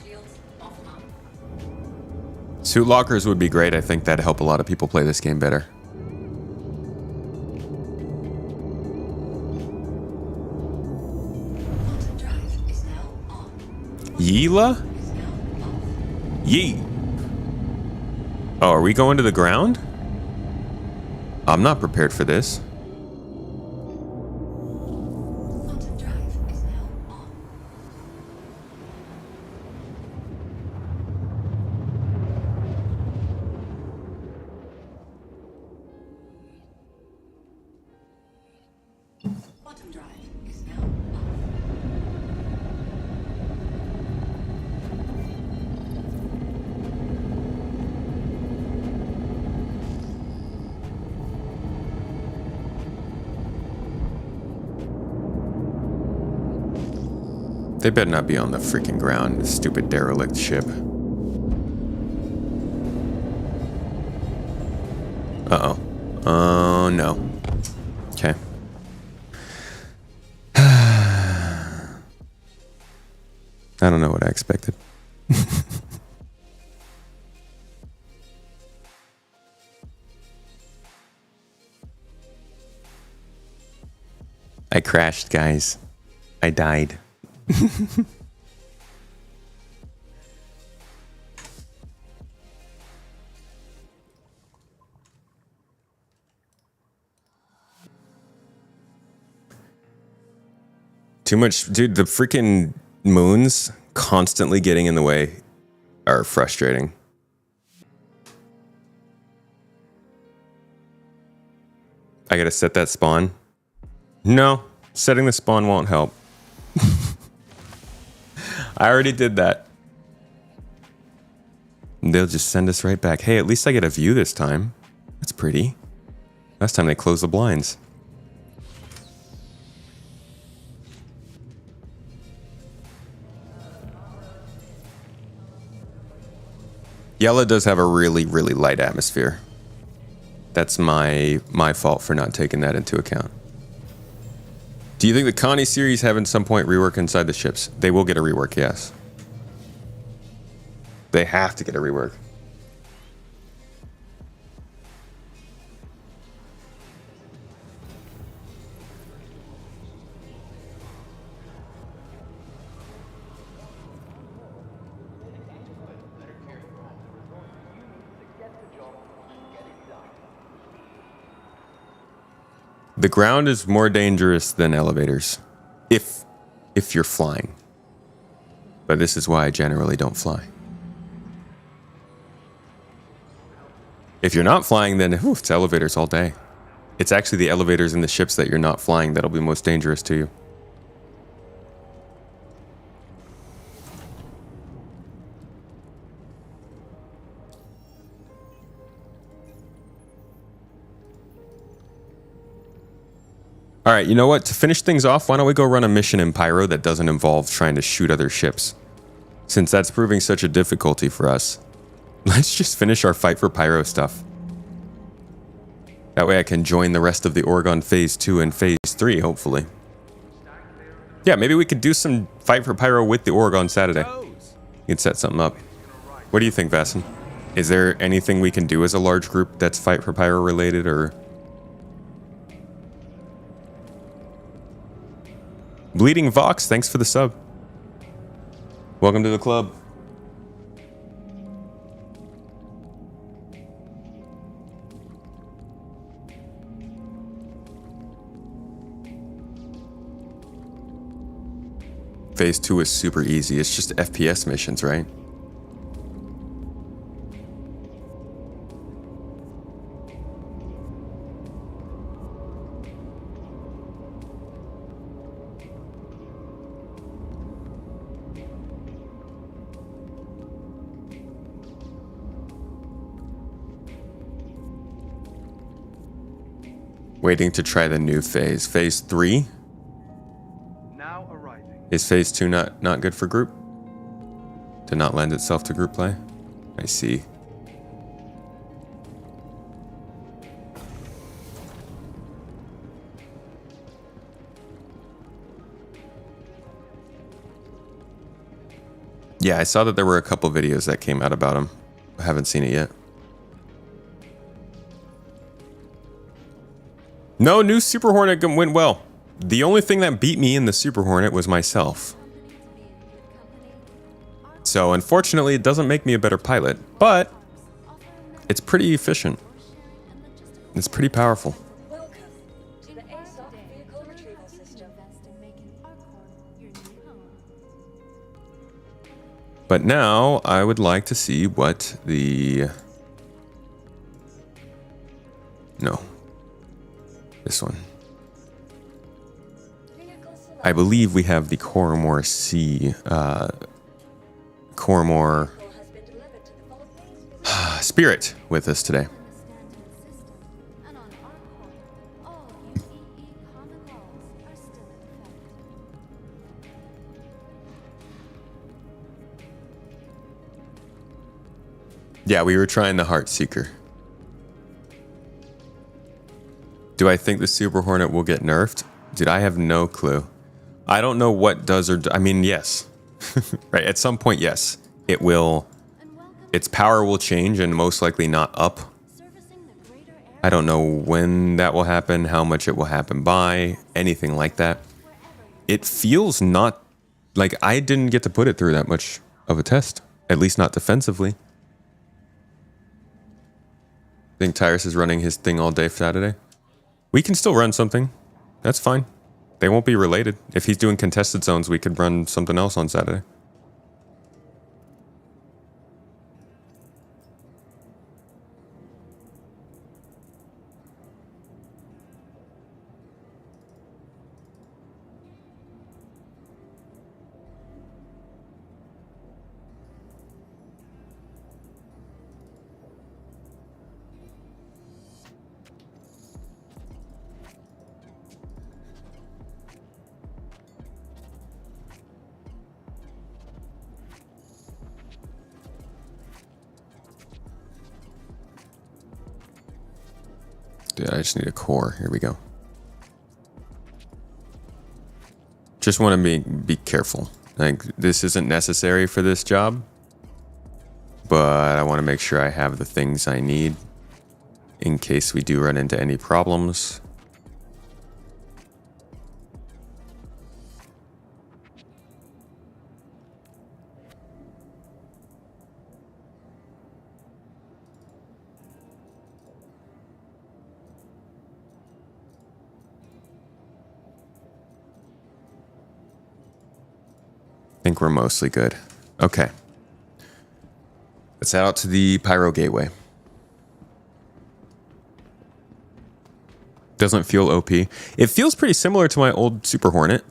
Shields offline. Suit lockers would be great. I think that'd help a lot of people play this game better. Quantum drive is now on. Yeela? Is now off. Yeet. Oh, are we going to the ground? I'm not prepared for this. Quantum drive is now on. Quantum drive is now off. They better not be on the freaking ground, this stupid derelict ship. Uh-oh. Oh, no. Okay. I don't know what I expected. I crashed, guys. I died. Too much, dude. The freaking moons constantly getting in the way are frustrating. I gotta set that spawn. No, setting the spawn won't help. I already did that. They'll just send us right back. Hey, at least I get a view this time. That's pretty. Last time they closed the blinds. Yella does have a really, really light atmosphere. That's my fault for not taking that into account. Do you think the Connie series have at some point rework inside the ships? They will get a rework, yes. They have to get a rework. The ground is more dangerous than elevators. If if you're flying. But this is why I generally don't fly. If you're not flying, then it's elevators all day. It's actually the elevators in the ships that you're not flying that'll be most dangerous to you. All right, you know what? To finish things off, why don't we go run a mission in Pyro that doesn't involve trying to shoot other ships? Since that's proving such a difficulty for us. Let's just finish our fight for Pyro stuff. That way I can join the rest of the Oregon Phase 2 and Phase 3, hopefully. Yeah, maybe we could do some fight for Pyro with the Oregon Saturday. You can set something up. What do you think, Vasson? Is there anything we can do as a large group that's fight for Pyro related, or... Bleeding Vox, thanks for the sub. Welcome to the club. Phase 2 is super easy. It's just FPS missions, right? Waiting to try the new phase. Phase 3? Now arriving. Is phase 2 not good for group? Did not lend itself to group play? I see. Yeah, I saw that there were a couple videos that came out about him. I haven't seen it yet. No, new Super Hornet went well. The only thing that beat me in the Super Hornet was myself. So unfortunately, it doesn't make me a better pilot, but it's pretty efficient. It's pretty powerful. Welcome to the ASOP vehicle retrieval system. But now I would like to see what the... No. This one. I believe we have the Coromor C, Coromor Spirit with us today. Yeah, we were trying the Heartseeker. Do I think the Super Hornet will get nerfed? Dude, I have no clue. I don't know what does or... I mean, yes. Right, at some point, yes. It will... Its power will change and most likely not up. I don't know when that will happen, how much it will happen by, anything like that. It feels not... Like, I didn't get to put it through that much of a test. At least not defensively. I think Tyrus is running his thing all day Saturday. We can still run something. That's fine. They won't be related. If he's doing contested zones, we could run something else on Saturday. Dude, I just need a core. Here we go. Just want to be careful. Like, this isn't necessary for this job, but I want to make sure I have the things I need in case we do run into any problems. think we're mostly good. Okay. Let's head out to the Pyro Gateway. Doesn't feel OP. It feels pretty similar to my old Super Hornet.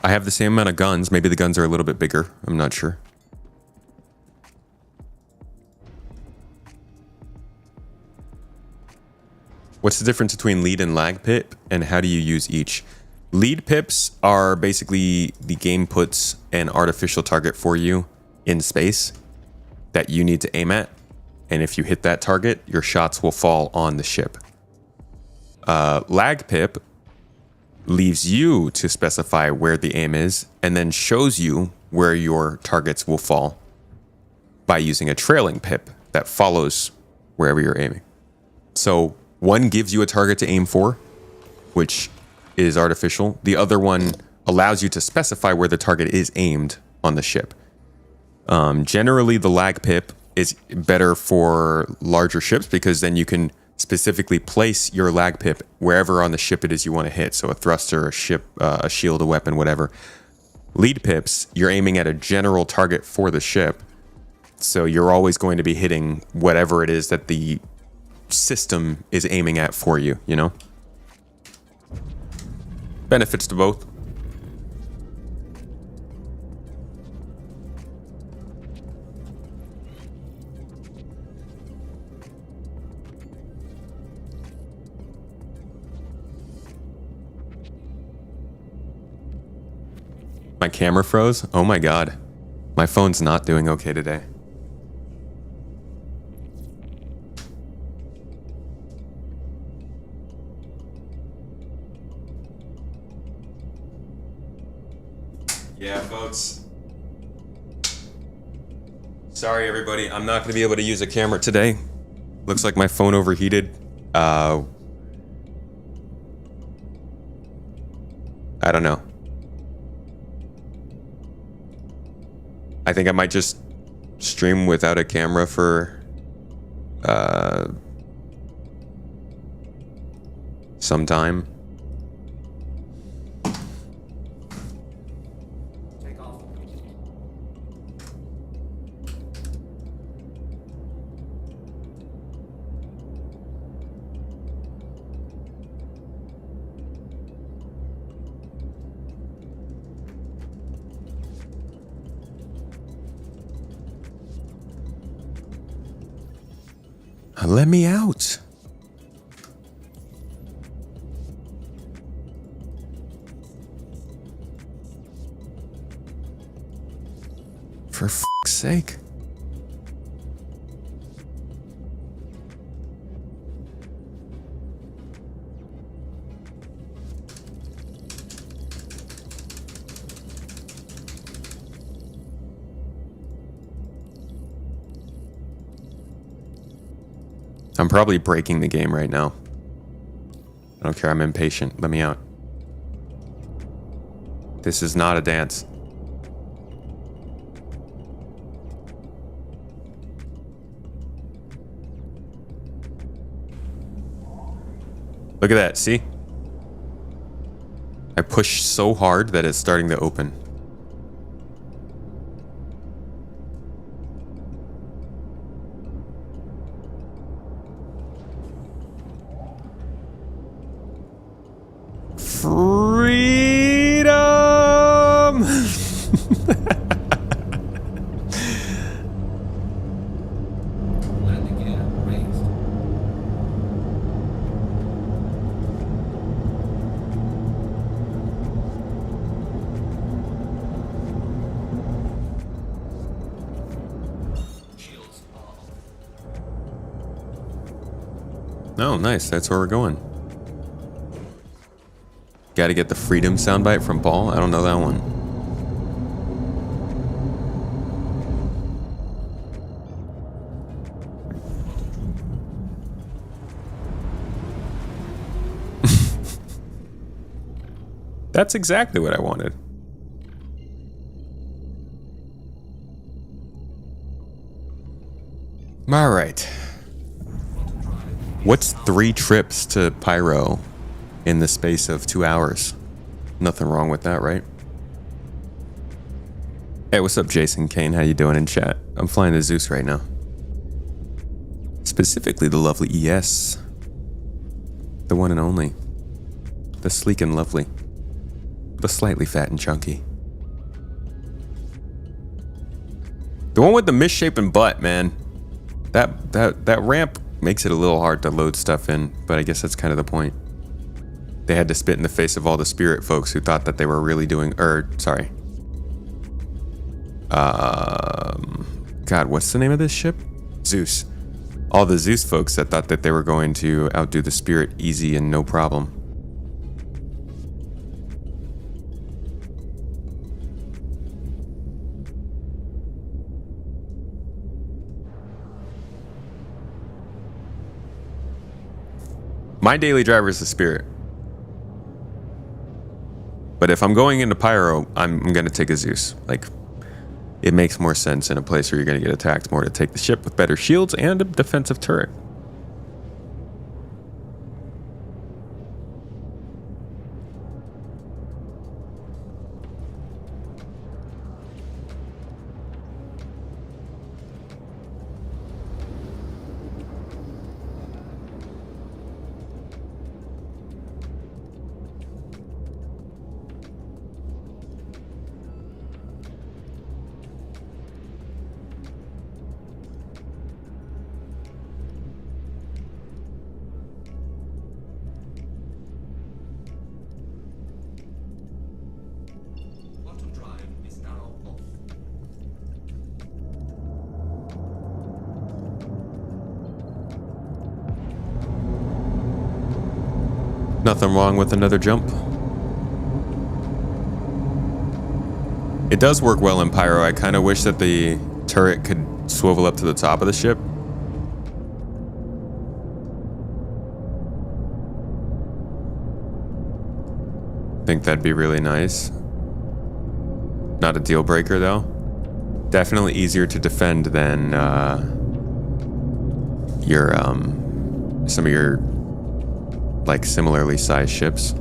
I have the same amount of guns. Maybe the guns are a little bit bigger. I'm not sure. What's the difference between lead and lag pip, and how do you use each? Lead pips are basically the game puts an artificial target for you in space that you need to aim at. And if you hit that target, your shots will fall on the ship. Lag pip leaves you to specify where the aim is and then shows you where your targets will fall by using a trailing pip that follows wherever you're aiming. So one gives you a target to aim for, which is artificial. The other one allows you to specify where the target is aimed on the ship. Generally, the lag pip is better for larger ships because then you can specifically place your lag pip wherever on the ship it is you want to hit. So a thruster, a ship, a shield, a weapon, whatever. Lead pips, you're aiming at a general target for the ship. So you're always going to be hitting whatever it is that the system is aiming at for you, you know? Benefits to both. My camera froze? Oh my god. My phone's not doing okay today. Yeah, folks. Sorry, everybody. I'm not going to be able to use a camera today. Looks like my phone overheated. I don't know. I think I might just stream without a camera for some time. Let me out. For fuck's sake. I'm probably breaking the game right now. I don't care, I'm impatient. Let me out. This is not a dance. Look at that, see? I pushed so hard that it's starting to open. Freedom! Landing gear raised. Shields off. Oh, nice. That's where we're going. Got to get the freedom soundbite from Paul. I don't know that one. That's exactly what I wanted. All right. What's 3 trips to Pyro in the space of 2 hours? Nothing wrong with that, right? Hey, what's up, Jason Kane? How you doing in chat? I'm flying the Zeus right now. Specifically the lovely ES. The one and only. The sleek and lovely. The slightly fat and chunky. The one with the misshapen butt, man. That ramp makes it a little hard to load stuff in, but I guess that's kind of the point. They had to spit in the face of all the spirit folks who thought that they were really doing, sorry. God, what's the name of this ship? Zeus. All the Zeus folks that thought that they were going to outdo the spirit easy and no problem. My daily driver is the spirit. But if I'm going into Pyro, I'm going to take a Zeus. Like, it makes more sense in a place where you're going to get attacked more to take the ship with better shields and a defensive turret. Quantum drive is now off. Nothing wrong with another jump. It does work well in Pyro. I kind of wish that the turret could swivel up to the top of the ship. Think that'd be really nice. Not a deal breaker though. Definitely easier to defend than your some of your like similarly sized ships.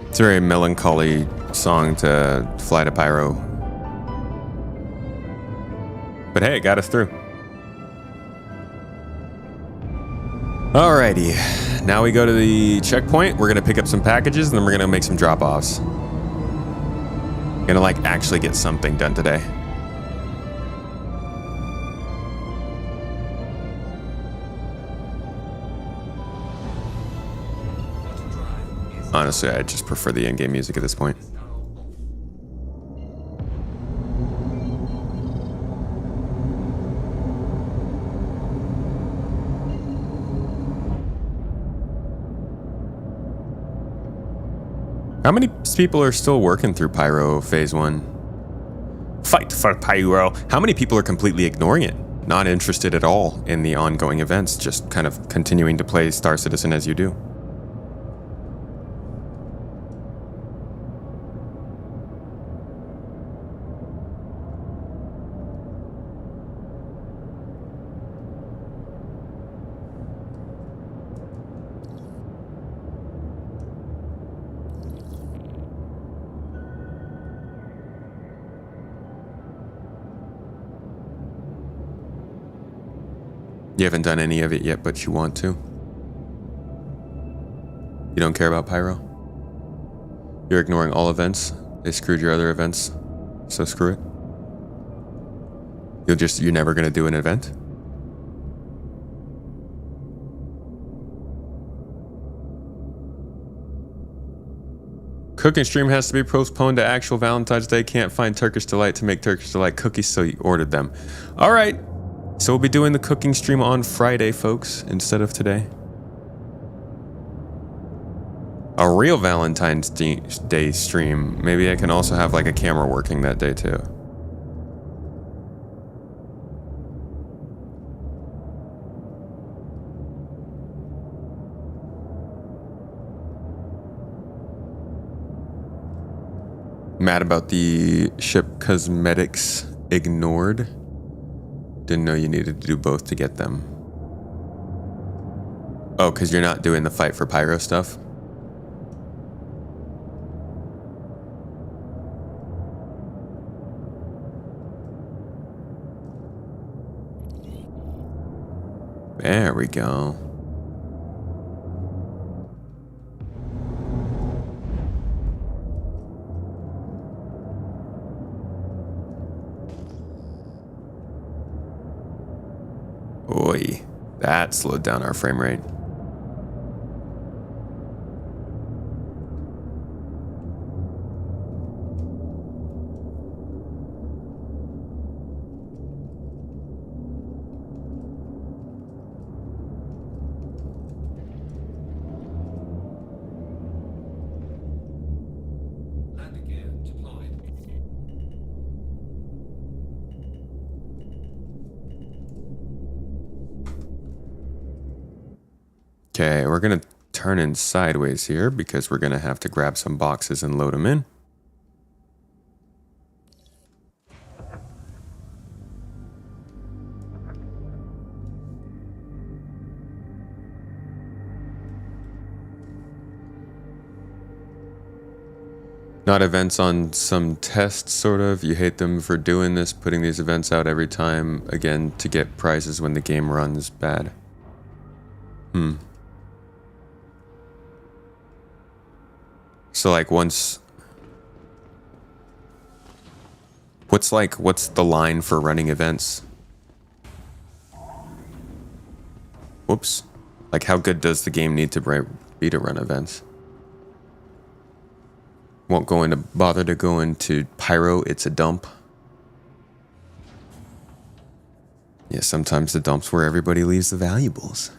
It's a very melancholy song to fly to Pyro But hey, it got us through. Alrighty. Now we go to the checkpoint. We're going to pick up some packages, and then we're going to make some drop-offs. Gonna like actually get something done today. Honestly, I just prefer the in-game music at this point. How many people are still working through Pyro Phase 1? Fight for Pyro. How many people are completely ignoring it? Not interested at all in the ongoing events, just kind of continuing to play Star Citizen as you do. You haven't done any of it yet, but you want to? You don't care about Pyro? You're ignoring all events? They screwed your other events, so screw it. You're never gonna do an event? Cooking stream has to be postponed to actual Valentine's Day. Can't find Turkish Delight to make Turkish Delight cookies, so you ordered them. All right. So we'll be doing the cooking stream on Friday, folks, instead of today. A real Valentine's Day stream. Maybe I can also have like a camera working that day too. Mad about the ship cosmetics ignored. Didn't know you needed to do both to get them. Oh, because you're not doing the fight for Pyro stuff? There we go. Oy, that slowed down our frame rate. Landing gear deployed. Okay, we're gonna turn in sideways here because we're gonna have to grab some boxes and load them in. Not events on some tests, sort of. You hate them for doing this, putting these events out every time, again, to get prizes when the game runs bad. So like once... What's the line for running events? Whoops. Like how good does the game need to be to run events? Won't bother to go into Pyro, it's a dump. Yeah, sometimes the dump's where everybody leaves the valuables.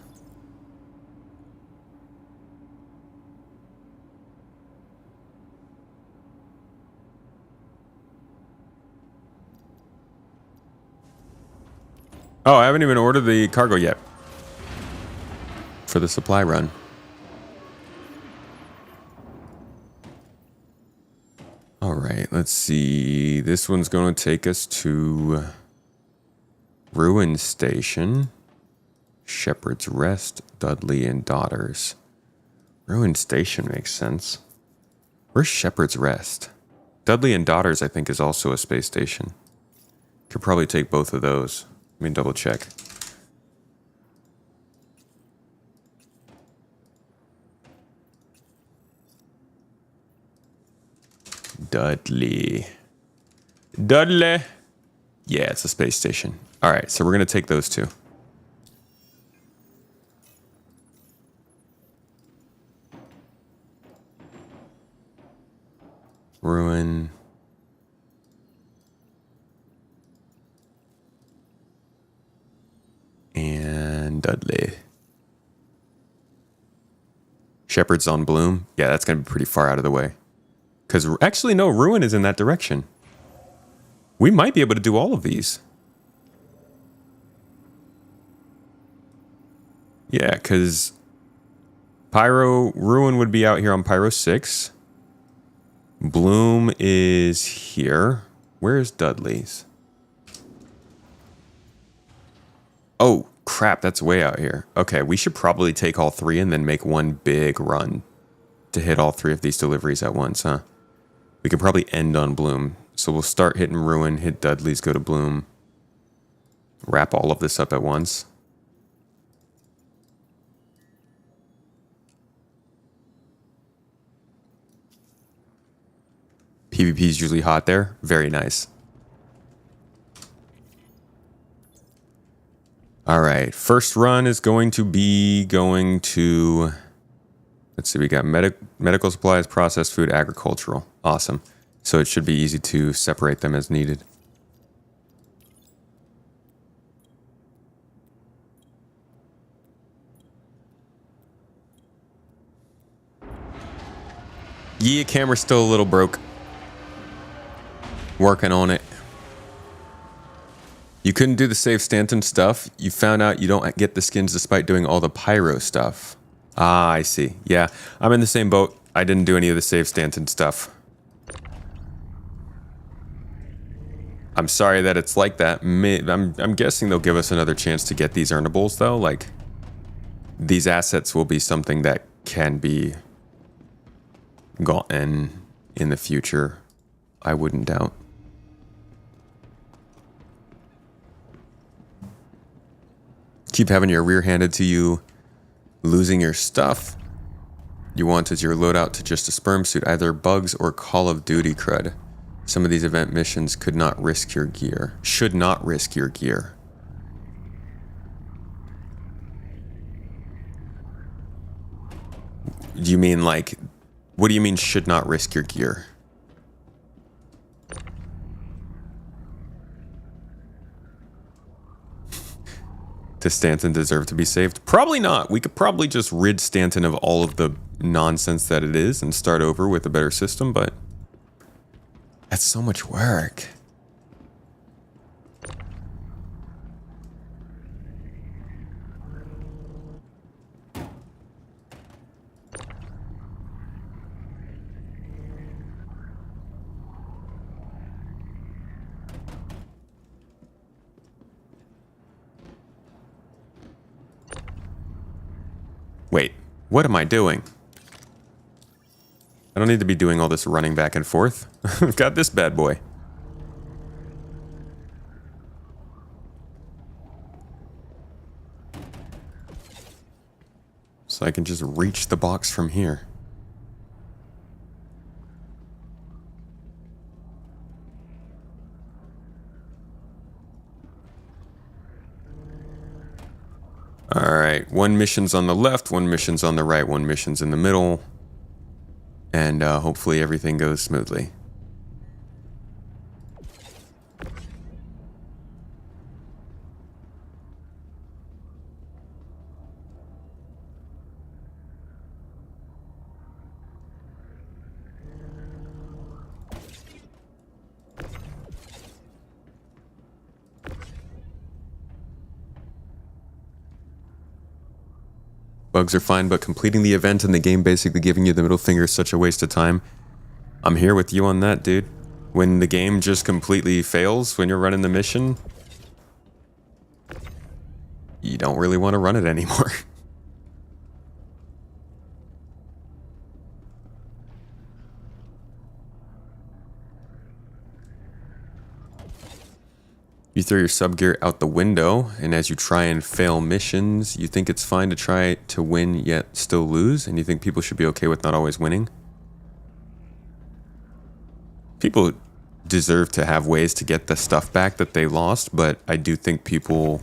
Oh, I haven't even ordered the cargo yet for the supply run. All right, let's see. This one's going to take us to Ruin Station, Shepherd's Rest, Dudley and Daughters. Ruin Station makes sense. Where's Shepherd's Rest? Dudley and Daughters, I think, is also a space station. Could probably take both of those. Let me double check. Dudley. Dudley. Yeah, it's a space station. All right, so we're going to take those two. Ruin. And Dudley. Shepherd's on Bloom. Yeah, that's going to be pretty far out of the way. Because actually, no, Ruin is in that direction. We might be able to do all of these. Yeah, because Ruin would be out here on Pyro 6. Bloom is here. Where's Dudley's? Oh, crap, that's way out here. Okay, we should probably take all three and then make one big run to hit all three of these deliveries at once, huh? We could probably end on Bloom. So we'll start hitting Ruin, hit Dudley's, go to Bloom. Wrap all of this up at once. PvP is usually hot there. Very nice. All right, first run is going to be let's see, we got medical supplies, processed food, agricultural. Awesome. So it should be easy to separate them as needed. Yeah, camera's still a little broke. Working on it. You couldn't do the save Stanton stuff. You found out you don't get the skins despite doing all the Pyro stuff. Ah, I see. Yeah, I'm in the same boat. I didn't do any of the save Stanton stuff. I'm sorry that it's like that. I'm guessing they'll give us another chance to get these earnables, though. Like, these assets will be something that can be gotten in the future. I wouldn't doubt. Keep having your rear handed to you, losing your stuff you wanted your loadout to just a sperm suit, either bugs or Call of Duty crud. Some of these event missions could not risk your gear. Should not risk your gear. Do you mean like, what do you mean should not risk your gear? Does Stanton deserve to be saved? Probably not. We could probably just rid Stanton of all of the nonsense that it is and start over with a better system, but that's so much work. Wait, what am I doing? I don't need to be doing all this running back and forth. I've got this bad boy. So I can just reach the box from here. Alright, one mission's on the left, one mission's on the right, one mission's in the middle. And hopefully everything goes smoothly. Bugs are fine, but completing the event and the game basically giving you the middle finger is such a waste of time. I'm here with you on that, dude. When the game just completely fails when you're running the mission, you don't really want to run it anymore. You throw your sub gear out the window, and as you try and fail missions, you think it's fine to try to win yet still lose, and you think people should be okay with not always winning? People deserve to have ways to get the stuff back that they lost, but I do think people...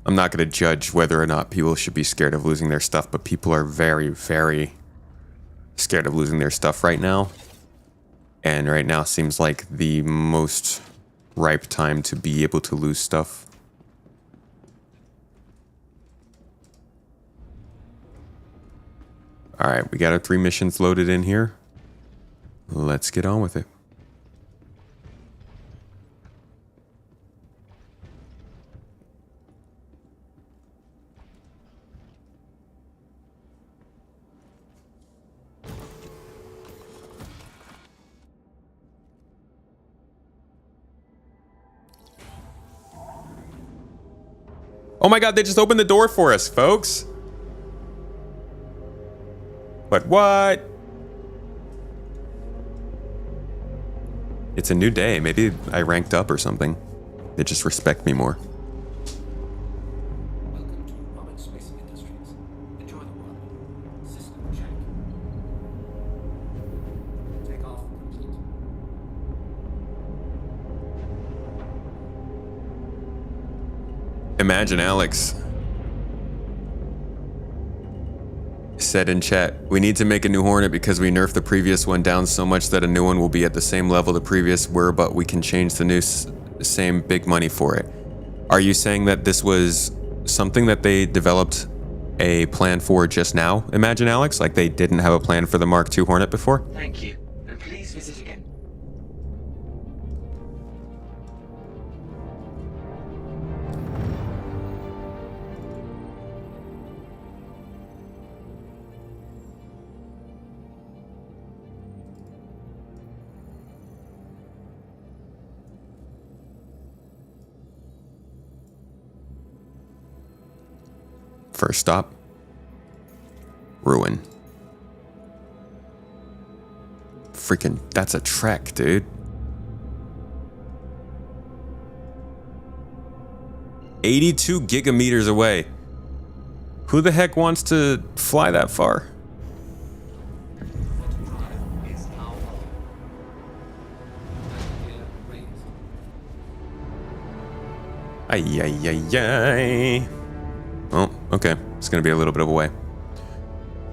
I'm not going to judge whether or not people should be scared of losing their stuff, but people are very, very scared of losing their stuff right now. And right now seems like the most ripe time to be able to lose stuff. Alright, we got our 3 missions loaded in here. Let's get on with it. Oh my god, they just opened the door for us, folks. But what? It's a new day. Maybe I ranked up or something. They just respect me more. Welcome to Roman Space Industries. Enjoy the run. System check. Take off complete. Imagine Alex said in chat, we need to make a new Hornet because we nerfed the previous one down so much that a new one will be at the same level the previous were, but we can change the new same big money for it. Are you saying that this was something that they developed a plan for just now, Imagine Alex? Like they didn't have a plan for the Mark II Hornet before? Thank you, and please visit again. First stop, Ruin. Freaking, that's a trek, dude. 82 gigameters away. Who the heck wants to fly that far? Is now on. Gear raised. Ay, ay, ay, ay. Oh, okay. It's gonna be a little bit of a way.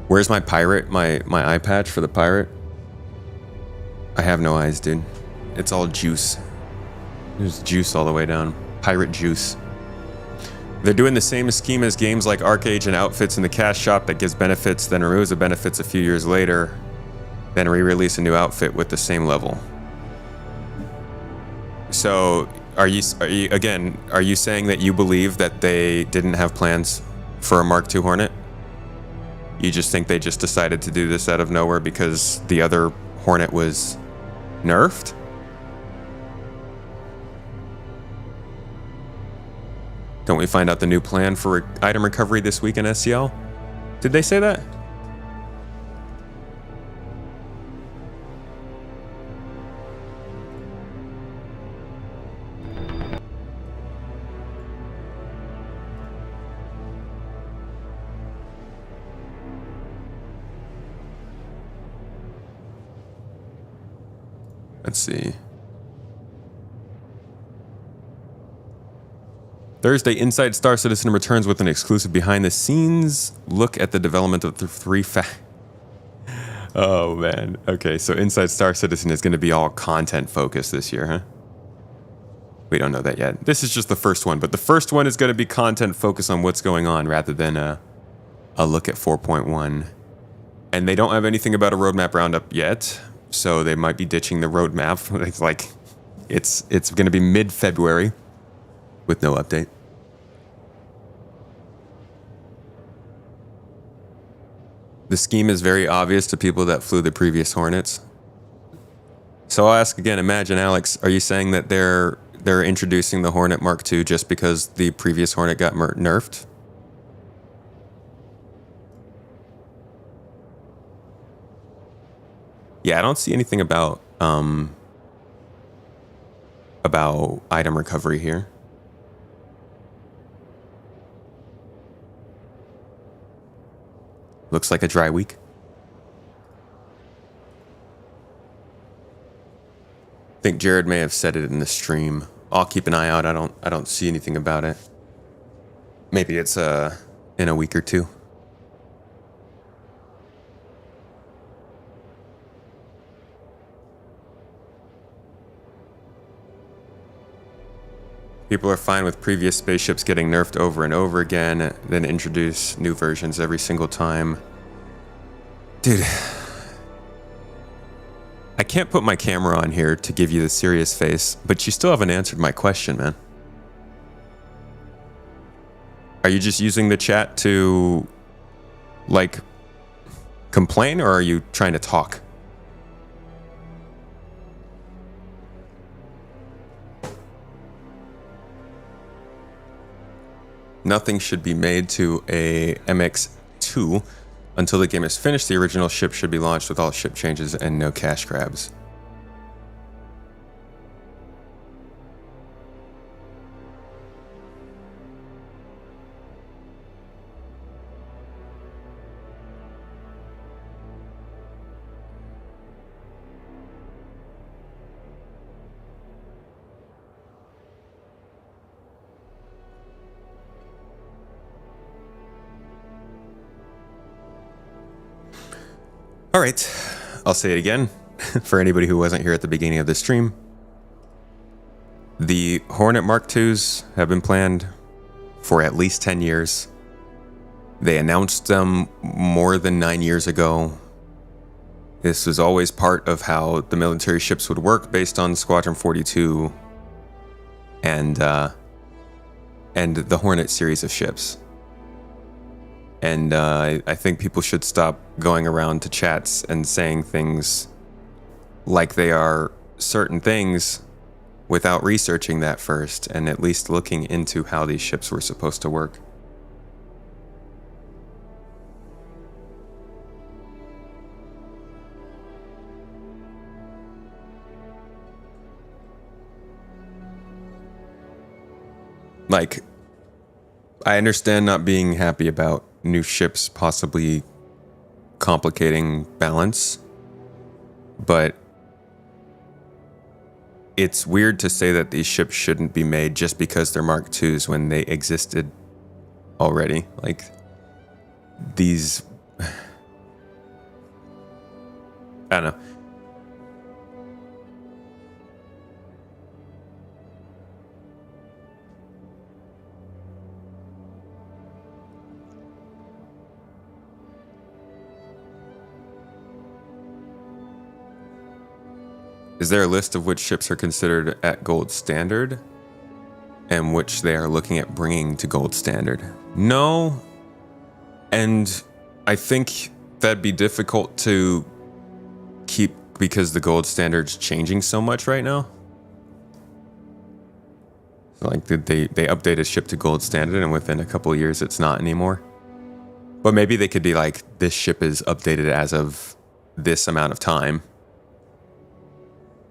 Where's my pirate? My eye patch for the pirate? I have no eyes, dude. It's all juice. There's juice all the way down. Pirate juice. They're doing the same scheme as games like Arcade and Outfits in the cash shop that gives benefits, then removes the benefits a few years later, then re-release a new outfit with the same level. So, are you saying that you believe that they didn't have plans for a Mark II Hornet? You just think they just decided to do this out of nowhere because the other Hornet was nerfed? Don't we find out the new plan for item recovery this week in SCL? Did they say that? Let's see. Thursday, Inside Star Citizen returns with an exclusive behind-the-scenes look at the development of the 3 Oh, man. Okay, so Inside Star Citizen is going to be all content-focused this year, huh? We don't know that yet. This is just the first one, but the first one is going to be content-focused on what's going on rather than a look at 4.1. And they don't have anything about a roadmap roundup yet, so they might be ditching the roadmap. It's like, it's going to be mid-February. With no update. The scheme is very obvious to people that flew the previous Hornets. So I'll ask again, Imagine Alex, are you saying that they're introducing the Hornet Mark II just because the previous Hornet got nerfed? Yeah, I don't see anything about about item recovery here. Looks like a dry week. I think Jared may have said it in the stream. I'll keep an eye out. I don't see anything about it. Maybe it's in a week or two. People are fine with previous spaceships getting nerfed over and over again, then introduce new versions every single time. Dude, I can't put my camera on here to give you the serious face, but you still haven't answered my question, man. Are you just using the chat to, like, complain, or are you trying to talk? Nothing should be made to a MX2 until the game is finished. The original ship should be launched with all ship changes and no cash grabs. All right, I'll say it again for anybody who wasn't here at the beginning of the stream. The Hornet Mark IIs have been planned for at least 10 years. They announced them more than 9 years ago. This was always part of how the military ships would work based on Squadron 42 and the Hornet series of ships. And I think people should stop going around to chats and saying things like they are certain things without researching that first and at least looking into how these ships were supposed to work. Like, I understand not being happy about new ships possibly complicating balance, but it's weird to say that these ships shouldn't be made just because they're Mark IIs when they existed already. Like, these, I don't know. Is there a list of which ships are considered at gold standard and which they are looking at bringing to gold standard? No. And I think that'd be difficult to keep because the gold standard's changing so much right now. So like they update a ship to gold standard and within a couple of years it's not anymore. But maybe they could be like, this ship is updated as of this amount of time.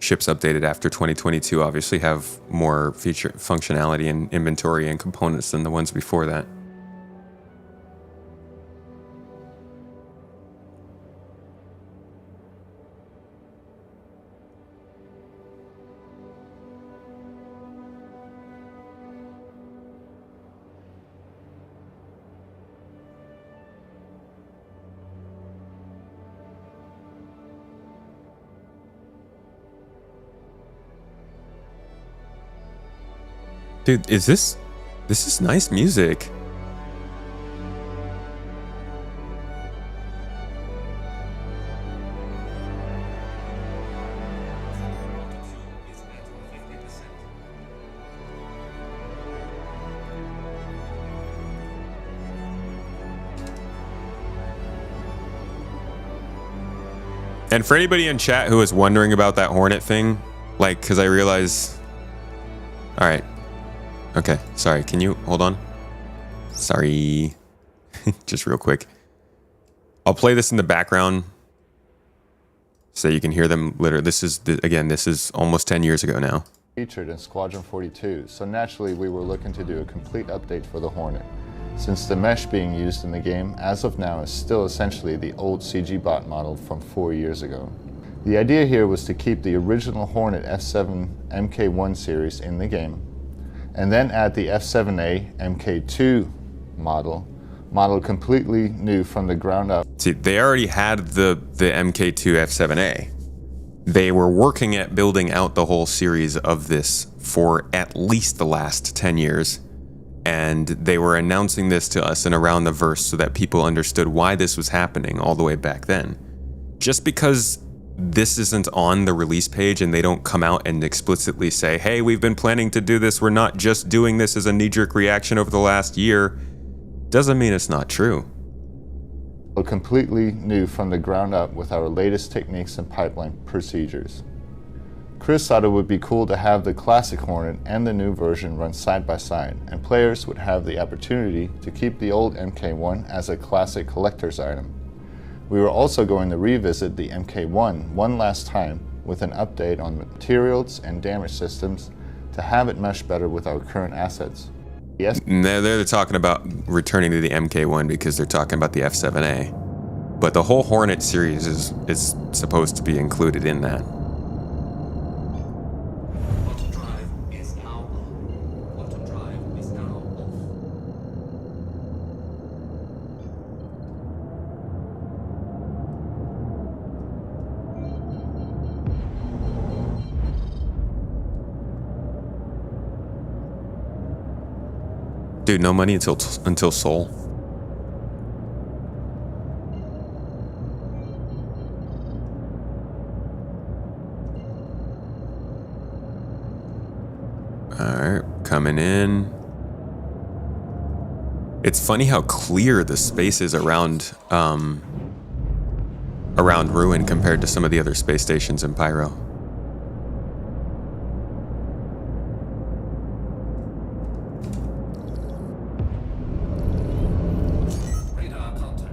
Ships updated after 2022 obviously have more feature functionality and inventory and components than the ones before that. Dude, this is nice music. And for anybody in chat who is wondering about that Hornet thing, like, because I realize... Alright. Okay, sorry, can you hold on? Sorry. Just real quick. I'll play this in the background so you can hear them literally. This is, again, this is almost 10 years ago now. featured in Squadron 42, so naturally we were looking to do a complete update for the Hornet, since the mesh being used in the game as of now is still essentially the old CG bot model from 4 years ago. The idea here was to keep the original Hornet F7 MK1 series in the game, and then add the F7A MK2 model completely new from the ground up. See, they already had the MK2 F7A. They were working at building out the whole series of this for at least the last 10 years. And they were announcing this to us and around the verse so that people understood why this was happening all the way back then. Just because this isn't on the release page and they don't come out and explicitly say, hey, we've been planning to do this, we're not just doing this as a knee-jerk reaction over the last year, doesn't mean it's not true. Completely new from the ground up with our latest techniques and pipeline procedures. Chris thought it would be cool to have the classic Hornet and the new version run side by side, and players would have the opportunity to keep the old MK1 as a classic collector's item. We were also going to revisit the MK1 one last time with an update on materials and damage systems to have it mesh better with our current assets. Yes. They're talking about returning to the MK1 because they're talking about the F7A. But the whole Hornet series is supposed to be included in that. Auto drive is now on. Auto drive is now off. Dude, no money until Seoul. Alright, coming in. It's funny how clear the space is around Ruin compared to some of the other space stations in Pyro. Radar contact.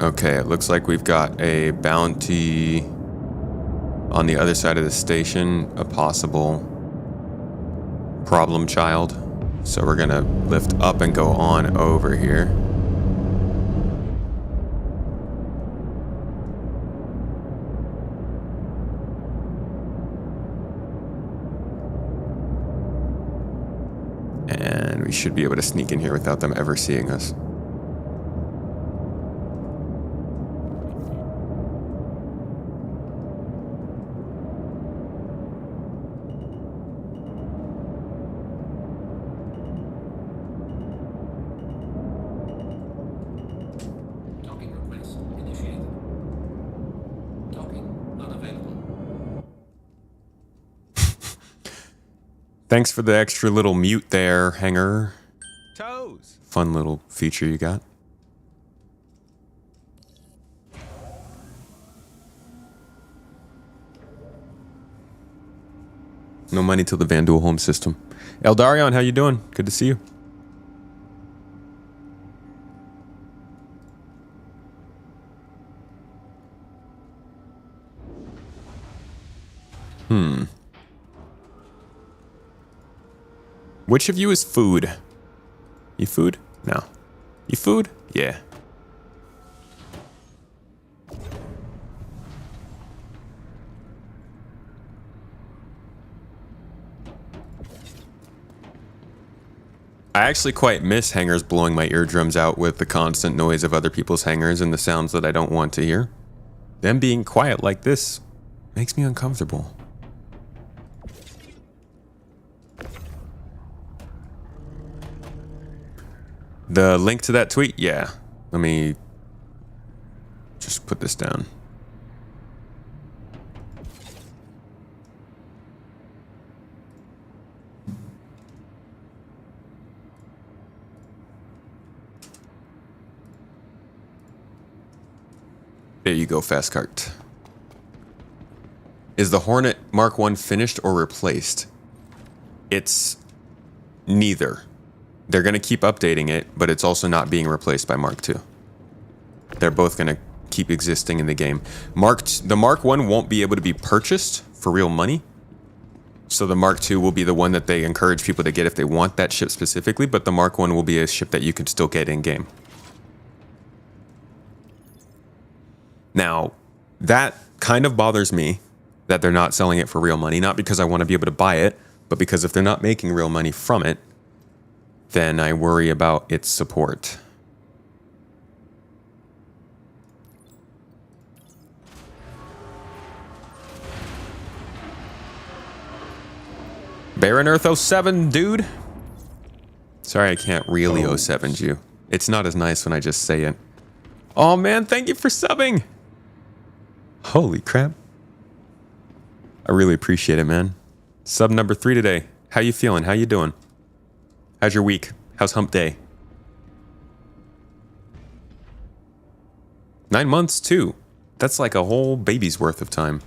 Okay, it looks like we've got a bounty on the other side of the station, a possible problem child. So we're gonna lift up and go on over here. And we should be able to sneak in here without them ever seeing us. Docking request initiated. Docking unavailable. Thanks for the extra little mute there, Hangar. Toes. Fun little feature you got. No money till the Vandal home system. Eldarion, how you doing? Good to see you. Which of you is food? You food? No. You food? Yeah. I actually quite miss hangars blowing my eardrums out with the constant noise of other people's hangars and the sounds that I don't want to hear. Them being quiet like this makes me uncomfortable. The link to that tweet? Yeah. Let me just put this down. There you go, fast cart. Is the Hornet Mark I finished or replaced? It's neither. They're going to keep updating it, but it's also not being replaced by Mark II. They're both going to keep keep existing in the game. The Mark 1 won't be able to be purchased for real money. So the Mark 2 will be the one that they encourage people to get if they want that ship specifically, but the Mark 1 will be a ship that you can still get in-game. Now, that kind of bothers me that they're not selling it for real money, not because I want to be able to buy it, but because if they're not making real money from it, then I worry about its support. Baron Earth 07, dude. Sorry, I can't really 07 you. It's not as nice when I just say it. Oh man, thank you for subbing. Holy crap. I really appreciate it, man. Sub number 3 today. How you feeling? How you doing? How's your week? How's hump day? 9 months too. That's like a whole baby's worth of time.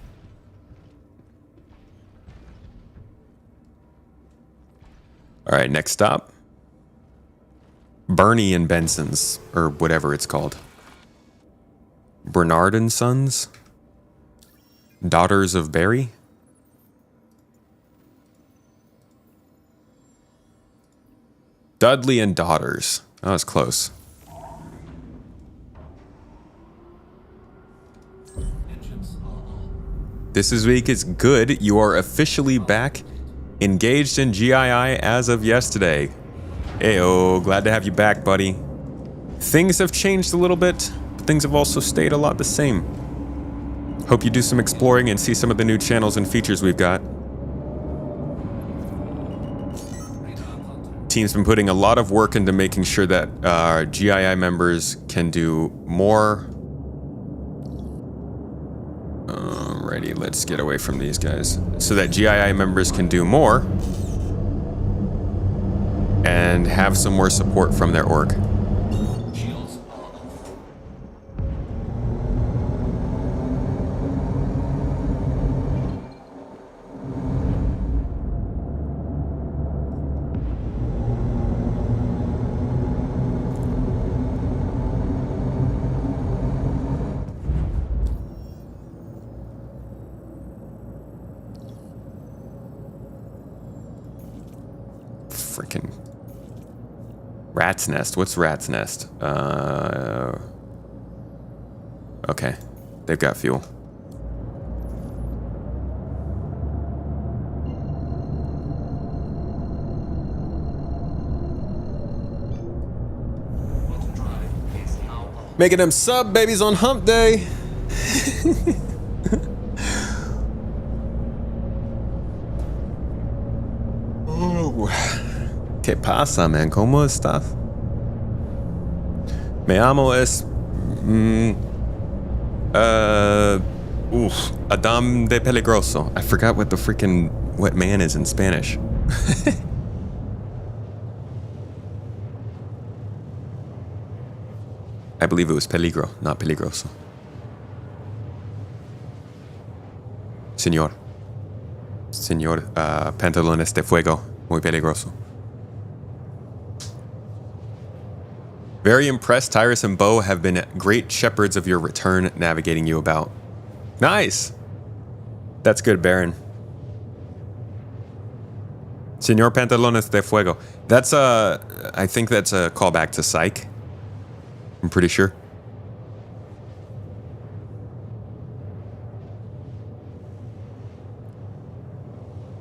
All right, next stop. Bernie and Benson's, or whatever it's called. Bernard and Sons? Daughters of Barry? Dudley and Daughters. That was close. This week is good. You are officially back. Engaged in GII as of yesterday. Ayo, glad to have you back, buddy. Things have changed a little bit, but things have also stayed a lot the same. Hope you do some exploring and see some of the new channels and features we've got. Team's been putting a lot of work into making sure that our GII members can do more. Alrighty, let's get away from these guys. So that GII members can do more and have some more support from their org. Freaking Rat's Nest. What's Rat's Nest? Okay, they've got fuel. Making them sub babies on hump day. ¿Qué pasa, man? ¿Cómo estás? Me amo es... Adam de Peligroso. I forgot what the freaking... what man is in Spanish. I believe it was peligro, not peligroso. Señor, pantalones de fuego, muy peligroso. Very impressed, Tyrus and Bo have been great shepherds of your return, navigating you about. Nice! That's good, Baron. Señor Pantalones de Fuego. That's I think that's a callback to Psych. I'm pretty sure.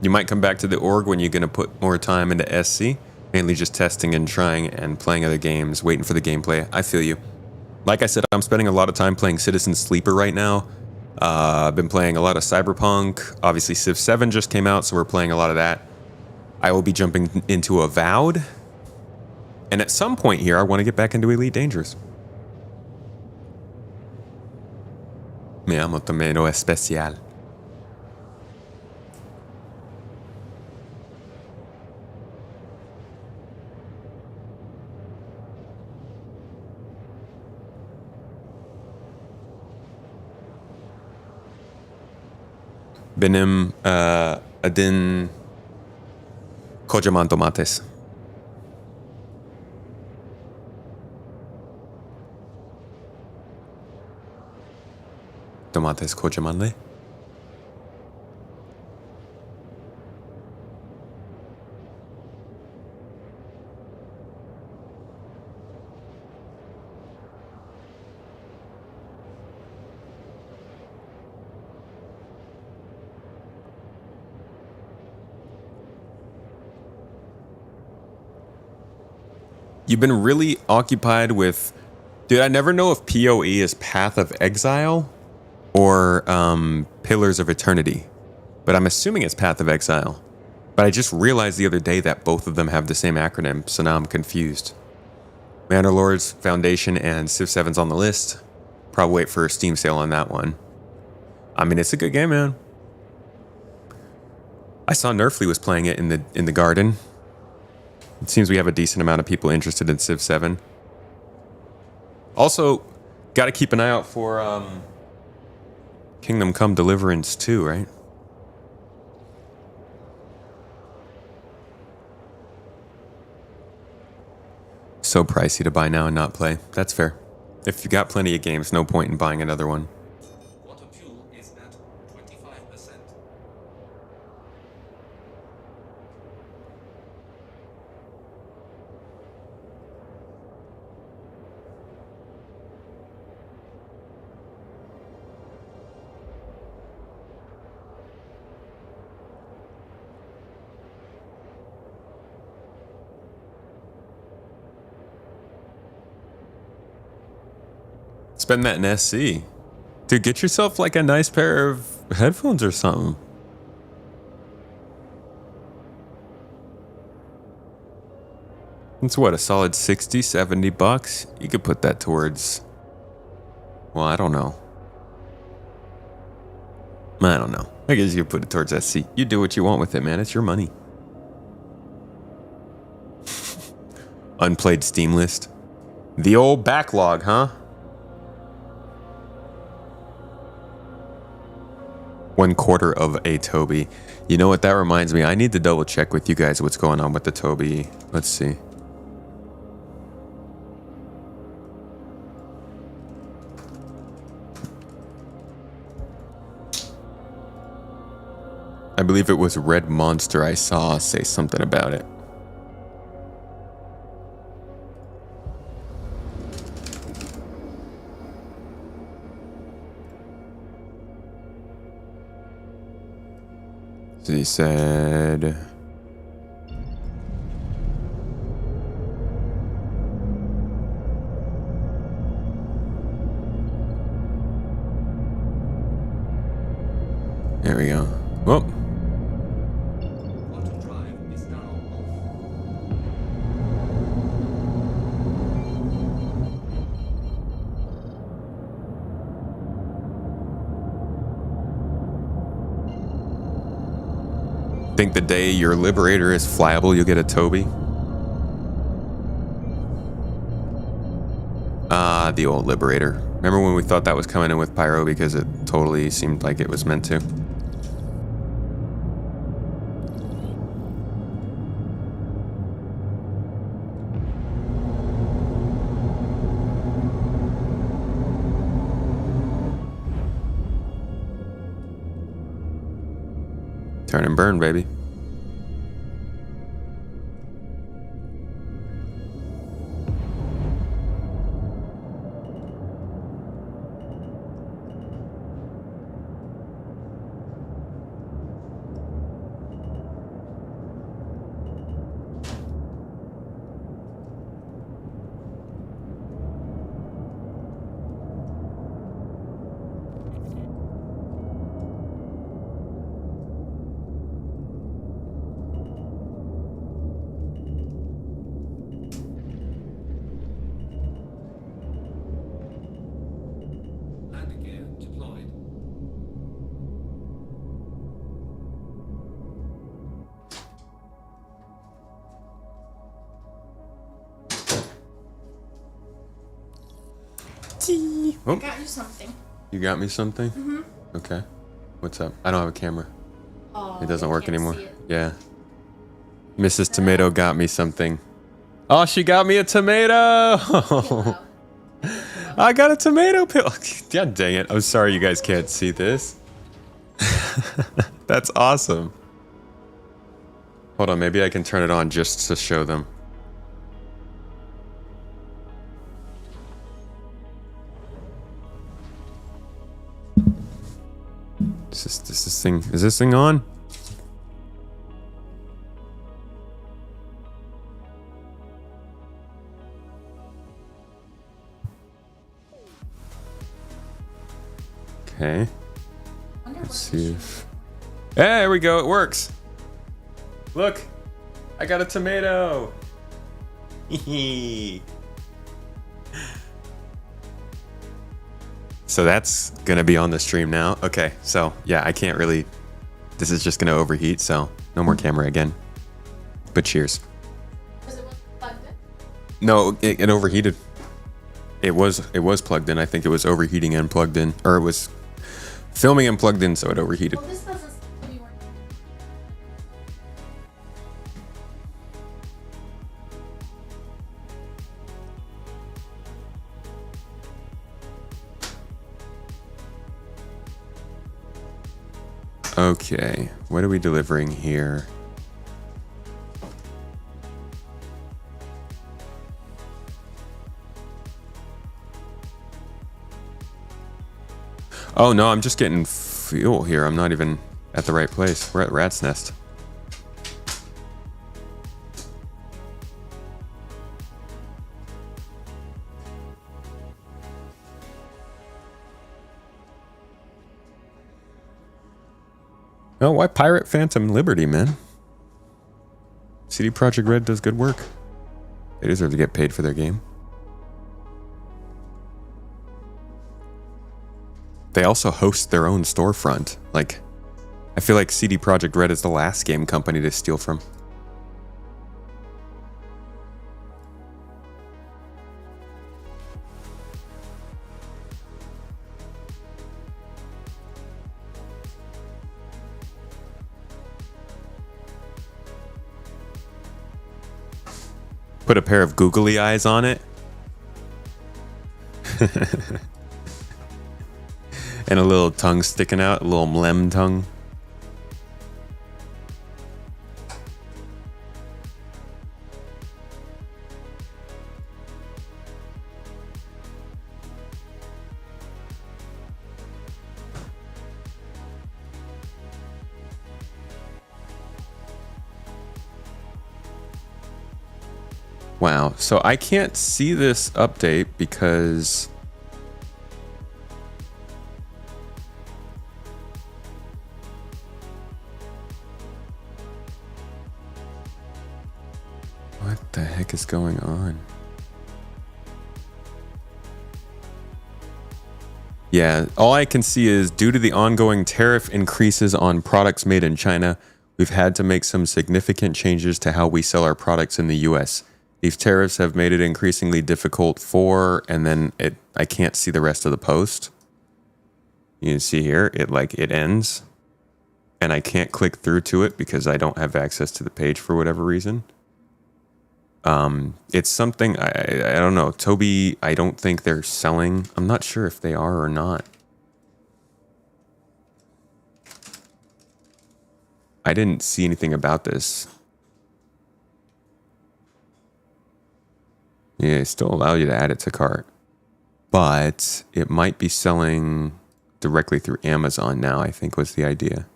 You might come back to the org when you're going to put more time into SC. Mainly just testing and trying and playing other games, waiting for the gameplay. I feel you. Like I said, I'm spending a lot of time playing Citizen Sleeper right now. I've been playing a lot of Cyberpunk. Obviously, Civ 7 just came out, so we're playing a lot of that. I will be jumping into Avowed. And at some point here, I want to get back into Elite Dangerous. Me amo Tomero Especial. Benim adin Kojaman tomates. tomates kojamande. You've been really occupied with... Dude, I never know if PoE is Path of Exile or Pillars of Eternity. But I'm assuming it's Path of Exile. But I just realized the other day that both of them have the same acronym, so now I'm confused. Manor Foundation and Civ 7's on the list. Probably wait for a Steam sale on that one. I mean, it's a good game, man. I saw Nerfly was playing it in the garden. It seems we have a decent amount of people interested in Civ 7. Also, got to keep an eye out for Kingdom Come Deliverance 2, right? So pricey to buy now and not play. That's fair. If you got plenty of games, no point in buying another one. Water fuel is at 25%. Spend that in SC. Dude, get yourself like a nice pair of headphones or something. It's what, a solid 60, 70 bucks? You could put that towards... Well, I don't know. I don't know. I guess you could put it towards SC. You do what you want with it, man. It's your money. Unplayed Steam list. The old backlog, huh? 1/4 of a Toby. You know what that reminds me? I need to double check with you guys what's going on with the Toby. Let's see. I believe it was Red Monster I saw say something about it. So he said... There we go. Whoa. Quantum drive is now off. Think the day your Liberator is flyable, you'll get a Toby? The old Liberator. Remember when we thought that was coming in with Pyro because it totally seemed like it was meant to? Turn and burn, baby. Landing gear deployed. Oh, Got you something. you got me something? Mm-hmm. Okay. What's up? I don't have a camera. Oh, It doesn't you work can't anymore. see it. Yeah. Mrs. Tomato got me something. Oh, she got me a tomato! Hello. I got a tomato peel. God dang it. I'm sorry you guys can't see this. That's awesome. Hold on, maybe I can turn it on just to show them. Is this thing on? Okay. Let's see if... There we go, it works. Look, I got a tomato. So that's gonna be on the stream now. Okay, so yeah, I can't really... This is just gonna overheat, so no more camera again. But cheers. Was it plugged in? No, it overheated. It was plugged in. I think it was overheating and plugged in, or it was filming and plugged in, so it overheated. Well, this doesn't seem to be working. Okay, what are we delivering here? Oh no, I'm just getting fuel here. I'm not even at the right place. We're at Rat's Nest. Oh, why pirate Phantom Liberty, man? CD Projekt Red does good work. They deserve to get paid for their game. They also host their own storefront. Like, I feel like CD Projekt Red is the last game company to steal from. Put a pair of googly eyes on it. And a little tongue sticking out, a little mlem tongue. Wow, so I can't see this update because what the heck is going on? Yeah, all I can see is due to the ongoing tariff increases on products made in China, we've had to make some significant changes to how we sell our products in the US. These tariffs have made it increasingly difficult for, and then I can't see the rest of the post. You can see here, it ends. And I can't click through to it because I don't have access to the page for whatever reason. It's something, I don't know. Toby, I don't think they're selling. I'm not sure if they are or not. I didn't see anything about this. Yeah, it still allows you to add it to cart. But it might be selling directly through Amazon now, I think was the idea.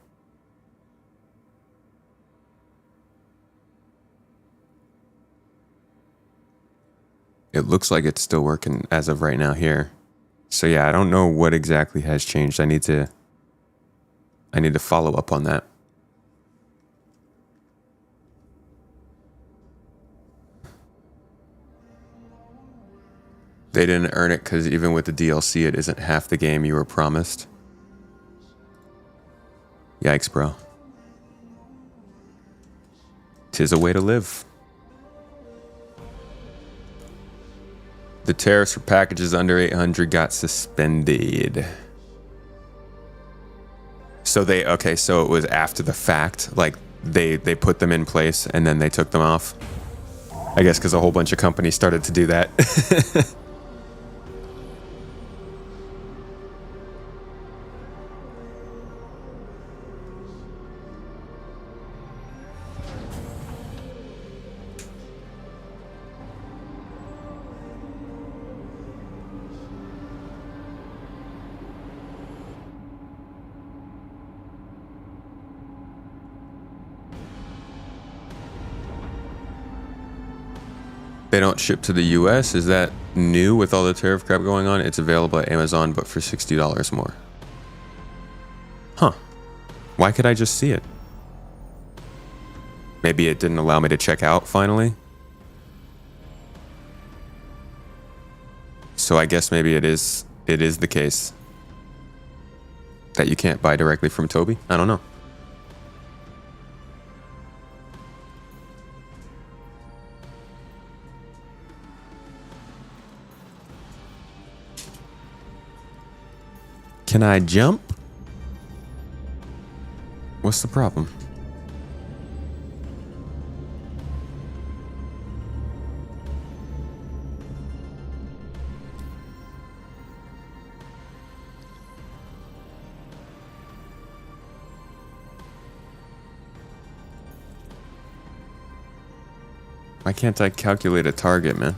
It looks like it's still working as of right now here. So yeah, I don't know what exactly has changed. I need to follow up on that. They didn't earn it because even with the DLC, it isn't half the game you were promised. Yikes, bro. 'Tis a way to live. The tariffs for packages under 800 got suspended. So so it was after the fact, like they put them in place and then they took them off. I guess because a whole bunch of companies started to do that. They don't ship to the US. Is that new with all the tariff crap going on? It's available at Amazon, but for $60 more. Huh. Why could I just see it? Maybe it didn't allow me to check out finally. So I guess maybe it is the case that you can't buy directly from Toby. I don't know. Can I jump? What's the problem? Why can't I calculate a target, man?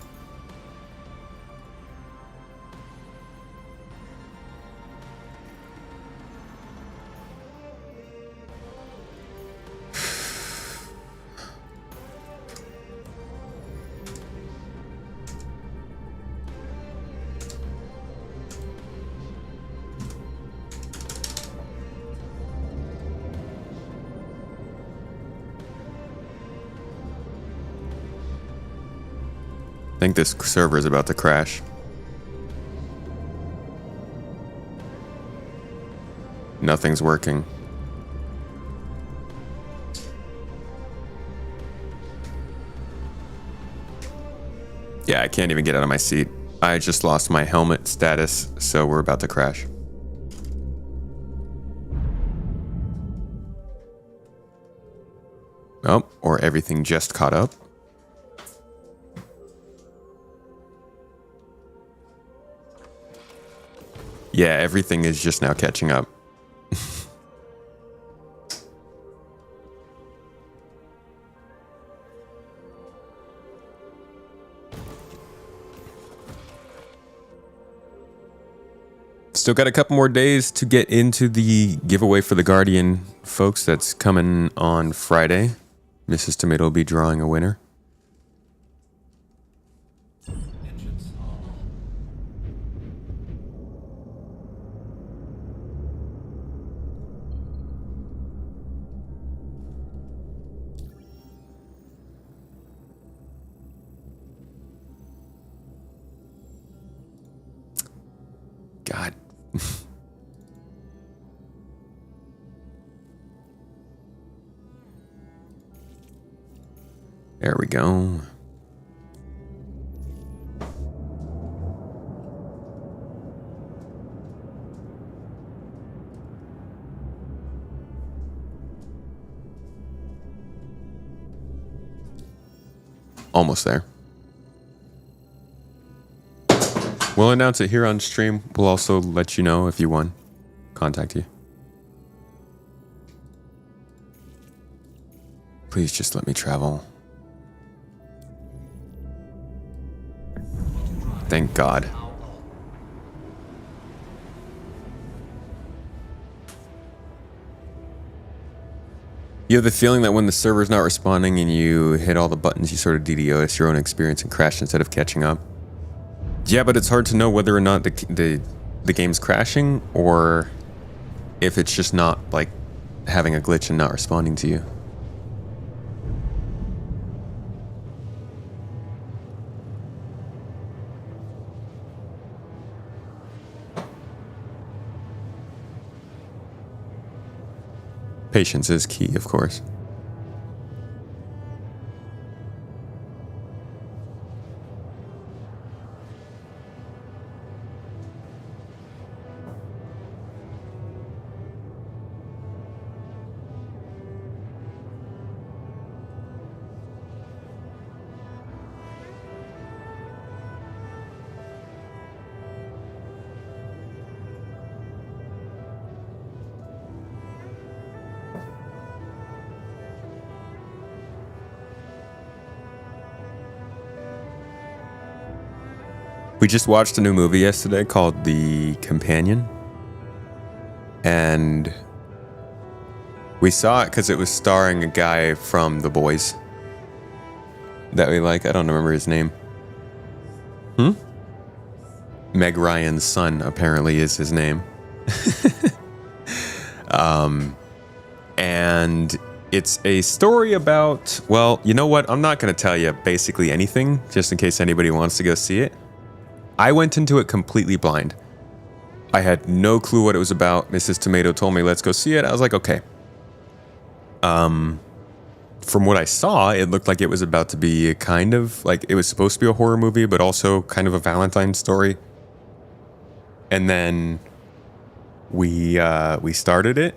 I think this server is about to crash. Nothing's working. Yeah, I can't even get out of my seat. I just lost my helmet status, so we're about to crash. Oh, or everything just caught up. Yeah, everything is just now catching up. Still got a couple more days to get into the giveaway for the Guardian, folks. That's coming on Friday. Mrs. Tomato will be drawing a winner. God. There we go. Almost there. We'll announce it here on stream. We'll also let you know if you won. Contact you. Please just let me travel. Thank God. You have the feeling that when the server's not responding and you hit all the buttons, you sort of DDoS your own experience and crash instead of catching up. Yeah, but it's hard to know whether or not the game's crashing or if it's just not like having a glitch and not responding to you. Patience is key, of course. We just watched a new movie yesterday called The Companion. And we saw it because it was starring a guy from The Boys that we like. I don't remember his name. Meg Ryan's son apparently is his name. And it's a story about, well, you know what? I'm not going to tell you basically anything, just in case anybody wants to go see it. I went into it completely blind. I had no clue what it was about. Mrs. Tomato told me, let's go see it. I was like, okay. From what I saw, it looked like it was about to be a kind of, like, it was supposed to be a horror movie, but also kind of a Valentine story. And then we started it,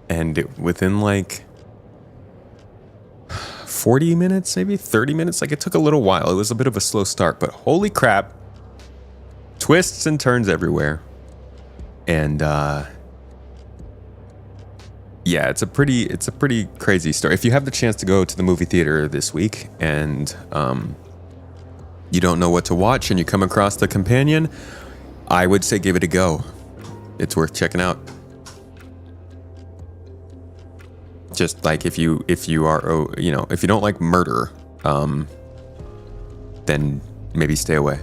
and within like 40 minutes, maybe 30 minutes, like it took a little while. It was a bit of a slow start, but holy crap, twists and turns everywhere. And yeah, it's a pretty crazy story. If you have the chance to go to the movie theater this week and you don't know what to watch and you come across The Companion, I would say give it a go. It's worth checking out. Just like if you are, you know, if you don't like murder, then maybe stay away.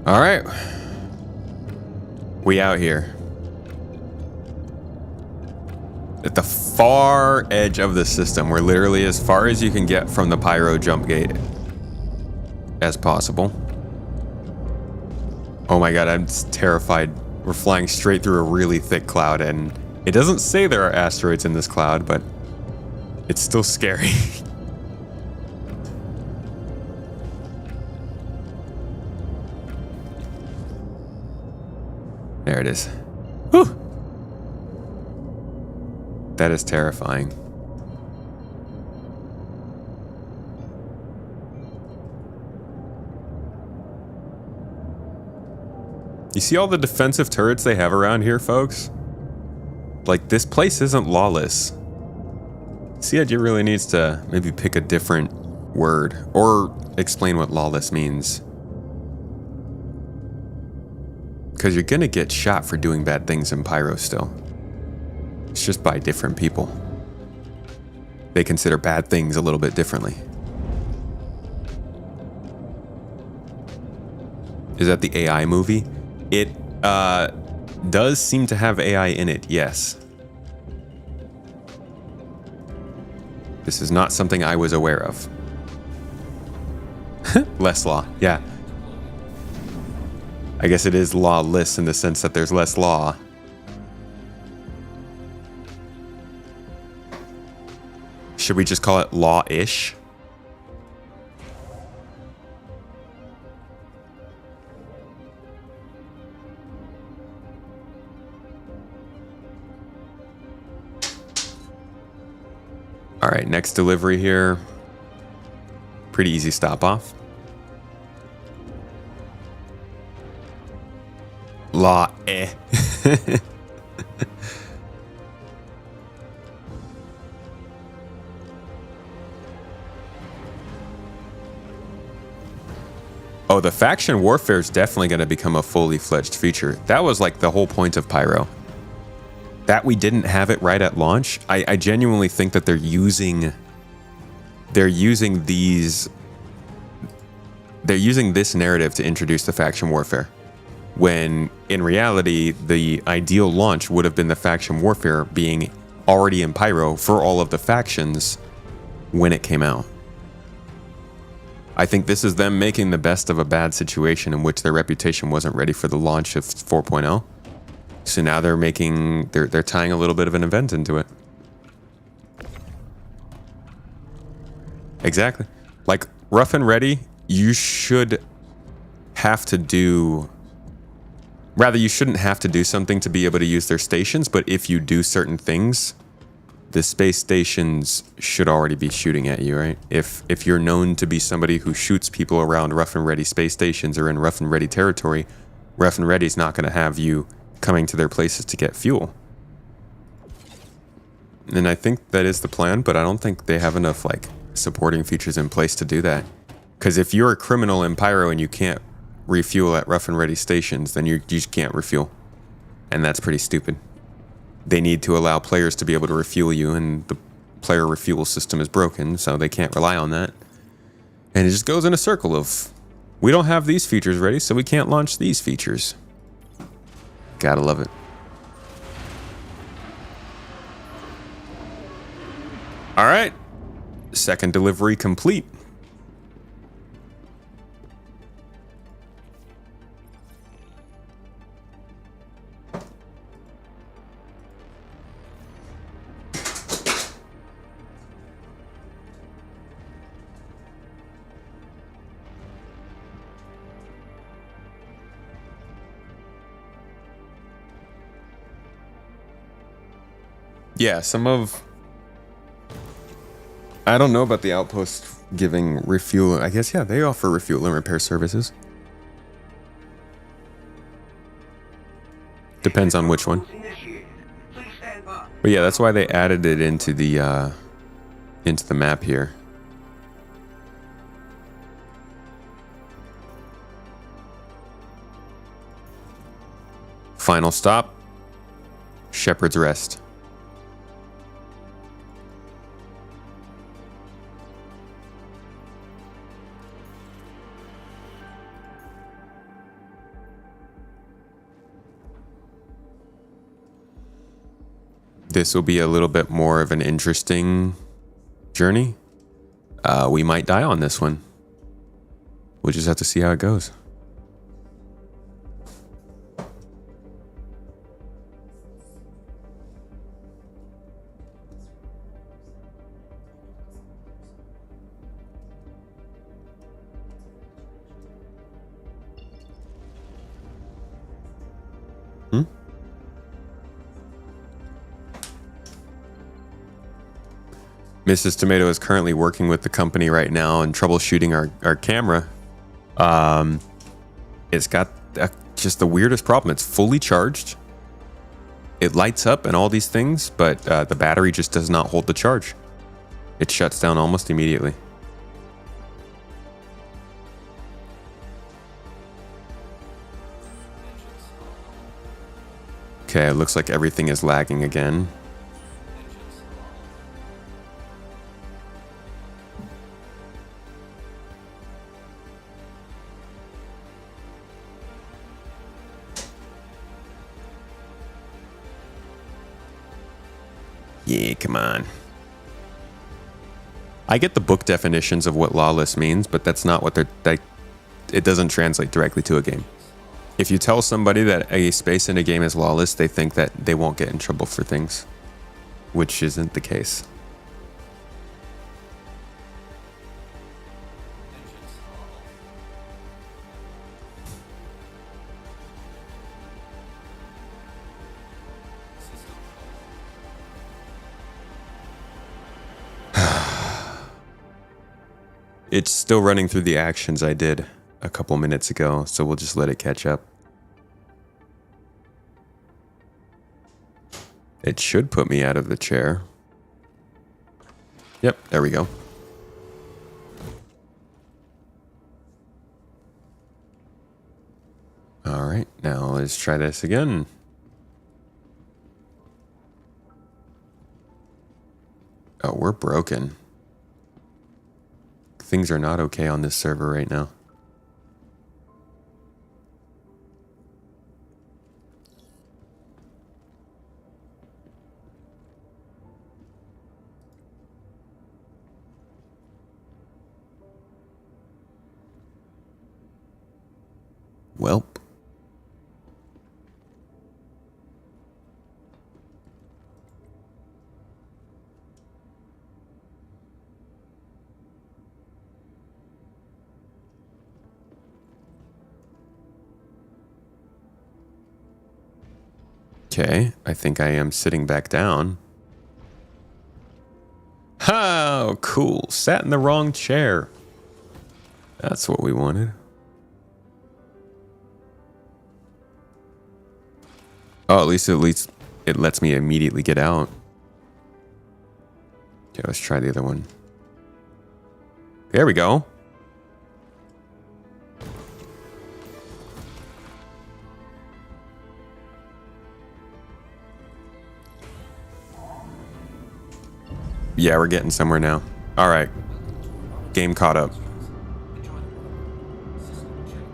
All right, we out here at the far edge of the system. We're literally as far as you can get from the Pyro jump gate as possible. Oh my god, I'm terrified. We're flying straight through a really thick cloud, and it doesn't say there are asteroids in this cloud, but it's still scary. There it is. Whew. That is terrifying. You see all the defensive turrets they have around here, folks? Like, this place isn't lawless. CIG really needs to maybe pick a different word or explain what lawless means. Because you're gonna get shot for doing bad things in Pyro still. It's just by different people. They consider bad things a little bit differently. Is that the AI movie? It does seem to have AI in it, yes. This is not something I was aware of. Less law, yeah. I guess it is lawless in the sense that there's less law. Should we just call it law-ish? All right, next delivery here. Pretty easy stop off. Law eh. Oh, the faction warfare is definitely going to become a fully fledged feature. That was like the whole point of Pyro. That we didn't have it right at launch. I genuinely think that they're using this narrative to introduce the faction warfare. When in reality, the ideal launch would have been the faction warfare being already in Pyro for all of the factions when it came out. I think this is them making the best of a bad situation in which their reputation wasn't ready for the launch of 4.0. So now they're tying a little bit of an event into it. Exactly. Like Rough and Ready, you shouldn't have to do something to be able to use their stations, but if you do certain things, the space stations should already be shooting at you, right? If you're known to be somebody who shoots people around Rough and Ready space stations or in Rough and Ready territory, Rough and Ready's not going to have you coming to their places to get fuel. And I think that is the plan, but I don't think they have enough like supporting features in place to do that. Because if you're a criminal in Pyro and you can't refuel at Rough and Ready stations, then you just can't refuel. And that's pretty stupid. They need to allow players to be able to refuel you, and the player refuel system is broken, so they can't rely on that. And it just goes in a circle of, we don't have these features ready, so we can't launch these features. Gotta love it. All right. Second delivery complete. Yeah, I don't know about the Outpost giving refuel. I guess, yeah, they offer refuel and repair services. Depends on which one. But yeah, that's why they added it into the map here. Final stop. Shepherd's Rest. This will be a little bit more of an interesting journey. We might die on this one. We'll just have to see how it goes. Mrs. Tomato is currently working with the company right now and troubleshooting our camera. It's got just the weirdest problem. It's fully charged. It lights up and all these things, but the battery just does not hold the charge. It shuts down almost immediately. Okay, it looks like everything is lagging again. Yeah, come on. I get the book definitions of what lawless means, but that's not what it doesn't translate directly to a game. If you tell somebody that a space in a game is lawless, they think that they won't get in trouble for things, which isn't the case. It's still running through the actions I did a couple minutes ago, so we'll just let it catch up. It should put me out of the chair. Yep, there we go. All right, now let's try this again. Oh, we're broken. Things are not okay on this server right now. Welp. Okay, I think I am sitting back down. Oh, cool. Sat in the wrong chair. That's what we wanted. Oh, at least it lets me immediately get out. Okay, let's try the other one. There we go. Yeah, we're getting somewhere now. All right. Game caught up. Enjoy the world. System check.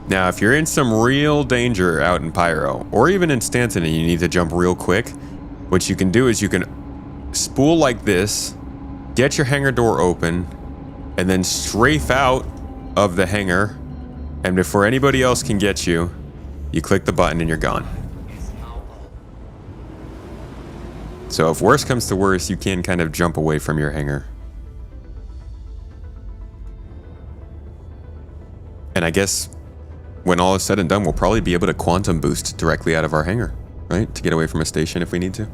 Now, if you're in some real danger out in Pyro, or even in Stanton and you need to jump real quick, what you can do is you can spool like this, get your hangar door open, and then strafe out of the hangar, and before anybody else can get you, you click the button and you're gone. So if worse comes to worse, you can kind of jump away from your hangar. And I guess when all is said and done, we'll probably be able to quantum boost directly out of our hangar, right? To get away from a station if we need to.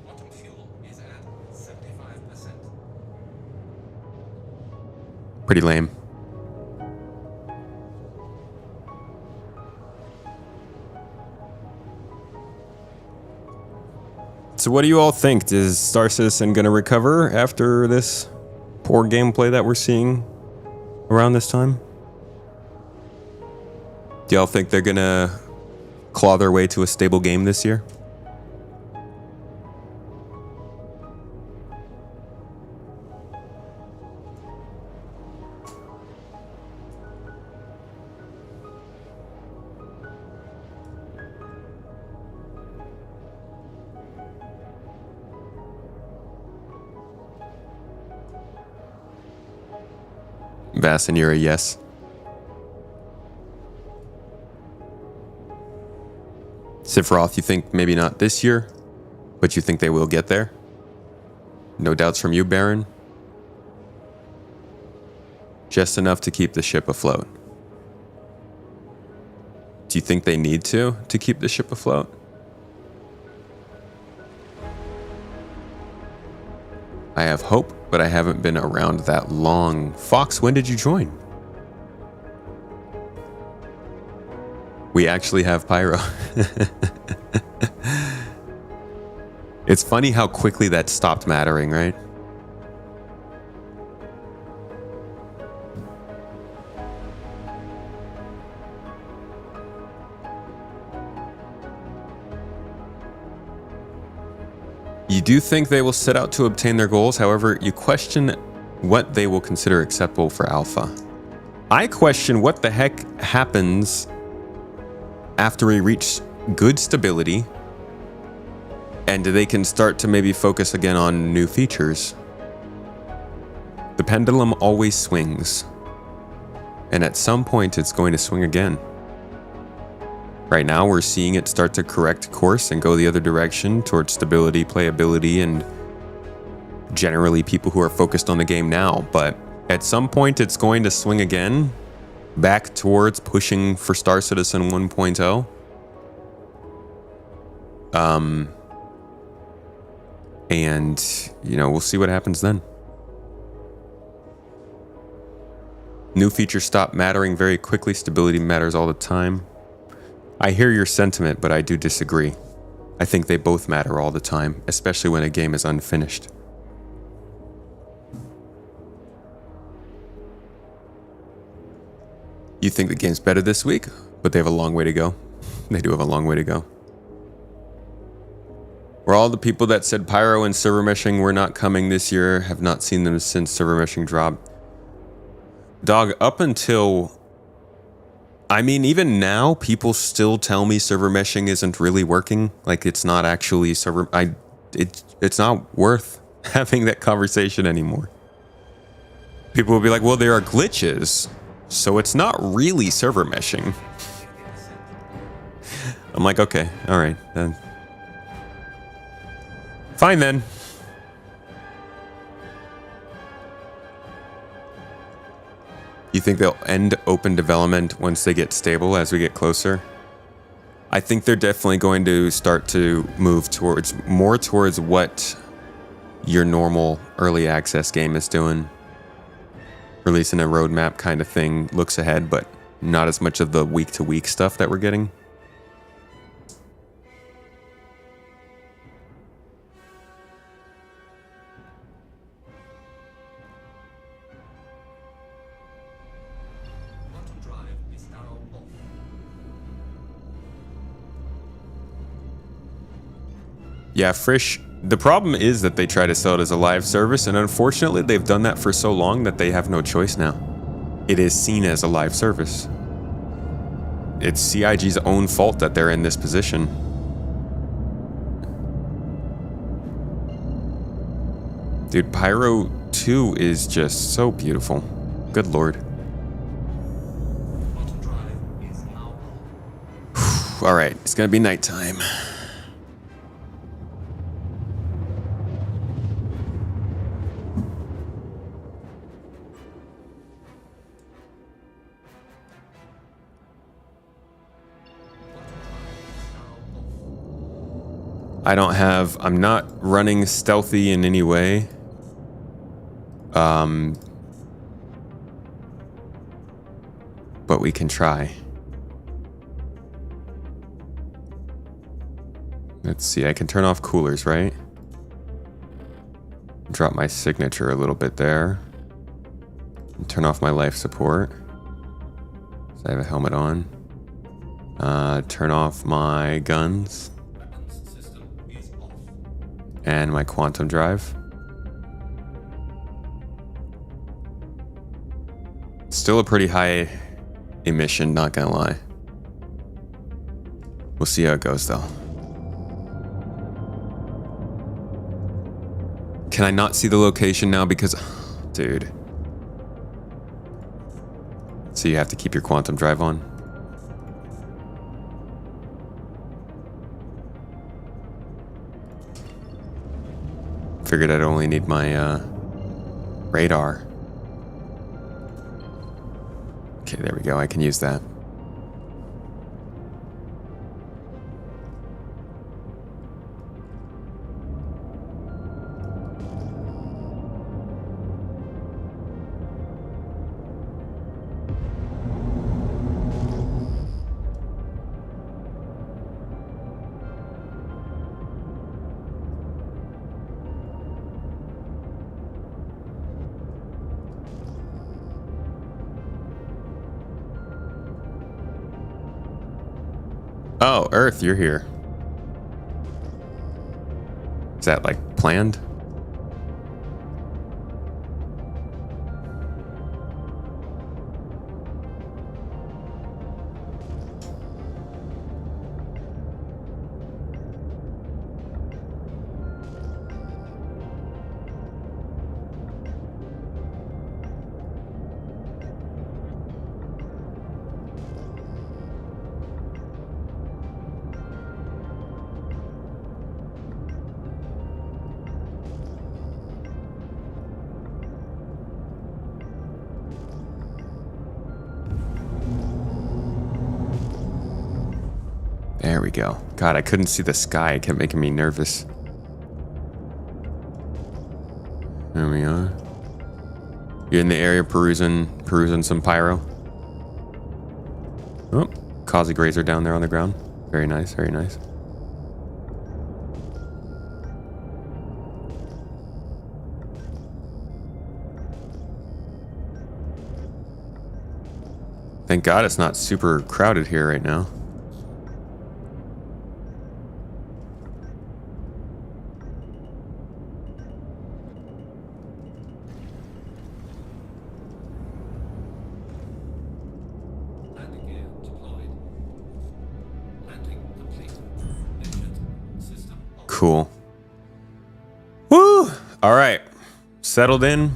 Quantum fuel is at 75%. Pretty lame. So what do you all think? Is Star Citizen going to recover after this poor gameplay that we're seeing around this time? Do y'all think they're going to claw their way to a stable game this year? Vassin, you're a yes. Sifroth, you think maybe not this year, but you think they will get there? No doubts from you, Baron? Just enough to keep the ship afloat. Do you think they need to keep the ship afloat? I have hope, but I haven't been around that long. Fox, when did you join? We actually have Pyro. It's funny how quickly that stopped mattering, right? You do think they will set out to obtain their goals, however, you question what they will consider acceptable for Alpha. I question what the heck happens after we reach good stability and they can start to maybe focus again on new features. The pendulum always swings, and at some point it's going to swing again. Right now, we're seeing it start to correct course and go the other direction towards stability, playability, and generally people who are focused on the game now. But at some point, it's going to swing again back towards pushing for Star Citizen 1.0. And, you know, we'll see what happens then. New features stop mattering very quickly. Stability matters all the time. I hear your sentiment, but I do disagree. I think they both matter all the time, especially when a game is unfinished. You think the game's better this week, but they have a long way to go. They do have a long way to go. Were all the people that said Pyro and server meshing were not coming this year, have not seen them since server meshing dropped? Dog, up until I mean, even now, people still tell me server meshing isn't really working. Like, it's not actually server. It's not worth having that conversation anymore. People will be like, well, there are glitches, so it's not really server meshing. I'm like, okay, all right, then. Fine then. You think they'll end open development once they get stable as we get closer? I think they're definitely going to start to move towards more towards what your normal early access game is doing. Releasing a roadmap kind of thing, looks ahead, but not as much of the week-to-week stuff that we're getting. Yeah, Frisch, the problem is that they try to sell it as a live service, and unfortunately they've done that for so long that they have no choice now. It is seen as a live service. It's CIG's own fault that they're in this position. Dude, Pyro 2 is just so beautiful. Good lord. Alright, it's gonna be nighttime. I'm not running stealthy in any way. But we can try. Let's see, I can turn off coolers, right? Drop my signature a little bit there. And turn off my life support. So I have a helmet on. Turn off my guns. And my quantum drive. Still a pretty high emission, not gonna lie. We'll see how it goes though. Can I not see the location now because, dude. So you have to keep your quantum drive on. Figured I'd only need my radar. Okay, there we go. I can use that. Oh, Earth, you're here. Is that like planned? There we go. God, I couldn't see the sky. It kept making me nervous. There we are. You're in the area perusing some pyro. Oh, Causey Grazer down there on the ground. Very nice, very nice. Thank God it's not super crowded here right now. cool. Woo! All right. Settled in.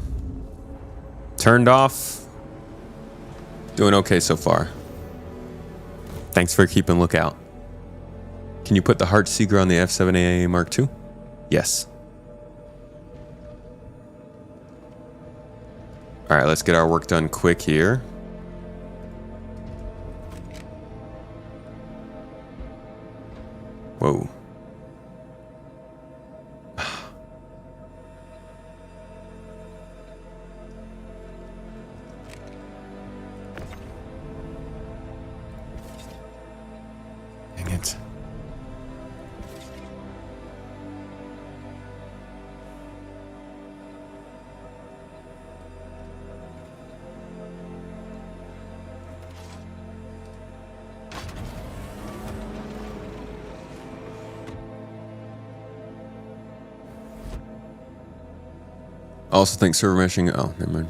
Turned off. Doing okay so far. Thanks for keeping lookout. Can you put the Heartseeker on the F7AA Mark II? Yes. All right, let's get our work done quick here. Whoa. Dang it. Also think server meshing. Oh, never mind.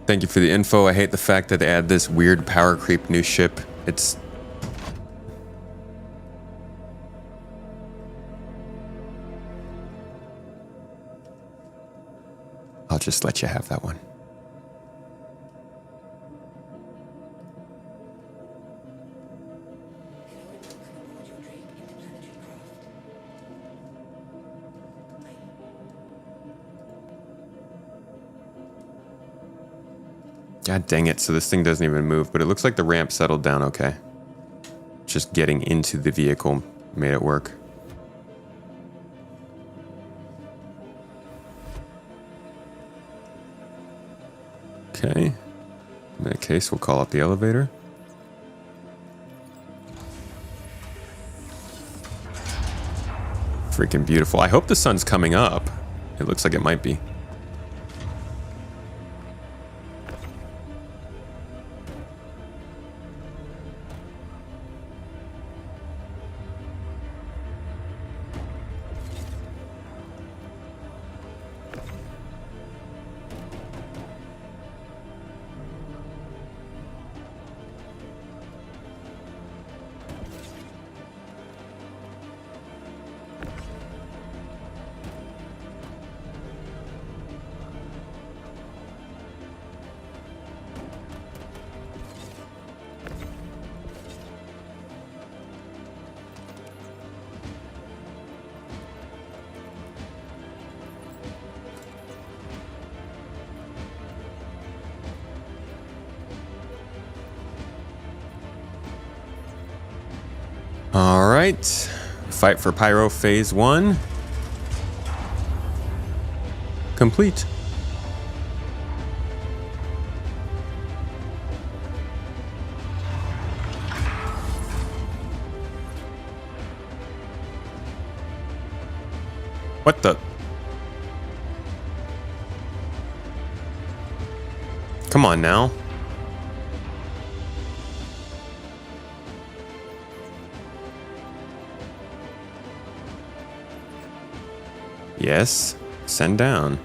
Thank you for the info. I hate the fact that they add this weird power creep new ship. It's... I'll just let you have that one. God dang it, so this thing doesn't even move, but it looks like the ramp settled down okay. Just getting into the vehicle made it work. Okay. In that case, we'll call out the elevator. Freaking beautiful. I hope the sun's coming up. It looks like it might be. All right, fight for Pyro phase 1 complete. What the? Come on now. Yes, send down.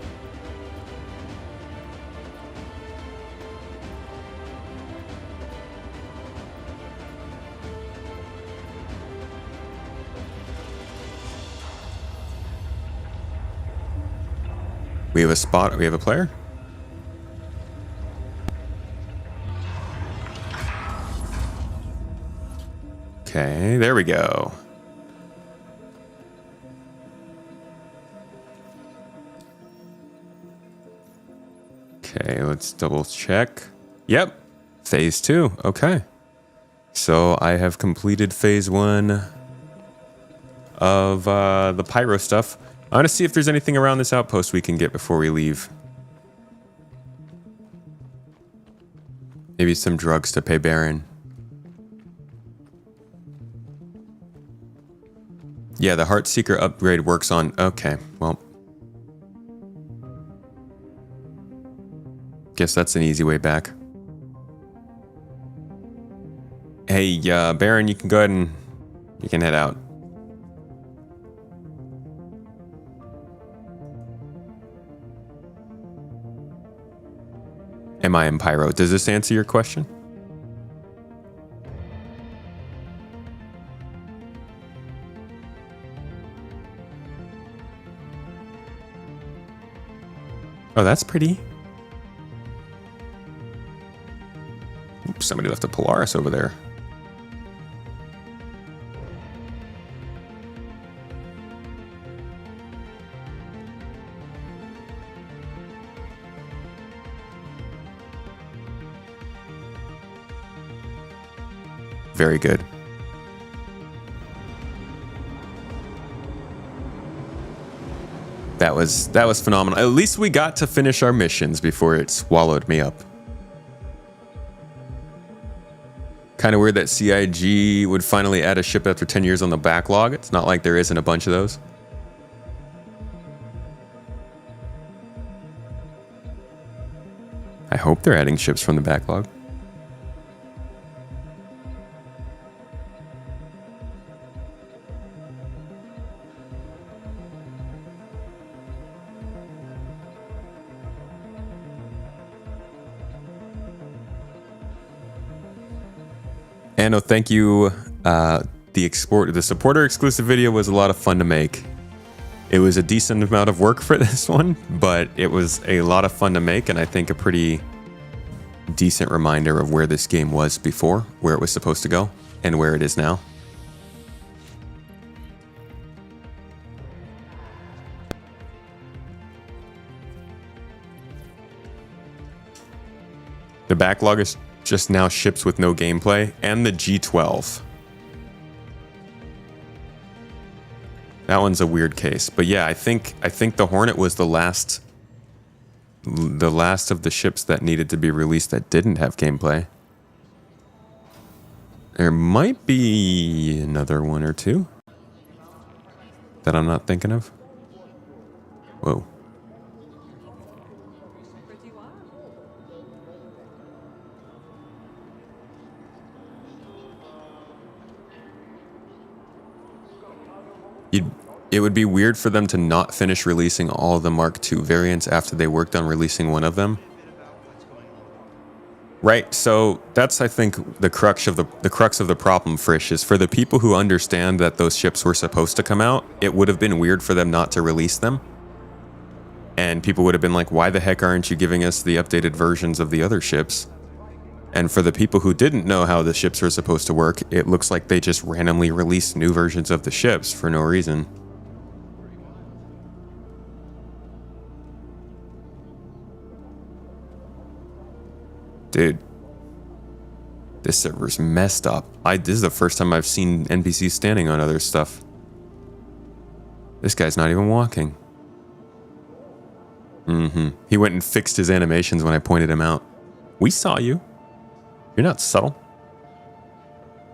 We have a spot, we have a player? Okay, there we go. Okay, let's double check. Yep, phase 2. Okay. So I have completed phase 1 of the Pyro stuff. I want to see if there's anything around this outpost we can get before we leave. Maybe some drugs to pay Baron. Yeah, the Heartseeker upgrade works on... Okay, well... Guess that's an easy way back. Hey, Baron, you can go ahead and... You can head out. Am I in Pyro? Does this answer your question? Oh, that's pretty. Oops, somebody left a Polaris over there. Very good. That was phenomenal. At least we got to finish our missions before it swallowed me up. Kind of weird that CIG would finally add a ship after 10 years on the backlog. It's not like there isn't a bunch of those. I hope they're adding ships from the backlog. And no, thank you. The supporter exclusive video was a lot of fun to make. It was a decent amount of work for this one, but it was a lot of fun to make, and I think a pretty decent reminder of where this game was before, where it was supposed to go, and where it is now. The backlog is just now ships with no gameplay, and the G12. That one's a weird case, but yeah, I think the Hornet was the last of the ships that needed to be released that didn't have gameplay. There might be another one or two that I'm not thinking of. Whoa. It would be weird for them to not finish releasing all of the Mark II variants after they worked on releasing one of them. Right, so that's, I think, the crux of the problem, Frisch, is for the people who understand that those ships were supposed to come out, it would have been weird for them not to release them. And people would have been like, why the heck aren't you giving us the updated versions of the other ships? And for the people who didn't know how the ships were supposed to work, it looks like they just randomly released new versions of the ships for no reason. Dude, this server's messed up. This is the first time I've seen NPCs standing on other stuff. This guy's not even walking. He went and fixed his animations when I pointed him out. We saw you. You're not subtle.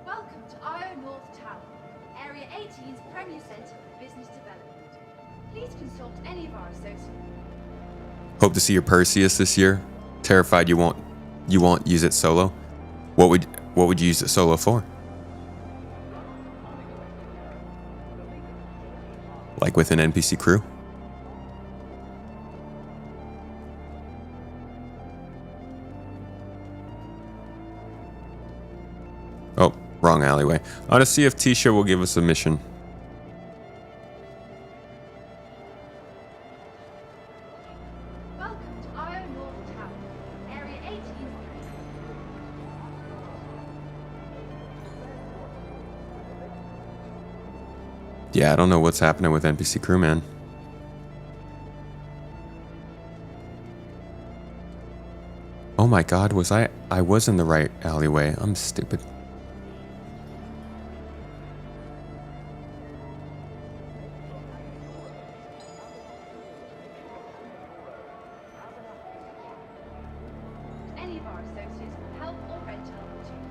Welcome to Io North Tower, Area 18's premier centre for business development. Please consult any of our associates. Hope to see your Perseus this year. Terrified you won't use it solo. What would you use it solo for? Like with an NPC crew? Oh, wrong alleyway. I want to see if Tisha will give us a mission. Welcome to Io North Tower, Area 18. Yeah, I don't know what's happening with NPC crew, man. Oh my god, I was in the right alleyway. I'm stupid. Any of our associates for help or rental opportunity.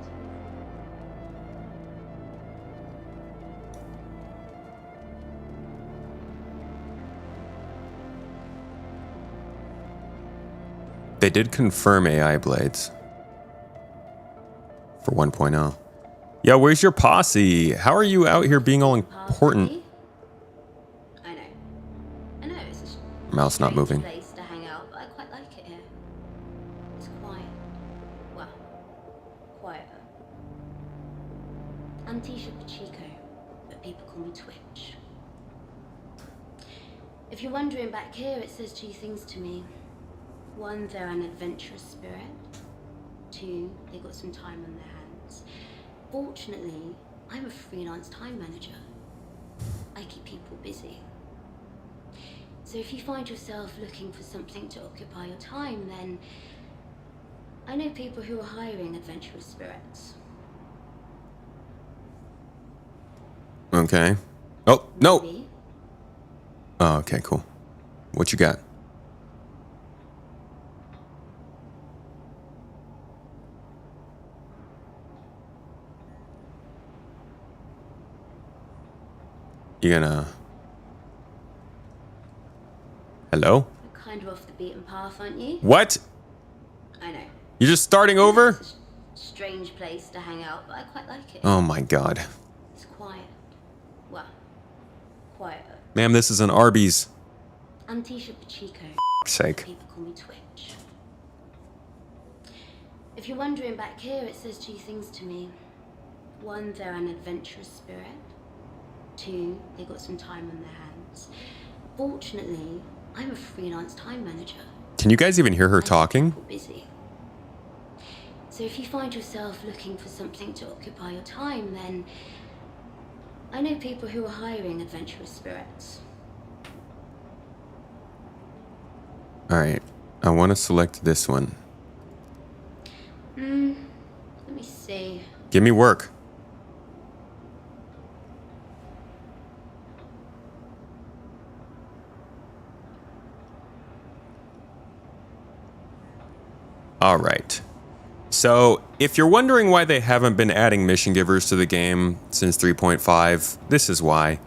They did confirm AI blades for 1.0. Yo, where's your posse? How are you out here being all important? I know it's a Mouse not moving. place to hang out, but I quite like it here. It's quiet. Well, quieter. I'm Tisha Pacheco, but people call me Twitch. If you're wondering, back here it says two things to me. One, they're an adventurous spirit. Two, they got some time on their hands. Fortunately, I'm a freelance time manager. I keep people busy. So if you find yourself looking for something to occupy your time, then I know people who are hiring adventurous spirits. Okay. Oh, no. Maybe. Oh, okay, cool. What you got? You gonna... Hello? You're kind of off the beaten path, aren't you? What? I know. You're just starting over? It's a strange place to hang out, but I quite like it. Oh my god. It's quiet. Well, quieter. Ma'am, this is an Arby's. I'm Tisha Pacheco. Sake. People call me Twitch. If you're wondering, back here it says two things to me. One, they're an adventurous spirit. Two, they got some time on their hands. Fortunately, I'm a freelance time manager. Can you guys even hear her talking? Busy. So if you find yourself looking for something to occupy your time, then I know people who are hiring adventurous spirits. Alright, I want to select this one. Let me see. Give me work. Alright. So, if you're wondering why they haven't been adding mission givers to the game since 3.5, this is why.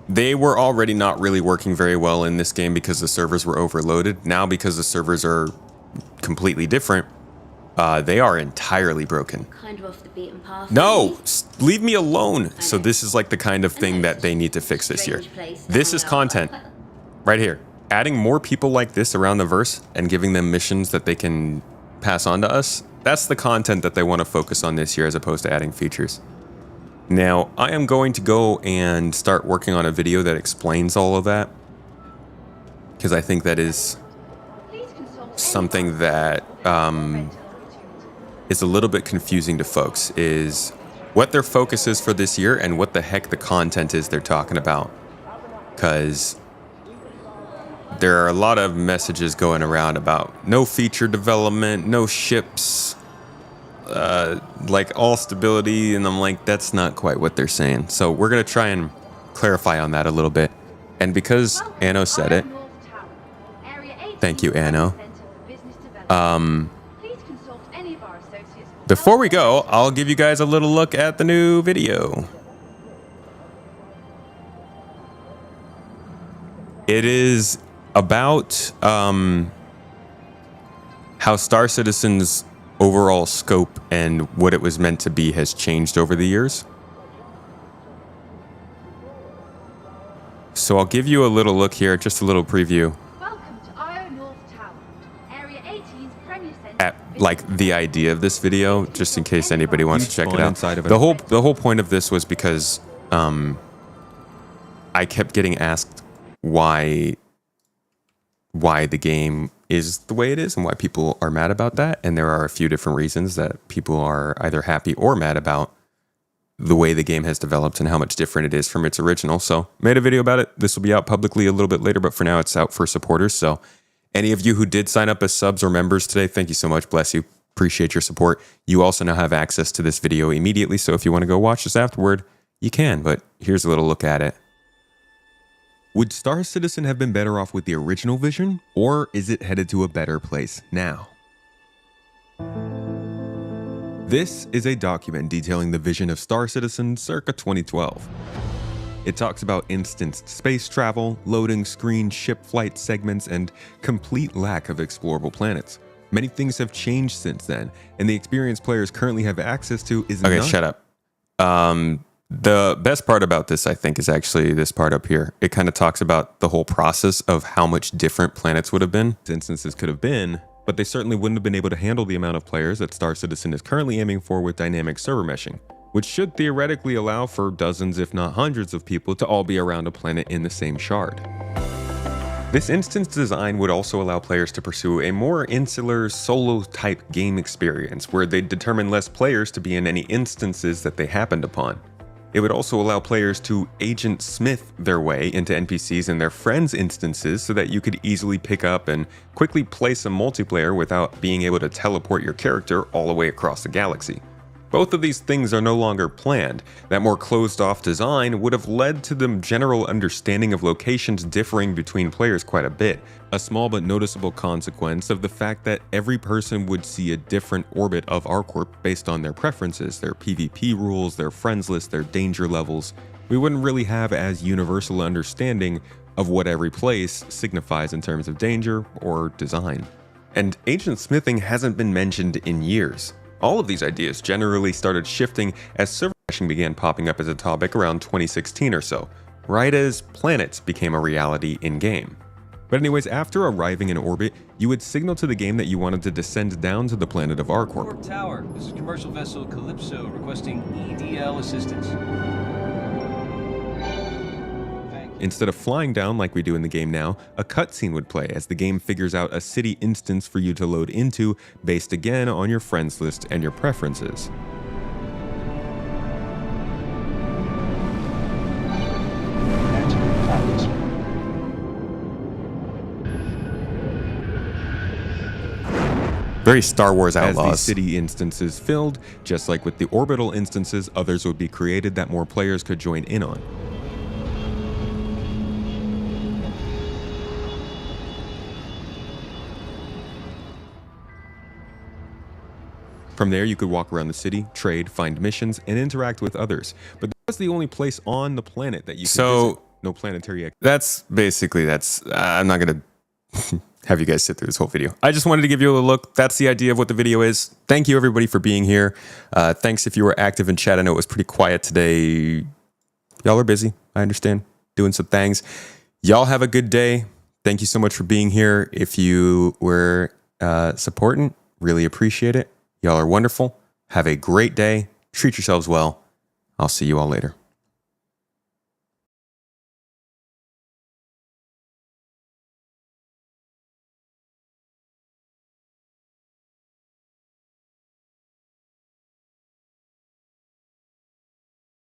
They were already not really working very well in this game because the servers were overloaded. Now, because the servers are completely different, they are entirely broken. Kind of off the beaten path. No! Leave me alone! So this is like the kind of thing that they need to fix this year. This is content. Right here. Adding more people like this around the verse and giving them missions that they can pass on to us, that's the content that they want to focus on this year as opposed to adding features. Now, I am going to go and start working on a video that explains all of that, because I think that is something that is a little bit confusing to folks, is what their focus is for this year and what the heck the content is they're talking about. Because there are a lot of messages going around about no feature development, no ships, like all stability, and I'm like, that's not quite what they're saying. So we're going to try and clarify on that a little bit. And because Anno said it, thank you, Anno. Before we go, I'll give you guys a little look at the new video. It is about how Star Citizen's overall scope and what it was meant to be has changed over the years. So I'll give you a little look here, just a little preview. Welcome to Io North Tower, Area 18's Premier Center. At like the idea of this video, just in case anybody wants to check it out. The whole point of this was because I kept getting asked why the game is the way it is and why people are mad about that. And there are a few different reasons that people are either happy or mad about the way the game has developed and how much different it is from its original. So made a video about it. This will be out publicly a little bit later, but for now it's out for supporters. So any of you who did sign up as subs or members today, thank you so much. Bless you. Appreciate your support. You also now have access to this video immediately. So if you want to go watch this afterward, you can, but here's a little look at it. Would Star Citizen have been better off with the original vision, or is it headed to a better place now? This is a document detailing the vision of Star Citizen circa 2012. It talks about instanced space travel, loading screen ship flight segments, and complete lack of explorable planets. Many things have changed since then, and the experience players currently have access to is not... Okay, shut up. The best part about this, I think, is actually this part up here. It kind of talks about the whole process of how much different planets would have been, instances could have been, but they certainly wouldn't have been able to handle the amount of players that Star Citizen is currently aiming for with dynamic server meshing, which should theoretically allow for dozens, if not hundreds of people to all be around a planet in the same shard. This instance design would also allow players to pursue a more insular, solo-type game experience, where they'd determine less players to be in any instances that they happened upon. It would also allow players to agent smith their way into NPCs and their friends' instances so that you could easily pick up and quickly play some multiplayer without being able to teleport your character all the way across the galaxy. Both of these things are no longer planned. That more closed-off design would have led to the general understanding of locations differing between players quite a bit, a small but noticeable consequence of the fact that every person would see a different orbit of ArcCorp based on their preferences, their PvP rules, their friends list, their danger levels. We wouldn't really have as universal understanding of what every place signifies in terms of danger or design. And agent smithing hasn't been mentioned in years. All of these ideas generally started shifting as server crashing began popping up as a topic around 2016 or so, right as planets became a reality in-game. But anyways, after arriving in orbit, you would signal to the game that you wanted to descend down to the planet of ArcCorp. Tower, this is commercial vessel Calypso requesting EDL assistance. Instead of flying down like we do in the game now, a cutscene would play as the game figures out a city instance for you to load into, based again on your friends list and your preferences. Very Star Wars Outlaws. As these city instances filled, just like with the orbital instances, others would be created that more players could join in on. From there, you could walk around the city, trade, find missions, and interact with others. But that was the only place on the planet that you could visit. No planetary activity. I'm not going to have you guys sit through this whole video. I just wanted to give you a look. That's the idea of what the video is. Thank you, everybody, for being here. Thanks if you were active in chat. I know it was pretty quiet today. Y'all are busy. I understand. Doing some things. Y'all have a good day. Thank you so much for being here. If you were supporting, really appreciate it. Y'all are wonderful. Have a great day. Treat yourselves well. I'll see you all later.